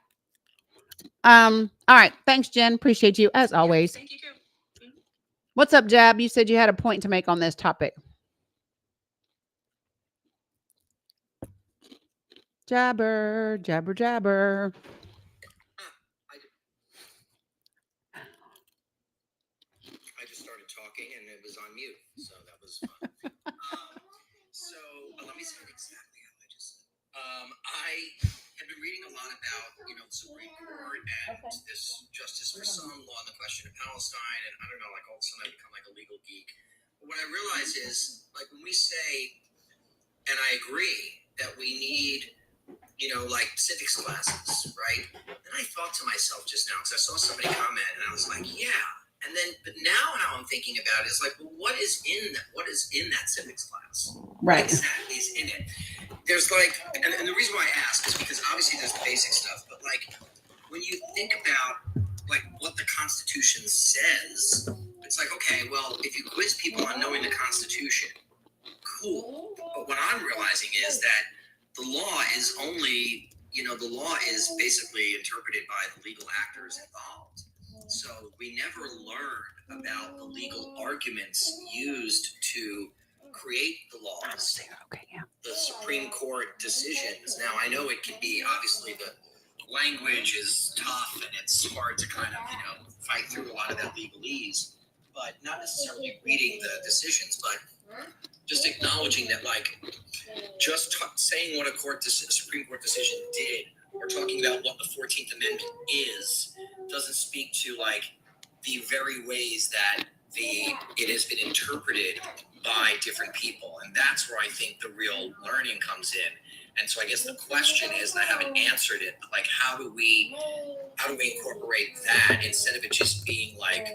All right. Thanks, Jen. Appreciate you as always. Thank you too. What's up, Jab? You said you had a point to make on this topic. Jabber, jabber, jabber. I just started talking and it was on mute, so that was fun. Let me say it exactly how I just said. I have been reading a lot about, the Supreme Court and this justice for some law on the question of Palestine, and I don't know, like all of a sudden I become like a legal geek. But what I realize is, like when we say, and I agree that we need like civics classes, right? And I thought to myself just now, because I saw somebody comment, and I was like, yeah. And then, but now how I'm thinking about it is like, well, what is in that civics class? Right. What exactly is in it? There's like, and the reason why I ask is because obviously there's the basic stuff, but like when you think about like what the Constitution says, it's like, okay, well, if you quiz people on knowing the Constitution, cool. But what I'm realizing is that the law is only, the law is basically interpreted by the legal actors involved. So we never learn about the legal arguments used to create the laws. Okay, yeah. The Supreme Court decisions. Now, I know it can be, obviously, the language is tough and it's hard to kind of, fight through a lot of that legalese, but not necessarily reading the decisions, but just acknowledging that, like, just saying what a Supreme Court decision did, or talking about what the 14th Amendment is, doesn't speak to, like, the very ways that it has been interpreted by different people. And that's where I think the real learning comes in. And so I guess the question is, and I haven't answered it, but like, how do we incorporate that instead of it just being like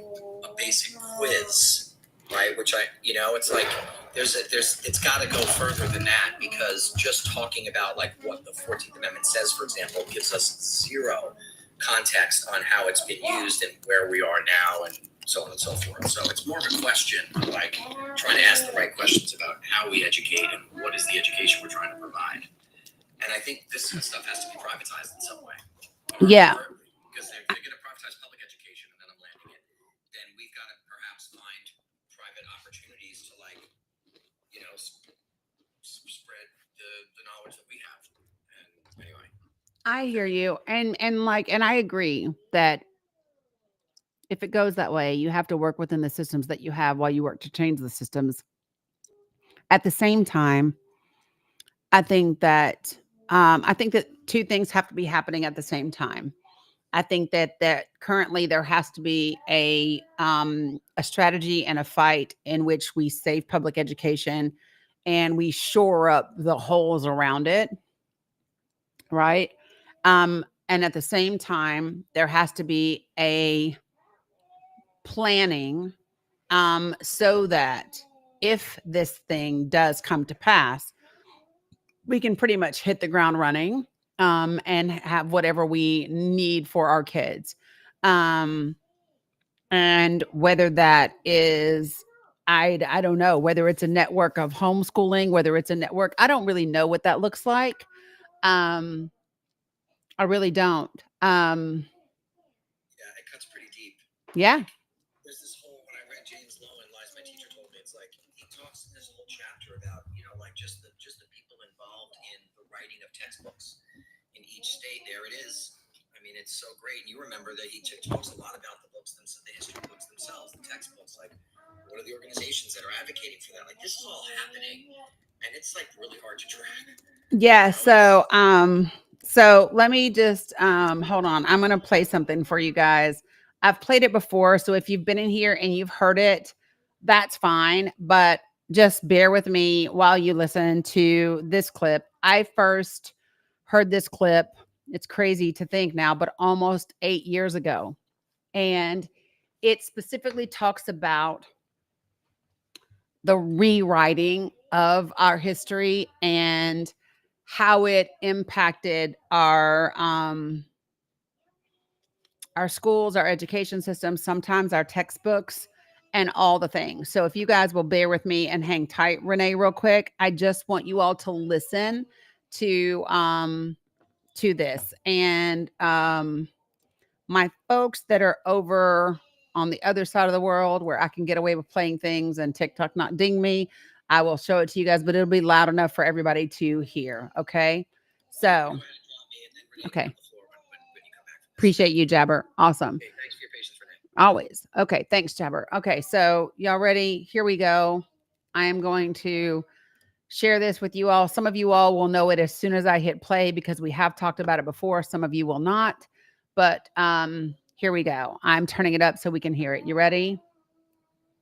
a basic quiz, right? Which it's like, it's got to go further than that, because just talking about like what the 14th Amendment says, for example, gives us zero context on how it's been used and where we are now and so on and so forth. So it's more of a question of like trying to ask the right questions about how we educate and what is the education we're trying to provide. And I think this stuff has to be privatized in some way. Yeah. Because if they're going to privatize public education, and then I'm landing it, then we've got to perhaps find private opportunities to spread the knowledge that we have. And anyway. I hear you. And I agree that if it goes that way, you have to work within the systems that you have while you work to change the systems. At the same time, I think that two things have to be happening at the same time. I think that currently there has to be a strategy and a fight in which we save public education and we shore up the holes around it, right? And at the same time, there has to be a planning so that if this thing does come to pass, we can pretty much hit the ground running and have whatever we need for our kids. And whether that is, I don't know, whether it's a network of homeschooling, whether it's a network, I don't really know what that looks like. I really don't. Yeah, it cuts pretty deep. Yeah. There's this whole, when I read James Lowen, my teacher told me, it's like, he talks in this whole chapter about, like just the people involved in the writing of textbooks in each state. There it is. I mean, it's so great. And you remember that he talks a lot about the books themselves, the history books themselves, the textbooks, like what are the organizations that are advocating for that? Like, this is all happening, and it's like really hard to track. Yeah. So let me just hold on. I'm going to play something for you guys. I've played it before. So if you've been in here and you've heard it, that's fine. But just bear with me while you listen to this clip. I first heard this clip. It's crazy to think now, but almost 8 years ago. And it specifically talks about the rewriting of our history and how it impacted our schools, our education system, sometimes our textbooks, and all the things. So if you guys will bear with me and hang tight, Renee, real quick, I just want you all to listen to this. And my folks that are over on the other side of the world where I can get away with playing things and TikTok not ding me, I will show it to you guys, but it'll be loud enough for everybody to hear. Okay. So, okay. Appreciate you, Jabber. Awesome. Okay, thanks for your patience, Renee. Always. Okay. Thanks, Jabber. Okay. So y'all ready? Here we go. I am going to share this with you all. Some of you all will know it as soon as I hit play because we have talked about it before. Some of you will not, but here we go. I'm turning it up so we can hear it. You ready?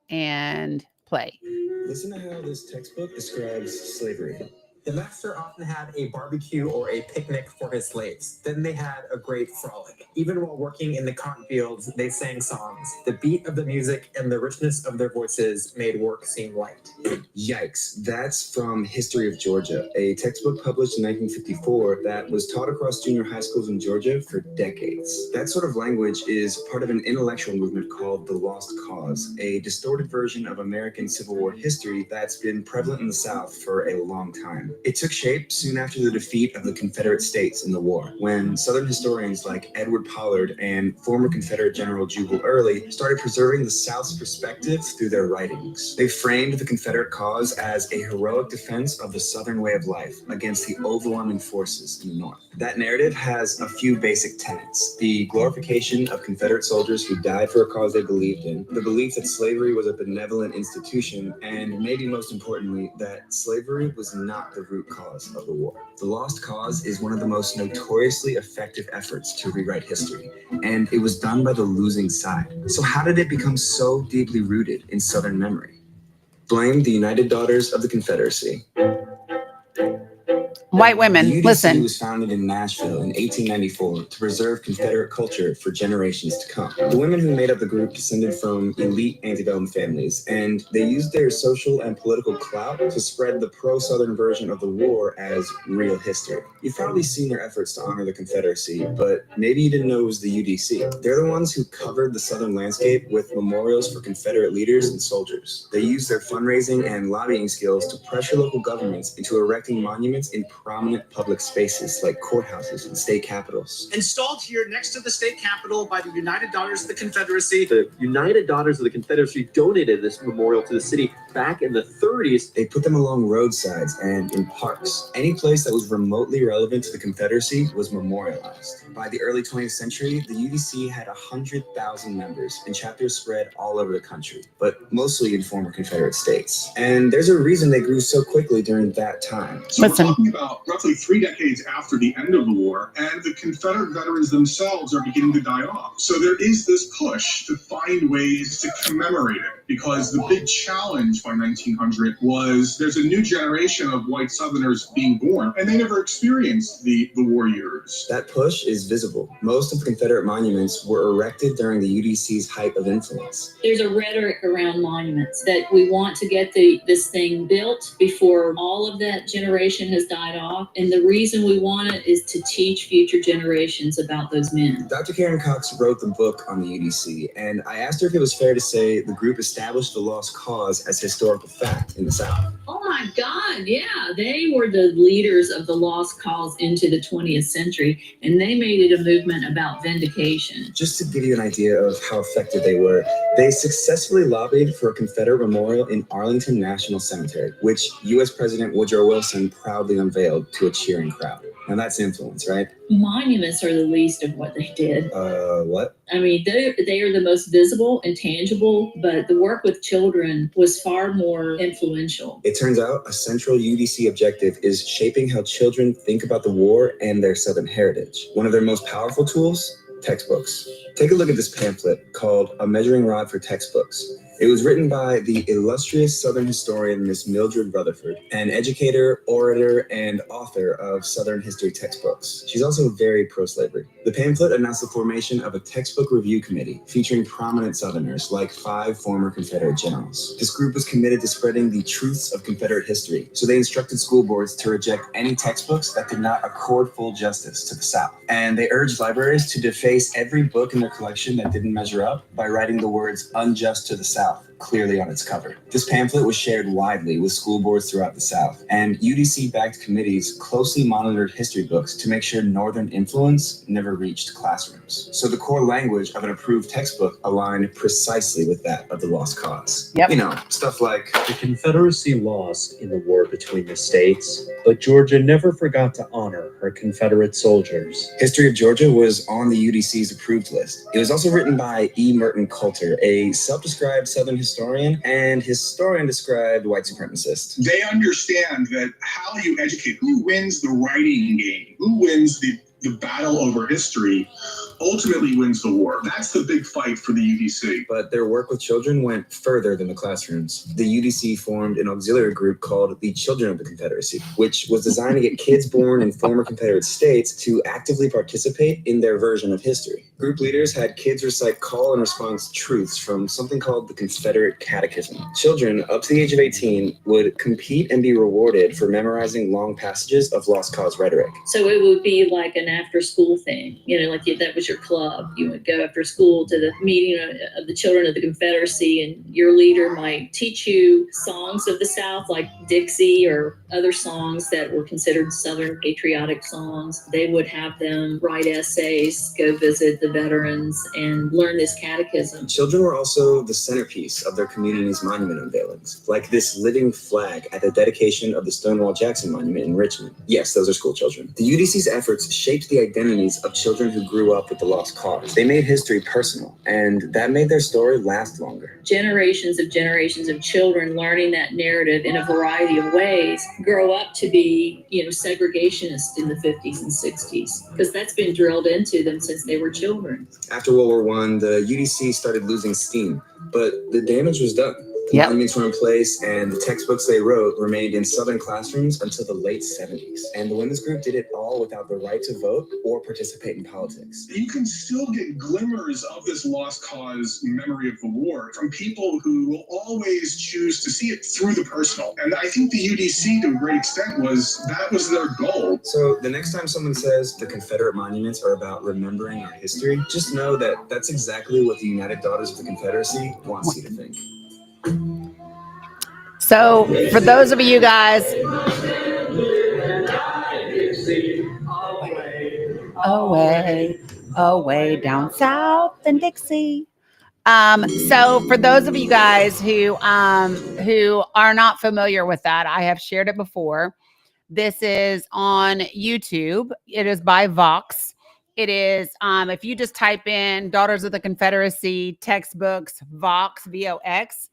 And play. Listen to how this textbook describes slavery. The master often had a barbecue or a picnic for his slaves. Then they had a great frolic. Even while working in the cotton fields, they sang songs. The beat of the music and the richness of their voices made work seem light. Yikes. That's from History of Georgia, a textbook published in 1954 that was taught across junior high schools in Georgia for decades. That sort of language is part of an intellectual movement called the Lost Cause, a distorted version of American Civil War history that's been prevalent in the South for a long time. It took shape soon after the defeat of the Confederate States in the war, when Southern historians like Edward Pollard and former Confederate General Jubal Early started preserving the South's perspective through their writings. They framed the Confederate cause as a heroic defense of the Southern way of life against the overwhelming forces in the North. That narrative has a few basic tenets: the glorification of Confederate soldiers who died for a cause they believed in, the belief that slavery was a benevolent institution, and maybe most importantly, that slavery was not the root cause of the war. The Lost Cause is one of the most notoriously effective efforts to rewrite history, and it was done by the losing side. So how did it become so deeply rooted in Southern memory? Blame the United Daughters of the Confederacy. White women, the UDC listen. was founded in Nashville in 1894 to preserve Confederate culture for generations to come. The women who made up the group descended from elite antebellum families, and they used their social and political clout to spread the pro-Southern version of the war as real history. You've probably seen their efforts to honor the Confederacy, but maybe you didn't know it was the UDC. They're the ones who covered the Southern landscape with memorials for Confederate leaders and soldiers. They used their fundraising and lobbying skills to pressure local governments into erecting monuments in prominent public spaces like courthouses and state capitals. Installed here next to the state capitol by the United Daughters of the Confederacy. The United Daughters of the Confederacy donated this memorial to the city back in the 30s. They put them along roadsides and in parks. Any place that was remotely relevant to the Confederacy was memorialized. By the early 20th century, the UDC had 100,000 members and chapters spread all over the country, but mostly in former Confederate states. And there's a reason they grew so quickly during that time. So we're talking about roughly 3 decades after the end of the war, and the Confederate veterans themselves are beginning to die off. So there is this push to find ways to commemorate it, because the big challenge by 1900 was there's a new generation of white Southerners being born, and they never experienced the war years. That push is visible. Most of the Confederate monuments were erected during the UDC's height of influence. There's a rhetoric around monuments that we want to get this thing built before all of that generation has died off. And the reason we want it is to teach future generations about those men. Dr. Karen Cox wrote the book on the UDC, and I asked her if it was fair to say the group established the Lost Cause as historical fact in the South. Oh my God, yeah. They were the leaders of the Lost Cause into the 20th century, and they made it a movement about vindication. Just to give you an idea of how effective they were, they successfully lobbied for a Confederate memorial in Arlington National Cemetery, which U.S. President Woodrow Wilson proudly unveiled to a cheering crowd. Now that's influence, right? Monuments are the least of what they did. What? I mean, they are the most visible and tangible, but the work with children was far more influential. It turns out a central UDC objective is shaping how children think about the war and their Southern heritage. One of their most powerful tools? Textbooks. Take a look at this pamphlet called A Measuring Rod for Textbooks. It was written by the illustrious Southern historian Miss Mildred Rutherford, an educator, orator, and author of Southern history textbooks. She's also very pro-slavery. The pamphlet announced the formation of a textbook review committee featuring prominent Southerners like 5 former Confederate generals. This group was committed to spreading the truths of Confederate history, so they instructed school boards to reject any textbooks that did not accord full justice to the South. And they urged libraries to deface every book in their collection that didn't measure up by writing the words "unjust to the South" clearly on its cover. This pamphlet was shared widely with school boards throughout the South, and UDC-backed committees closely monitored history books to make sure Northern influence never reached classrooms. So the core language of an approved textbook aligned precisely with that of the Lost Cause. Yep. You know, stuff like, the Confederacy lost in the war between the states, but Georgia never forgot to honor her Confederate soldiers. History of Georgia was on the UDC's approved list. It was also written by E. Merton Coulter, a self-described Southern historian and historian-described white supremacist. They understand that how you educate, who wins the writing game, who wins the battle over history, ultimately wins the war. That's the big fight for the UDC. But their work with children went further than the classrooms. The UDC formed an auxiliary group called the Children of the Confederacy, which was designed to get kids born in former Confederate states to actively participate in their version of history. Group leaders had kids recite call and response truths from something called the Confederate Catechism. Children up to the age of 18 would compete and be rewarded for memorizing long passages of lost cause rhetoric. So it would be like an after school thing, like that was your club. You would go after school to the meeting of the Children of the Confederacy, and your leader might teach you songs of the South like Dixie or other songs that were considered Southern patriotic songs. They would have them write essays, go visit the veterans, and learn this catechism. Children were also the centerpiece of their community's monument unveilings, like this living flag at the dedication of the Stonewall Jackson Monument in Richmond. Yes, those are school children. The UDC's efforts shaped the identities of children who grew up with the lost cause. They made history personal, and that made their story last longer. Generations of children learning that narrative in a variety of ways grow up to be, segregationists in the 50s and 60s, because that's been drilled into them since they were children. After World War I, the UDC started losing steam, but the damage was done. The monuments were in place, and the textbooks they wrote remained in Southern classrooms until the late 70s. And the women's group did it all without the right to vote or participate in politics. You can still get glimmers of this lost cause memory of the war from people who will always choose to see it through the personal. And I think the UDC, to a great extent, that was their goal. So the next time someone says the Confederate monuments are about remembering our history, just know that that's exactly what the United Daughters of the Confederacy wants you to think. So for those of you guys, away down south in Dixie. So for those of you guys who are not familiar with that, I have shared it before. This is on YouTube. It is by Vox. It is, if you just type in Daughters of the Confederacy textbooks, Vox, VOX.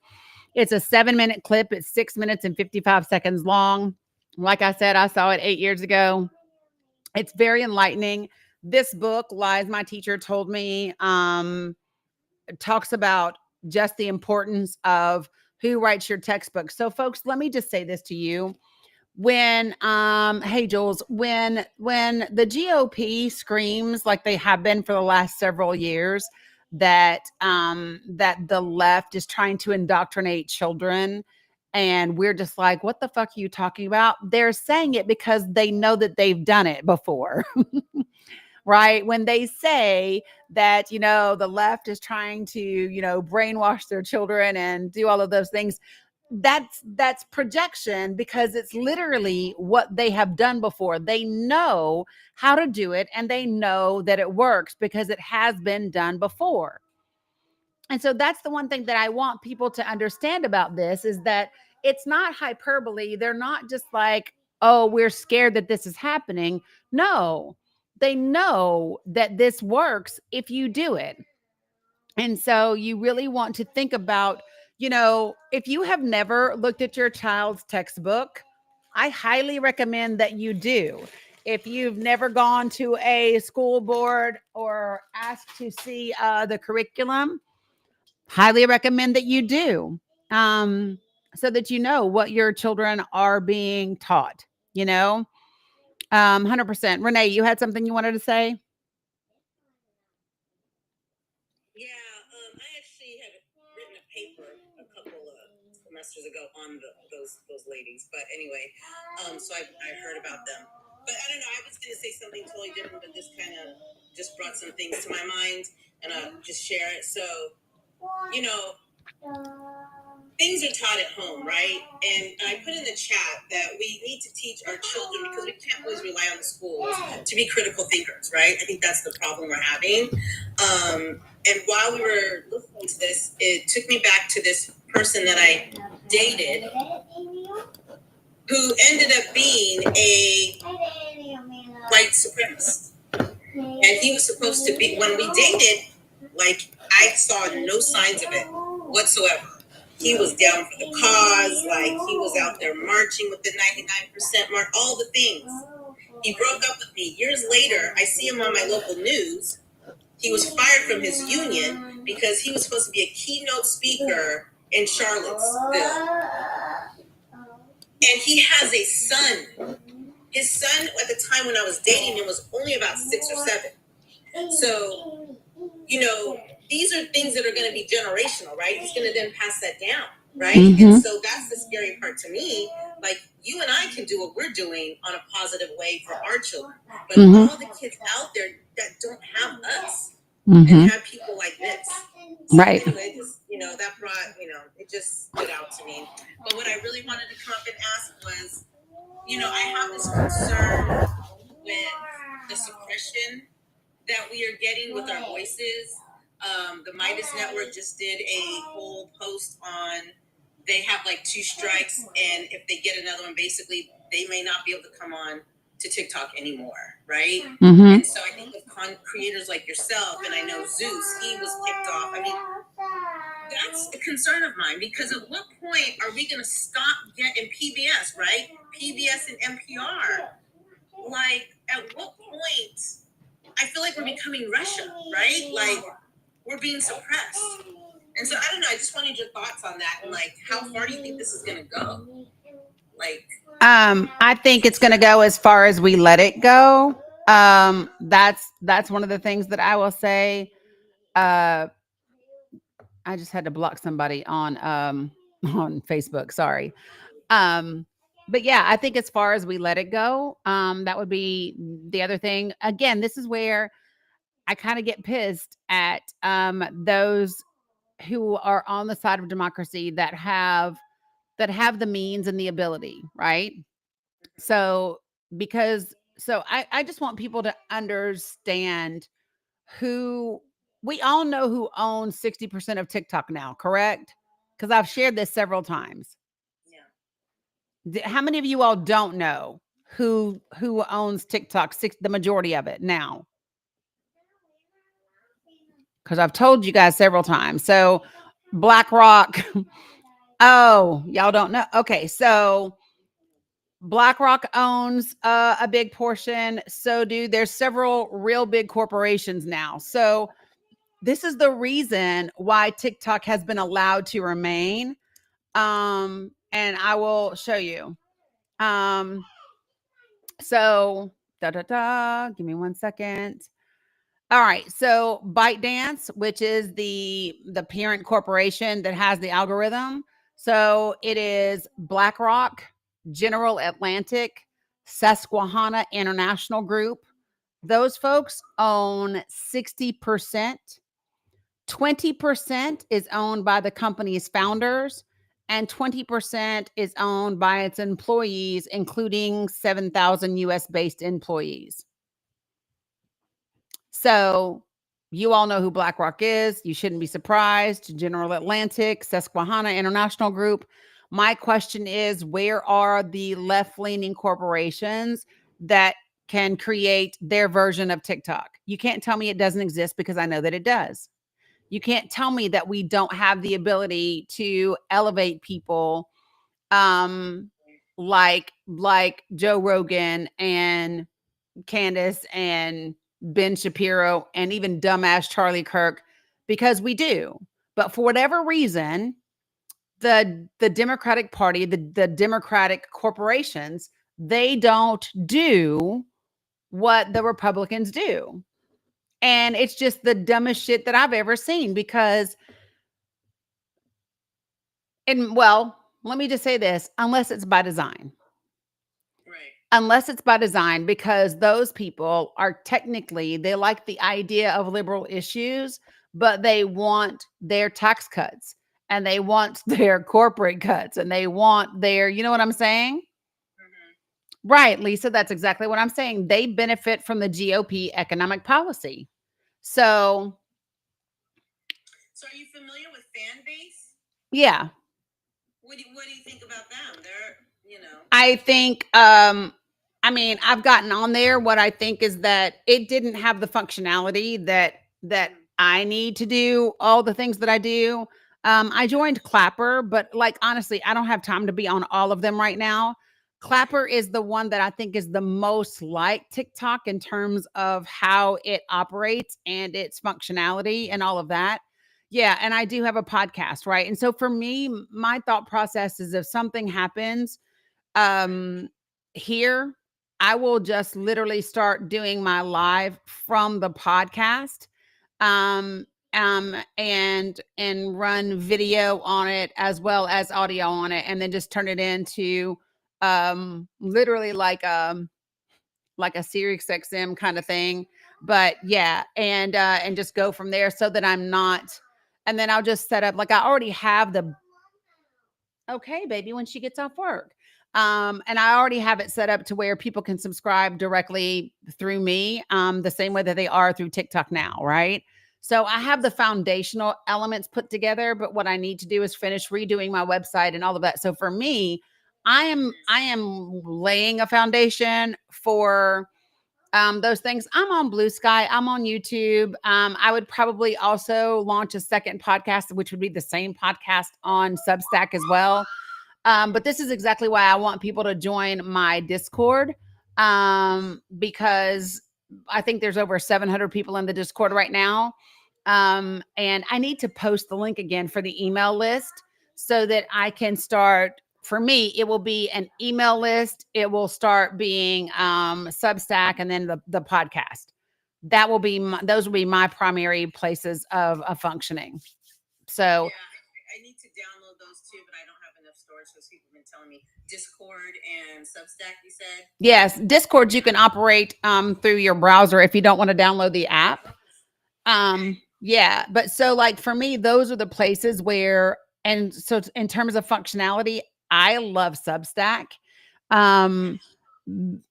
It's a 7-minute clip. It's 6 minutes and 55 seconds long. Like I said, I saw it 8 years ago. It's very enlightening. This book, Lies My Teacher Told Me, talks about just the importance of who writes your textbook. So folks, let me just say this to you. When, hey Jules, when the GOP screams like they have been for the last several years, that the left is trying to indoctrinate children, and we're just like, what the fuck are you talking about? They're saying it because they know that they've done it before. Right? When they say that, the left is trying to, brainwash their children and do all of those things, that's projection, because it's literally what they have done before. They know how to do it, and they know that it works because it has been done before. And so that's the one thing that I want people to understand about this, is that it's not hyperbole. They're not just like, oh, we're scared that this is happening. No, they know that this works if you do it. And so you really want to think about, if you have never looked at your child's textbook, I highly recommend that you do. If you've never gone to a school board or asked to see the curriculum, highly recommend that you do, so that you know what your children are being taught, 100%. Renee, you had something you wanted to say? I actually had written a paper a couple of semesters ago on those ladies. But anyway, so I heard about them. But I don't know, I was going to say something totally different, but this kind of just brought some things to my mind, and I'll just share it. So, things are taught at home, right? And I put in the chat that we need to teach our children, because we can't always rely on the schools, to be critical thinkers, right? I think that's the problem we're having. And while we were listening to this, it took me back to this person that I dated, who ended up being a white supremacist. And he was supposed to be, when we dated, I saw no signs of it whatsoever. He was down for the cause, he was out there marching with the 99% mark, all the things. He broke up with me. Years later, I see him on my local news, he was fired from his union because he was supposed to be a keynote speaker in Charlottesville. And he has a son. His son, at the time when I was dating him, was only about 6 or 7. So, you know, these are things that are going to be generational, right? He's going to then pass that down, right? And so that's the scary part to me. Like, you and I can do what we're doing on a positive way for our children. But all the kids out there that don't have us and have people like this. So Right. anyway, just, you know, that brought, you know, it just stood out to me. But what I really wanted to come up and ask was, you know, I have this concern with the suppression that we are getting with our voices. The Midas Network just did a whole post on, they have like 2 strikes, and if they get another one, basically they may not be able to come on to TikTok anymore, right? And so I think with creators like yourself, and I know Zeus, he was kicked off. I mean, that's a concern of mine, because at what point are we going to stop getting PBS, right? PBS and NPR. Like, at what point? I feel like we're becoming Russia, right? Like, we're being suppressed. And so, I don't know, I just wanted your thoughts on that, and like, how far do you think this is going to go? Like, I think it's going to go as far as we let it go. That's one of the things that I will say. I just had to block somebody on Facebook. Sorry. But yeah, I think as far as we let it go, that would be the other thing. Again, this is where I kind of get pissed at those who are on the side of democracy that have the means and the ability, right? So I just want people to understand who we all know who owns 60% of TikTok now, correct? Because I've shared this several times. How many of you all don't know who owns TikTok, the majority of it now? Because I've told you guys several times. So BlackRock, oh, y'all don't know. Okay, so BlackRock owns a big portion. So there's several real big corporations now. So this is the reason why TikTok has been allowed to remain. And I will show you. So give me 1 second. All right. So ByteDance, which is the parent corporation that has the algorithm. So it is BlackRock, General Atlantic, Susquehanna International Group. Those folks own 60%. 20% is owned by the company's founders, and 20% is owned by its employees, including 7,000 US-based employees. So you all know who BlackRock is. You shouldn't be surprised. General Atlantic, Susquehanna International Group. My question is, where are the left-leaning corporations that can create their version of TikTok? You can't tell me it doesn't exist, because I know that it does. You can't tell me that we don't have the ability to elevate people like Joe Rogan and Candace and Ben Shapiro and even dumbass Charlie Kirk, because we do. But for whatever reason, the Democratic Party, the Democratic corporations, they don't do what the Republicans do. And it's just the dumbest shit that I've ever seen, because, and well, let me just say this, unless it's by design. Unless it's by design, because those people are technically, they like the idea of liberal issues, but they want their tax cuts and they want their corporate cuts and they want their, you know what I'm saying? Right, Lisa, that's exactly what I'm saying. They benefit from the GOP economic policy. So are you familiar with Fanbase? Yeah. What do you think about them? They're, you know. I think, I mean, I've gotten on there. What I think is that it didn't have the functionality that I need to do all the things that I do. I joined Clapper, but like, honestly, I don't have time to be on all of them right now. Clapper is the one that I think is the most like TikTok in terms of how it operates and its functionality and all of that. Yeah, and I do have a podcast, right? And so for me, my thought process is if something happens here, I will just literally start doing my live from the podcast. And run video on it as well as audio on it, and then just turn it into literally like a Sirius XM kind of thing. But yeah, and just go from there so that I'm not, and then I'll just set up, like I already have the okay baby when she gets off work. And I already have it set up to where people can subscribe directly through me, the same way that they are through TikTok now, right? So I have the foundational elements put together, but what I need to do is finish redoing my website and all of that. So for me, I am laying a foundation for those things. I'm on Blue Sky. I'm on YouTube. I would probably also launch a second podcast, which would be the same podcast on Substack as well. But this is exactly why I want people to join my Discord, because I think there's over 700 people in the Discord right now. And I need to post the link again for the email list so that I can start. For me, it will be an email list. It will start being Substack, and then the podcast. That will be those will be my primary places of functioning. So I need to download those too, but I don't have enough storage. So people have been telling me Discord and Substack. You said yes, Discord you can operate through your browser if you don't want to download the app. Yeah, but so like for me, those are the places where, and so in terms of functionality, I love Substack.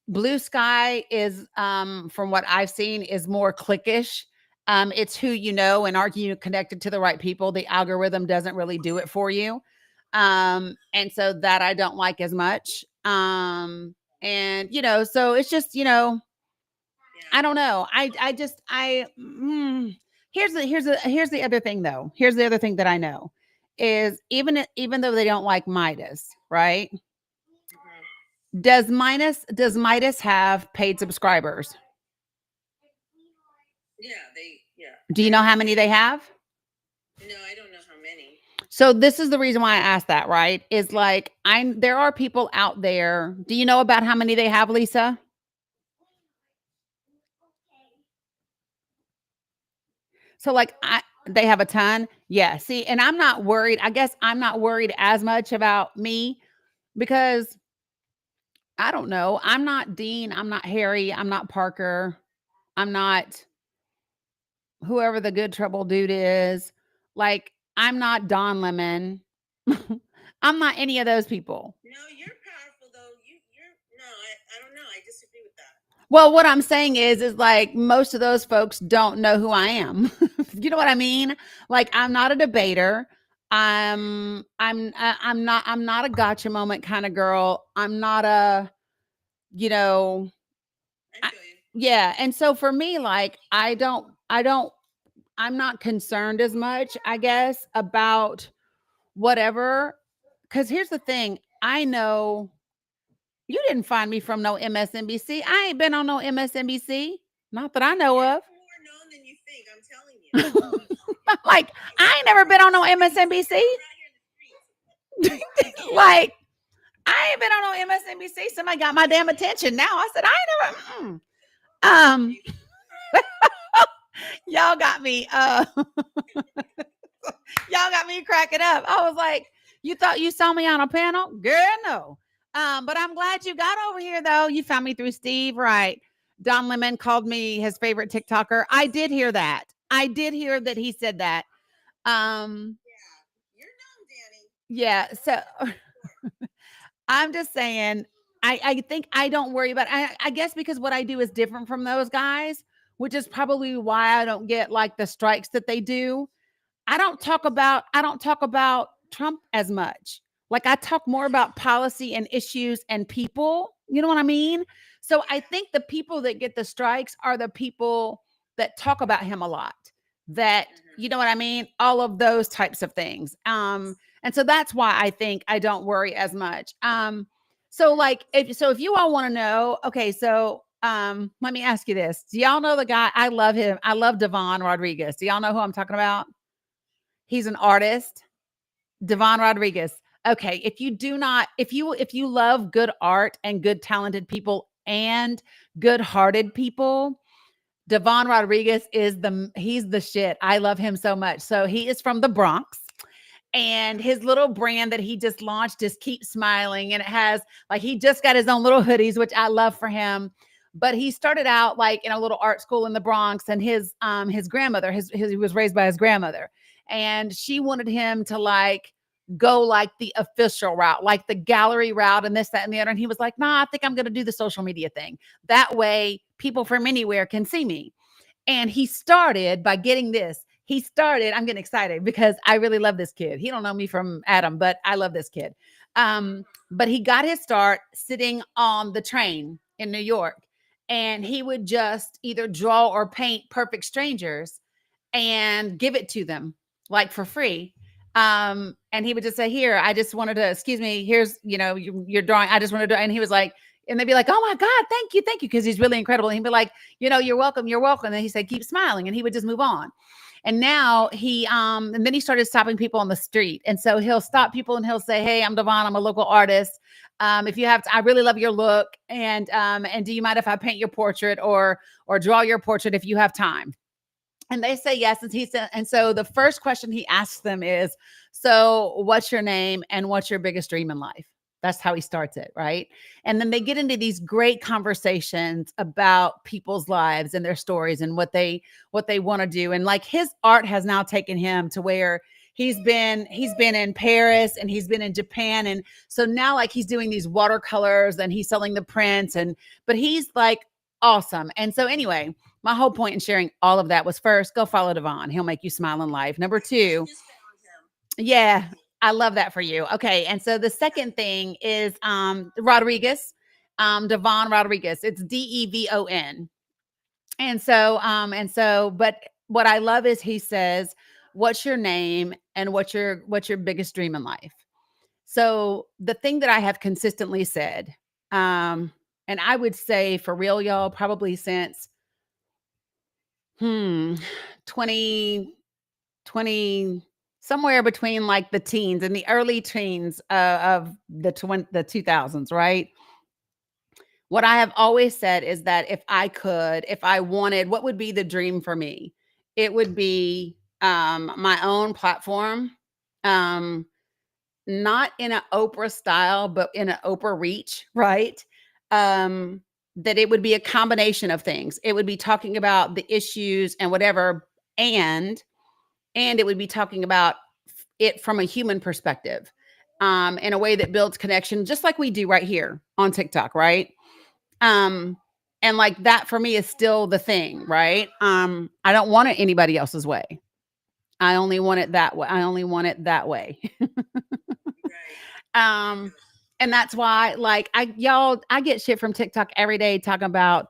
Blue Sky is, from what I've seen, is more cliquish. It's who you know, and are you connected to the right people? The algorithm doesn't really do it for you. And so that I don't like as much. And so it's just, I don't know. Here's the other thing though. Here's the other thing that I know is even though they don't like Midas, right? Does Midas have paid subscribers? Yeah. Do you know how many they have? No, I don't know how many. So this is the reason why I asked that, right? Is like there are people out there. Do you know about how many they have, Lisa? So like they have a ton. Yeah. See, and I'm not worried. I guess I'm not worried as much about me because I don't know. I'm not Dean. I'm not Harry. I'm not Parker. I'm not whoever the Good Trouble dude is. Like, I'm not Don Lemon. I'm not any of those people. No, you're powerful though. I don't know. I disagree with that. Well, what I'm saying is like most of those folks don't know who I am. You know what I mean? Like, I'm not a debater. I'm not a gotcha moment kind of girl. I'm not a, yeah. And so for me, like, I'm not concerned as much, I guess, about whatever. Cause here's the thing. I know you didn't find me from no MSNBC. I ain't been on no MSNBC. Not that I know of. More known than you think. I'm telling you. Like, I ain't never been on no MSNBC. Like, I ain't been on no MSNBC. Somebody got my damn attention now. I said, I ain't never. Y'all got me. Y'all got me cracking up. I was like, you thought you saw me on a panel? Girl, no. But I'm glad you got over here, though. You found me through Steve, right? Don Lemon called me his favorite TikToker. I did hear that. I did hear that he said that. Yeah, you're dumb, Danny. Yeah. So I'm just saying, I think I don't worry about it. I guess because what I do is different from those guys, which is probably why I don't get like the strikes that they do. I don't talk about Trump as much. Like, I talk more about policy and issues and people. You know what I mean? So I think the people that get the strikes are the people that talk about him a lot. That, you know what I mean? All of those types of things. And so that's why I think I don't worry as much. So like, if you all want to know, okay, so let me ask you this. Do y'all know the guy? I love him. I love Devon Rodriguez. Do y'all know who I'm talking about? He's an artist. Devon Rodriguez. Okay, if you love good art and good talented people and good-hearted people, Devon Rodriguez he's the shit. I love him so much. So he is from the Bronx. And his little brand that he just launched is Keep Smiling. And it has like, he just got his own little hoodies, which I love for him. But he started out like in a little art school in the Bronx, and his grandmother, he was raised by his grandmother, and she wanted him to like go like the official route, like the gallery route and this, that, and the other. And he was like, nah, I think I'm going to do the social media thing. That way people from anywhere can see me. And he started by getting this. I'm getting excited because I really love this kid. He don't know me from Adam, but I love this kid. But he got his start sitting on the train in New York, and he would just either draw or paint perfect strangers and give it to them like for free. And he would just say, here, I just wanted to, excuse me, here's, your drawing. I just wanted to, and he was like, and they'd be like, oh my God, thank you. Because he's really incredible. And he'd be like, you're welcome. And then he said, keep smiling. And he would just move on. And now and then he started stopping people on the street. And so he'll stop people and he'll say, hey, I'm Devon. I'm a local artist. If you have I really love your look. And do you mind if I paint your portrait or draw your portrait if you have time? And they say yes. And so the first question he asks them is, so what's your name and what's your biggest dream in life? That's how he starts it, right? And then they get into these great conversations about people's lives and their stories and what they want to do. And like his art has now taken him to where he's been in Paris and he's been in Japan. And so now like he's doing these watercolors and he's selling the prints, but he's like awesome. And so anyway, my whole point in sharing all of that was, first, go follow Devon. He'll make you smile in life. Number 2, yeah, I love that for you. Okay. And so the second thing is Rodriguez, Devon Rodriguez. It's Devon. And so, but what I love is he says, what's your name and what's your biggest dream in life? So the thing that I have consistently said, and I would say for real, y'all, probably since 20, somewhere between like the teens and the early teens of the 2000s, right? What I have always said is that if I wanted, what would be the dream for me? It would be my own platform, not in an Oprah style, but in an Oprah reach, right? That it would be a combination of things. It would be talking about the issues and whatever, and it would be talking about it from a human perspective, in a way that builds connection, just like we do right here on TikTok, right? And like that for me is still the thing, right? I don't want it anybody else's way. I only want it that way. And that's why, like, I get shit from TikTok every day talking about,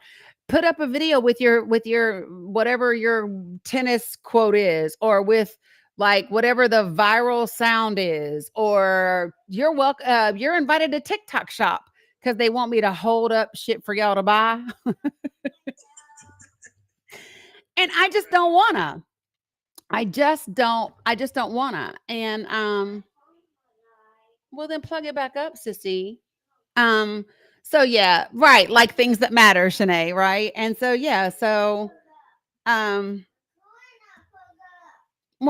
put up a video with your whatever your tennis quote is, or with like whatever the viral sound is, or you're welcome. You're invited to TikTok shop, because they want me to hold up shit for y'all to buy. And I just don't wanna. I just don't wanna. And well, then plug it back up, sissy. So yeah, right. Like things that matter, Shanae, right? And so, yeah, so, well,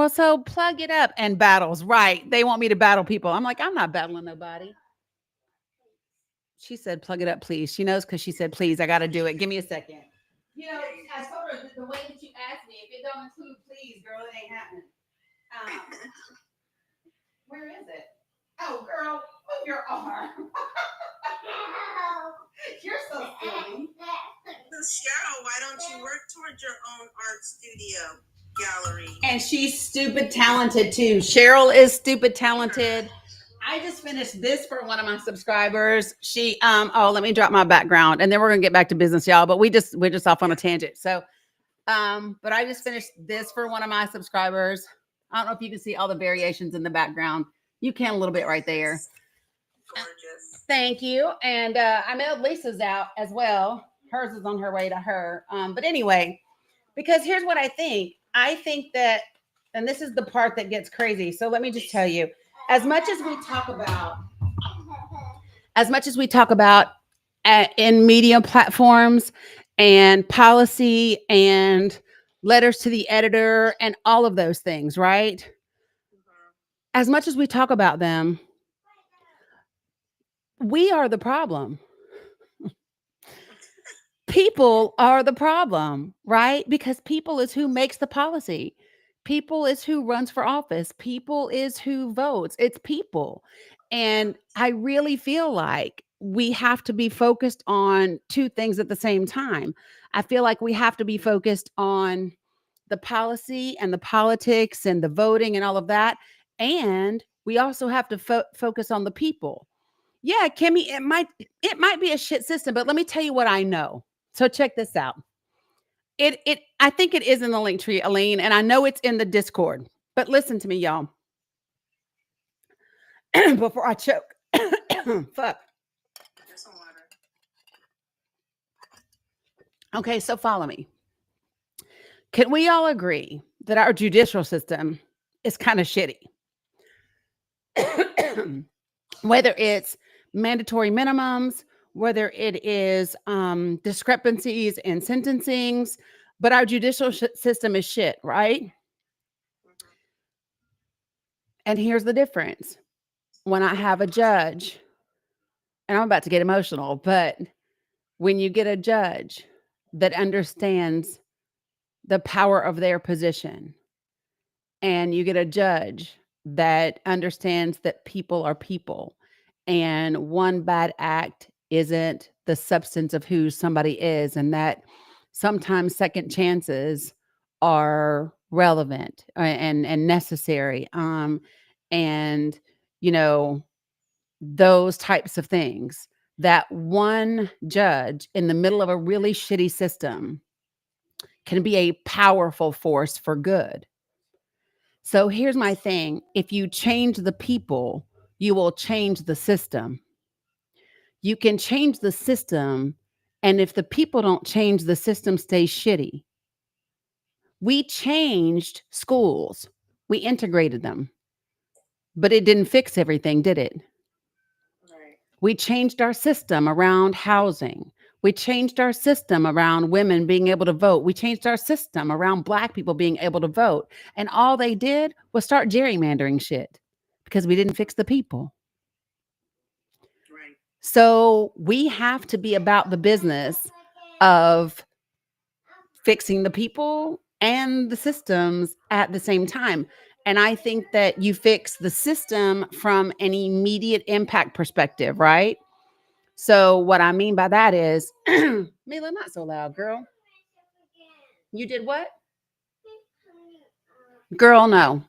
so plug it up. And battles, right? They want me to battle people. I'm like, I'm not battling nobody. She said, plug it up, please. She knows, because she said, please, I got to do it. Give me a second. I told her the way that you asked me, if it don't include please, girl, it ain't happening. Where is it? Oh, girl, move your arm. You're so silly. Cheryl, why don't you work towards your own art studio gallery? And she's stupid talented too. Cheryl is stupid talented. I just finished this for one of my subscribers. She let me drop my background and then we're gonna get back to business, y'all. But we're just off on a tangent. So but I just finished this for one of my subscribers. I don't know if you can see all the variations in the background. You can a little bit right there. Gorgeous. Thank you. And I mailed Lisa's out as well. Hers is on her way to her. But anyway, because here's what I think. I think that, and this is the part that gets crazy. So let me just tell you, as much as we talk about in media platforms and policy and letters to the editor and all of those things, right? As much as we talk about them, we are the problem. People are the problem, right? Because people is who makes the policy. People is who runs for office. People is who votes. It's people. And I really feel like we have to be focused on two things at the same time. I feel like we have to be focused on the policy and the politics and the voting and all of that. And we also have to focus on the people. Yeah, Kimmy, it might be a shit system, but let me tell you what I know. So check this out. I think it is in the link tree, Aline, and I know it's in the Discord. But listen to me, y'all. Before I choke. Fuck. Okay, so follow me. Can we all agree that our judicial system is kind of shitty? Whether it's mandatory minimums, whether it is discrepancies in sentencings, but our judicial system is shit, right? And here's the difference. When I have a judge, and I'm about to get emotional, but when you get a judge that understands the power of their position, and you get a judge that understands that people are people, and one bad act isn't the substance of who somebody is, and that sometimes second chances are relevant and necessary, and you know, those types of things, that one judge in the middle of a really shitty system can be a powerful force for good. So here's my thing. If you change the people, you will change the system. You can change the system, and if the people don't change, the system stays shitty. We changed schools. We integrated them. But it didn't fix everything, did it? Right. We changed our system around housing. We changed our system around women being able to vote. We changed our system around Black people being able to vote. And all they did was start gerrymandering shit because we didn't fix the people. Right. So we have to be about the business of fixing the people and the systems at the same time. And I think that you fix the system from an immediate impact perspective, right? So what I mean by that is, Mila, not so loud, girl. You did what? Girl, no.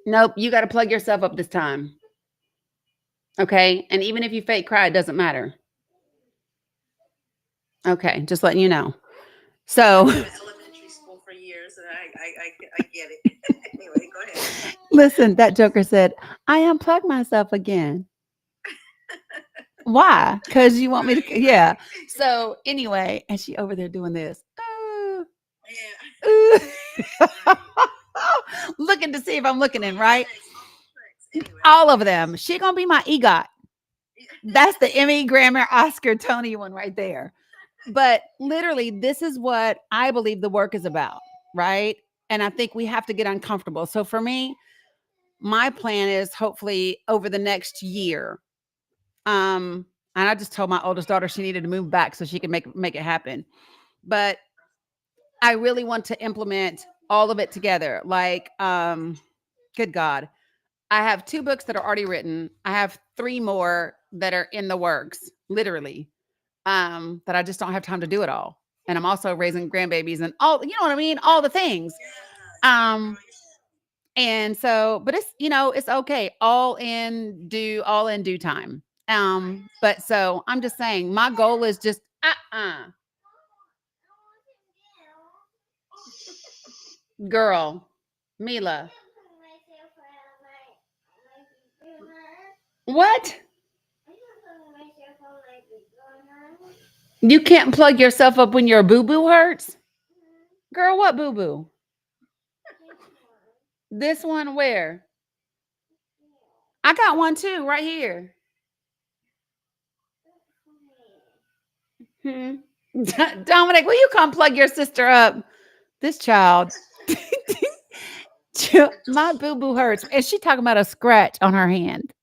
Nope, you got to plug yourself up this time. Okay? And even if you fake cry, it doesn't matter. Okay, just letting you know. So Elementary school for years, and I get it. Anyway, go ahead. Listen, that joker said, I unplugged myself again. Why? Because you want me to, yeah. So anyway, and she over there doing this. Looking to see if I'm looking in, right? All of them. She gonna be my EGOT. That's the Emmy, Grammy, Oscar, Tony one right there. But literally, this is what I believe the work is about, right? And I think we have to get uncomfortable. So for me, my plan is hopefully over the next year. And I just told my oldest daughter she needed to move back so she could make it happen. But I really want to implement all of it together. Like, good God. I have 2 books that are already written. I have 3 more that are in the works, literally, that I just don't have time to do it all. And I'm also raising grandbabies and all, you know what I mean? All the things. And so, but it's, you know, it's okay. All in due time. But so I'm just saying my goal is just, girl, Mila. What? You can't plug yourself up when your boo-boo hurts? Girl, what boo-boo? This one where? I got one too, right here. Dominic, will you come plug your sister up? This child. My boo-boo hurts. And she talking about a scratch on her hand,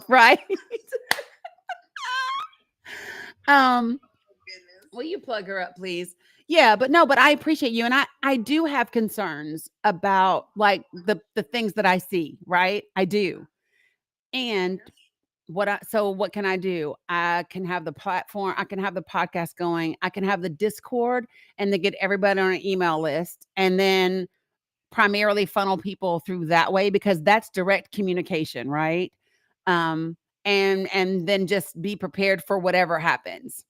right? Will you plug her up, please? Yeah, but no, but I appreciate you. And I do have concerns about like the things that I see, right? I do. And what can I do? I can have the platform, I can have the podcast going, I can have the Discord and then get everybody on an email list and then primarily funnel people through that way because that's direct communication, right? And then just be prepared for whatever happens.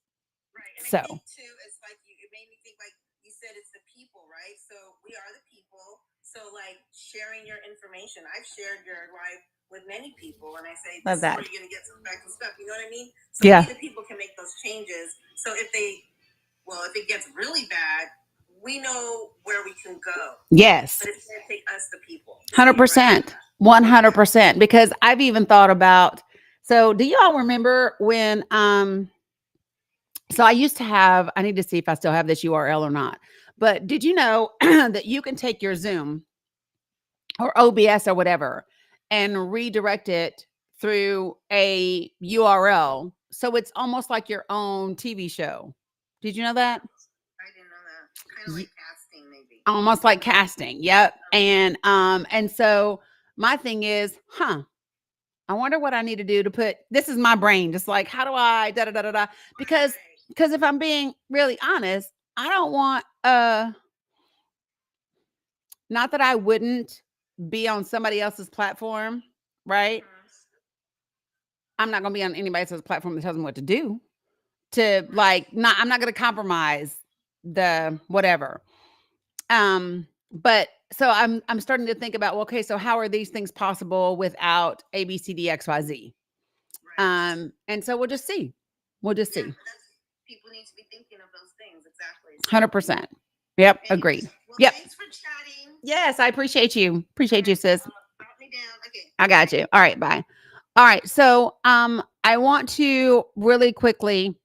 Right. And So I think too, it's like it made me think like you said, it's the people, right? So we are the people. So like sharing your information. I've shared your life with many people and I say this is where you're gonna get some factual stuff. You know what I mean? So we the people can make those changes. So if it gets really bad, we know where we can go. yes. But it's gonna take us the people. 100%. 100%. Because I've even thought about, so do y'all remember when so I used to have, I need to see if I still have this URL or not. But did you know that you can take your Zoom or OBS or whatever and redirect it through a URL? So it's almost like your own TV show. Did you know that? I didn't know that. Kind of like casting, maybe. Almost like casting. Yep. And so my thing is, I wonder what I need to do to put, this is my brain, just like, how do I da da da da da? Because if I'm being really honest, I don't want not that I wouldn't be on somebody else's platform, right? I'm not gonna be on anybody else's platform that tells me what to do. I'm not gonna compromise the whatever. But so I'm starting to think about, well, okay, so how are these things possible without ABCDXYZ? Right. And so we'll just see. People need to be thinking of those things. Exactly. 100%. Yep. Agreed. Well, yep. Thanks for chatting. Yes, I appreciate you. Appreciate you, sis. Drop me down. Okay. I got you. All right, bye. All right. So I want to really quickly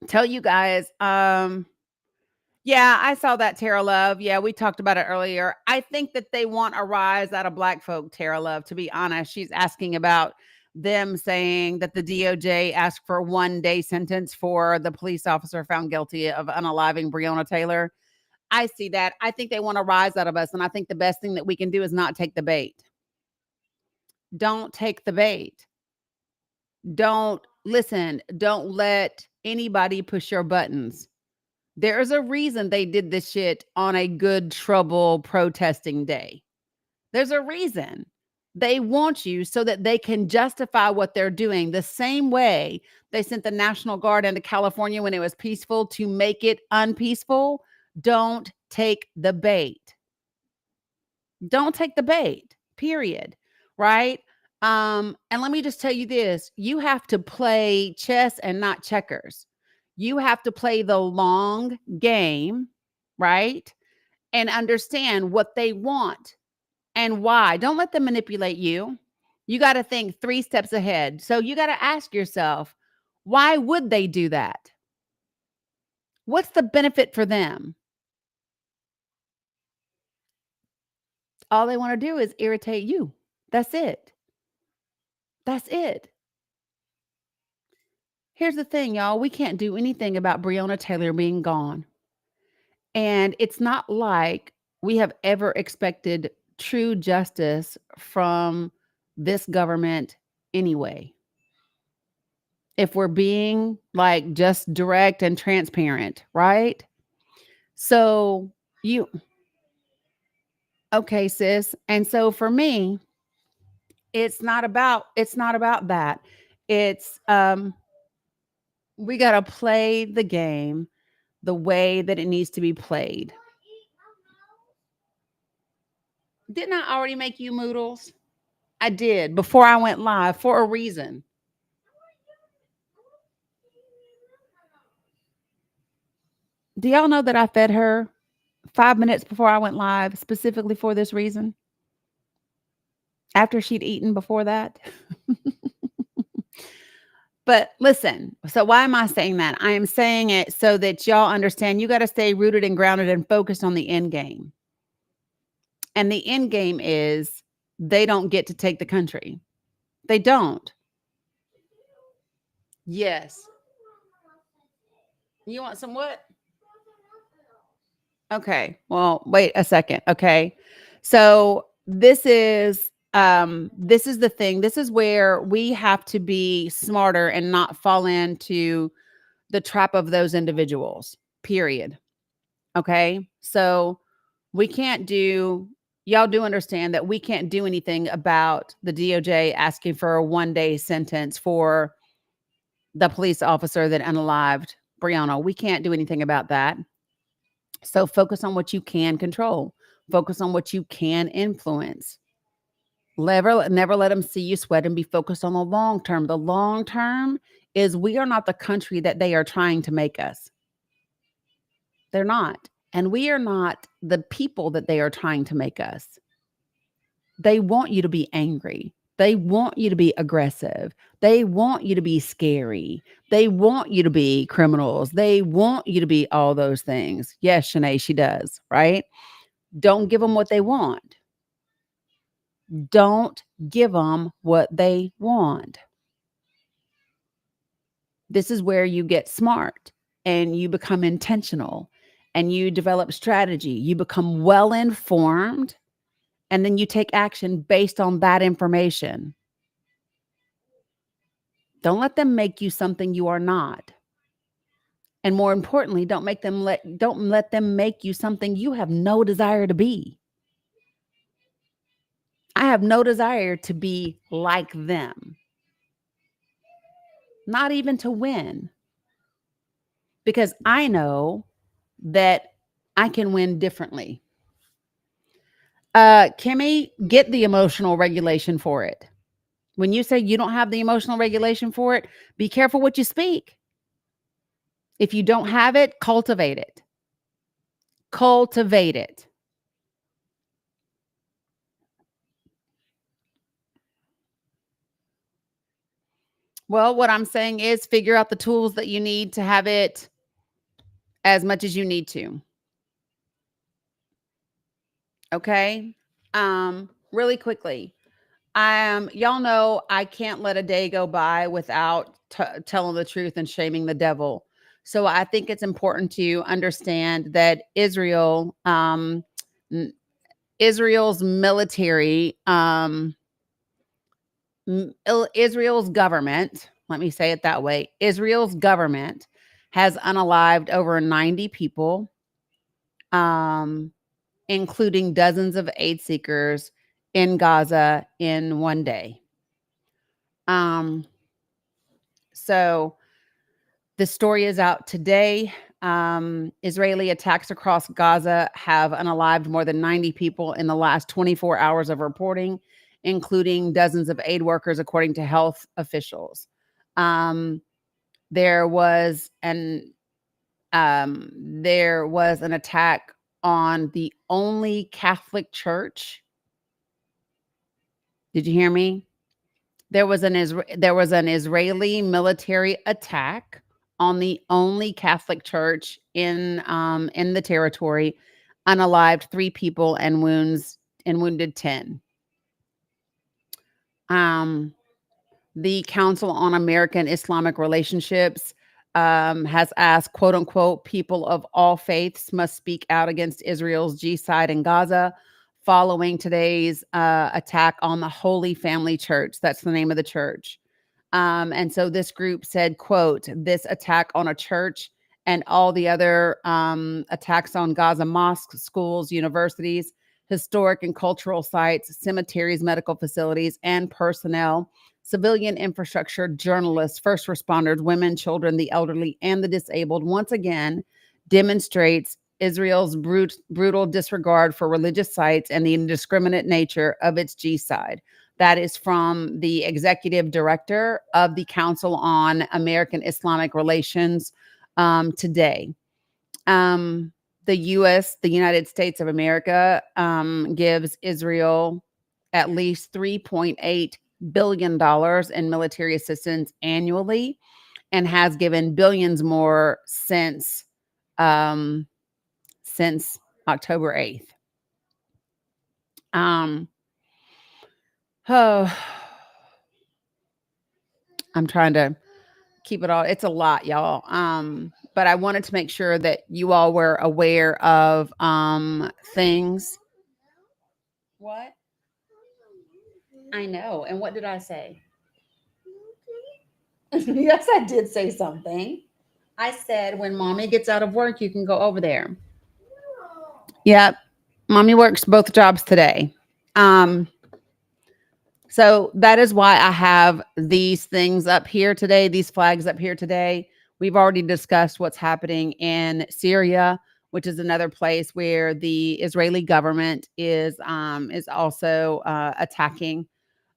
tell you guys, yeah, I saw that, Tara Love. Yeah, we talked about it earlier. I think that they want a rise out of Black folk, Tara Love, to be honest. She's asking about them saying that the DOJ asked for a 1-day sentence for the police officer found guilty of unaliving Breonna Taylor. I see that. I think they want a rise out of us. And I think the best thing that we can do is not take the bait. Don't take the bait. Don't let anybody push your buttons. There's a reason they did this shit on a good trouble protesting day. There's a reason. They want you so that they can justify what they're doing. The same way they sent the National Guard into California when it was peaceful to make it unpeaceful. Don't take the bait. Don't take the bait, period. Right? And let me just tell you this. You have to play chess and not checkers. You have to play the long game, right? And understand what they want and why. Don't let them manipulate you. You got to think 3 steps ahead. So you got to ask yourself, why would they do that? What's the benefit for them? All they want to do is irritate you. That's it. That's it. Here's the thing, y'all. We can't do anything about Breonna Taylor being gone. And it's not like we have ever expected true justice from this government anyway. If we're being like just direct and transparent, right? So okay, sis. And so for me, it's not about that. It's we got to play the game the way that it needs to be played. Didn't I already make you moodles? I did before I went live for a reason. Do y'all know that I fed her 5 minutes before I went live specifically for this reason? After she'd eaten before that? But listen, so why am I saying that? I am saying it so that y'all understand you got to stay rooted and grounded and focused on the end game. And the end game is they don't get to take the country. They don't. Yes. You want some what? Okay. Well, wait a second. Okay. So this is the thing. This is where we have to be smarter and not fall into the trap of those individuals. Period. Okay? So we can't do y'all do understand that we can't do anything about the DOJ asking for a 1-day sentence for the police officer that unalived Breonna. We can't do anything about that. So focus on what you can control. Focus on what you can influence. Never let them see you sweat and be focused on the long term. The long term is we are not the country that they are trying to make us. They're not. And we are not the people that they are trying to make us. They want you to be angry. They want you to be aggressive. They want you to be scary. They want you to be criminals. They want you to be all those things. Yes, Shanae, she does, right? Don't give them what they want. Don't give them what they want. This is where you get smart and you become intentional and you develop strategy. You become well-informed and then you take action based on that information. Don't let them make you something you are not. And more importantly, don't let them make you something you have no desire to be. I have no desire to be like them. Not even to win. Because I know that I can win differently. Kimmy, get the emotional regulation for it. When you say you don't have the emotional regulation for it, be careful what you speak. If you don't have it, cultivate it. Cultivate it. Well, what I'm saying is figure out the tools that you need to have it as much as you need to. Okay? Really quickly. Y'all know I can't let a day go by without telling the truth and shaming the devil. So I think it's important to understand that Israel's military, Israel's government, let me say it that way, Israel's government has unalived over 90 people, including dozens of aid seekers in Gaza in one day. So the story is out today. Israeli attacks across Gaza have unalived more than 90 people in the last 24 hours of reporting, including dozens of aid workers, according to health officials. There was an attack on the only Catholic church. Did you hear me? There was an Israeli military attack on the only Catholic church in the territory, unalived 3 people and wounded 10. The Council on American Islamic Relationships has asked, quote unquote, people of all faiths must speak out against Israel's genocide in Gaza following today's attack on the Holy Family Church. That's the name of the church. And so this group said, quote, this attack on a church and all the other attacks on Gaza mosques, schools, universities, historic and cultural sites, cemeteries, medical facilities, and personnel, civilian infrastructure, journalists, first responders, women, children, the elderly, and the disabled, once again demonstrates Israel's brutal disregard for religious sites and the indiscriminate nature of its genocide. That is from the executive director of the Council on American Islamic Relations today. The United States of America, gives Israel at least $3.8 billion in military assistance annually, and has given billions more since October 8th. Oh, I'm trying to keep it all. It's a lot, y'all. But I wanted to make sure that you all were aware of things. What? I know. And what did I say? Yes, I did say something. I said when mommy gets out of work, you can go over there. Yep. Mommy works both jobs today. So that is why I have these things up here today, these flags up here today. We've already discussed what's happening in Syria, which is another place where the Israeli government is also attacking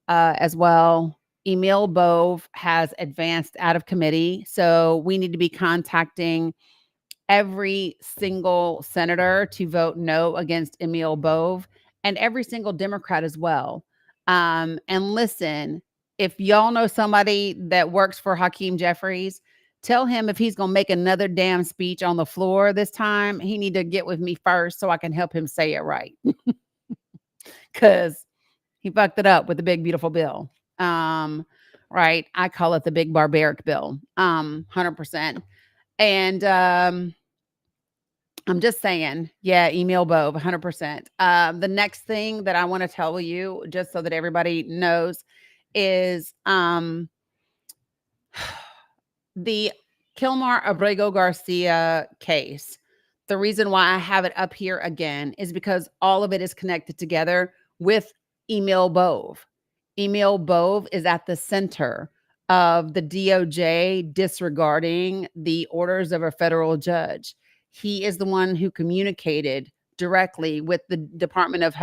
as well. Emil Bove has advanced out of committee, so we need to be contacting every single senator to vote no against Emil Bove, and every single Democrat as well. And listen, if y'all know somebody that works for Hakeem Jeffries, tell him if he's going to make another damn speech on the floor this time, he need to get with me first so I can help him say it right. Because he fucked it up with the big, beautiful bill. Right. I call it the big barbaric bill. 100%. And I'm just saying, yeah, Emil Bove, 100%. The next thing that I want to tell you, just so that everybody knows, is the Kilmar Abrego Garcia case. The reason why I have it up here again is because all of it is connected together with Emil Bove. Emil Bove is at the center of the DOJ disregarding the orders of a federal judge. He is the one who communicated directly with the Department of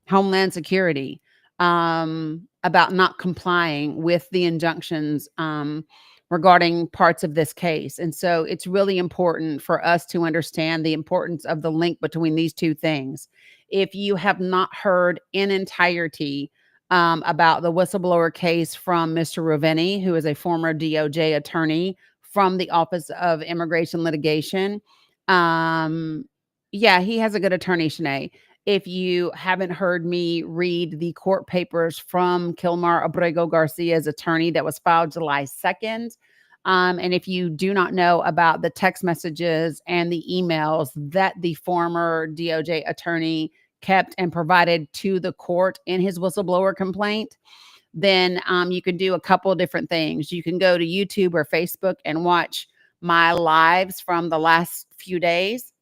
Homeland Security about not complying with the injunctions regarding parts of this case. And so it's really important for us to understand the importance of the link between these two things. If you have not heard in entirety about the whistleblower case from Mr. Raveni, who is a former DOJ attorney from the Office of Immigration Litigation, yeah, he has a good attorney, Shanae. If you haven't heard me read the court papers from Kilmar Abrego Garcia's attorney that was filed July 2nd, and if you do not know about the text messages and the emails that the former DOJ attorney kept and provided to the court in his whistleblower complaint, then you can do a couple of different things. You can go to YouTube or Facebook and watch my lives from the last few days.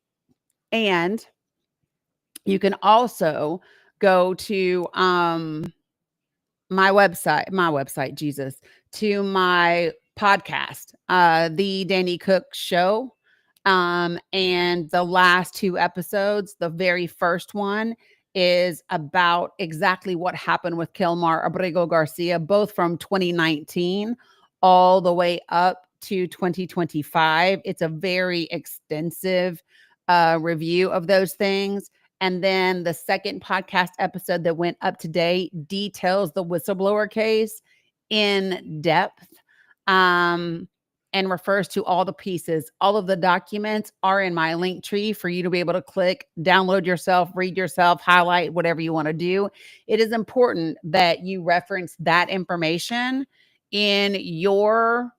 And you can also go to my website, Jesus, to my podcast, The Danny Cook Show. And the last two episodes, the very first one is about exactly what happened with Kilmar Abrego Garcia, both from 2019 all the way up to 2025. It's a very extensive review of those things. And then the second podcast episode that went up today details the whistleblower case in depth and refers to all the pieces. All of the documents are in my link tree for you to be able to click, download yourself, read yourself, highlight, whatever you want to do. It is important that you reference that information in your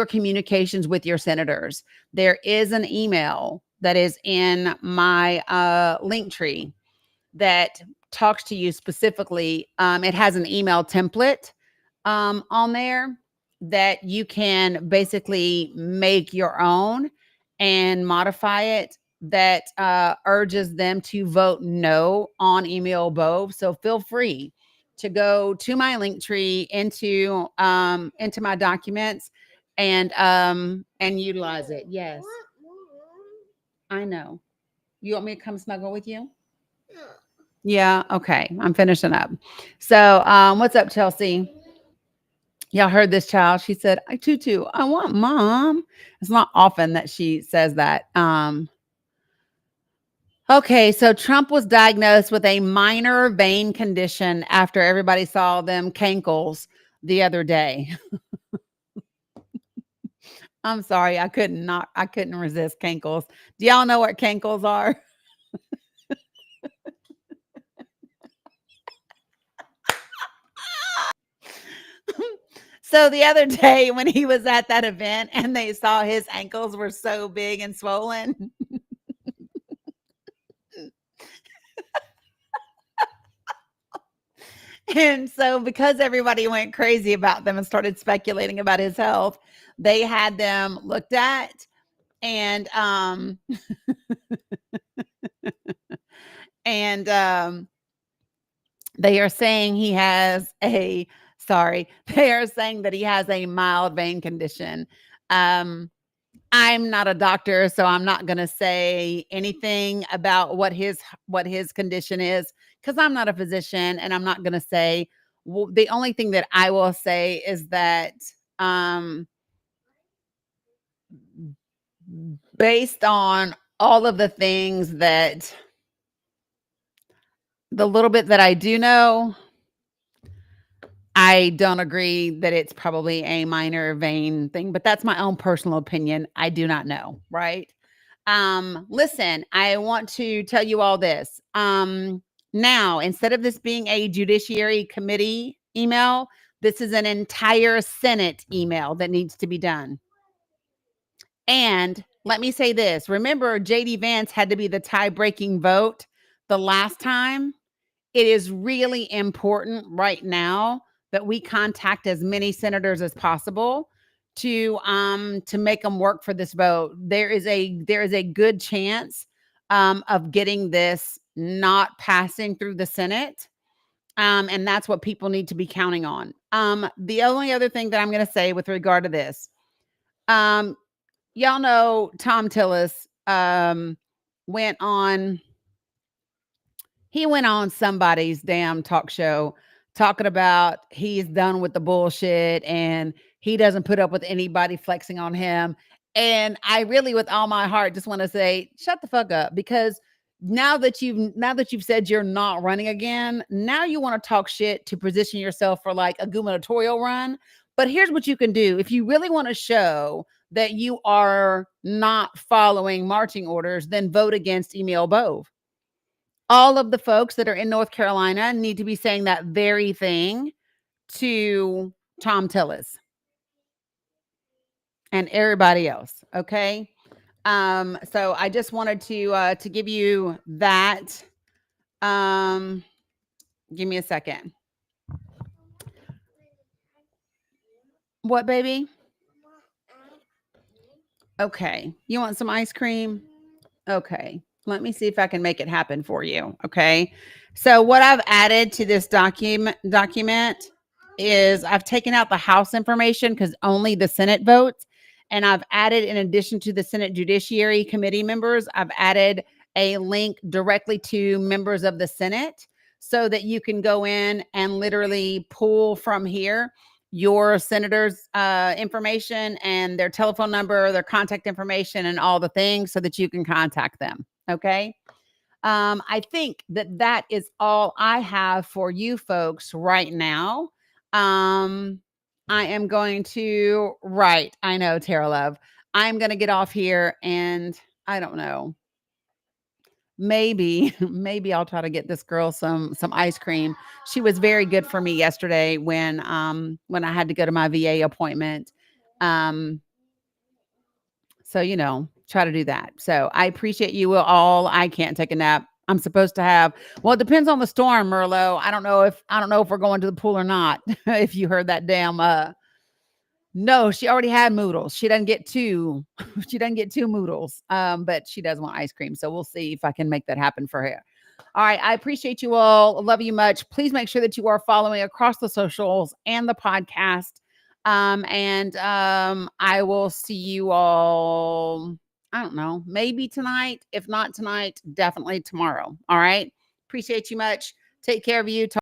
communications with your senators. There is an email that is in my link tree that talks to you specifically. It has an email template on there that you can basically make your own and modify it, that urges them to vote no on Emil Bove. So feel free to go to my link tree into my documents and utilize it. Yes. I know. You want me to come snuggle with you? Yeah. Okay. I'm finishing up. So, what's up, Chelsea? Y'all heard this child. She said, Tutu, I want mom. It's not often that she says that. Okay, so Trump was diagnosed with a minor vein condition after everybody saw them cankles the other day. I'm sorry, I couldn't resist cankles. Do y'all know what cankles are? So the other day when he was at that event and they saw his ankles were so big and swollen. And so because everybody went crazy about them and started speculating about his health, they had them looked at and they are saying he has they are saying that he has a mild vein condition. I'm not a doctor, so I'm not going to say anything about what his condition is because I'm not a physician, and I'm not going to say. Well, the only thing that I will say is that based on all of the things that the little bit that I do know, I don't agree that it's probably a minor vein thing, but that's my own personal opinion. I do not know, right? Listen, I want to tell you all this. Now, instead of this being a Judiciary Committee email, this is an entire Senate email that needs to be done. And let me say this. Remember, J.D. Vance had to be the tie-breaking vote the last time. It is really important right now that we contact as many senators as possible to make them work for this vote. There is a good chance of getting this not passing through the Senate. And that's what people need to be counting on. The only other thing that I'm going to say with regard to this, y'all know Tom Tillis went on somebody's damn talk show talking about he's done with the bullshit and he doesn't put up with anybody flexing on him. And I really, with all my heart, just want to say, shut the fuck up, because now that you've said you're not running again, now you want to talk shit to position yourself for like a gubernatorial run. But here's what you can do. If you really want to show that you are not following marching orders, then vote against Emil Bove. All of the folks that are in North Carolina need to be saying that very thing to Tom Tillis and everybody else. Okay. So I just wanted to give you that. Give me a second. What, baby? Okay. You want some ice cream? Okay. Let me see if I can make it happen for you. Okay. So what I've added to this document is I've taken out the House information because only the Senate votes. And I've added, in addition to the Senate Judiciary Committee members, I've added a link directly to members of the Senate so that you can go in and literally pull from here your senator's information and their telephone number, their contact information, and all the things so that you can contact them. Okay. I think that is all I have for you folks right now. I am going to, I know, Tara Love. I'm going to get off here and I don't know. Maybe I'll try to get this girl some ice cream. She was very good for me yesterday when I had to go to my VA appointment. So, try to do that. So I appreciate you all. I can't take a nap. I'm supposed to have, well, it depends on the storm, Merlot. I don't know if we're going to the pool or not. If you heard that damn, no, she already had noodles. She doesn't get two noodles. But she does want ice cream. So we'll see if I can make that happen for her. All right. I appreciate you all. Love you much. Please make sure that you are following across the socials and the podcast. I will see you all, I don't know, maybe tonight. If not tonight, definitely tomorrow. All right. Appreciate you much. Take care of you.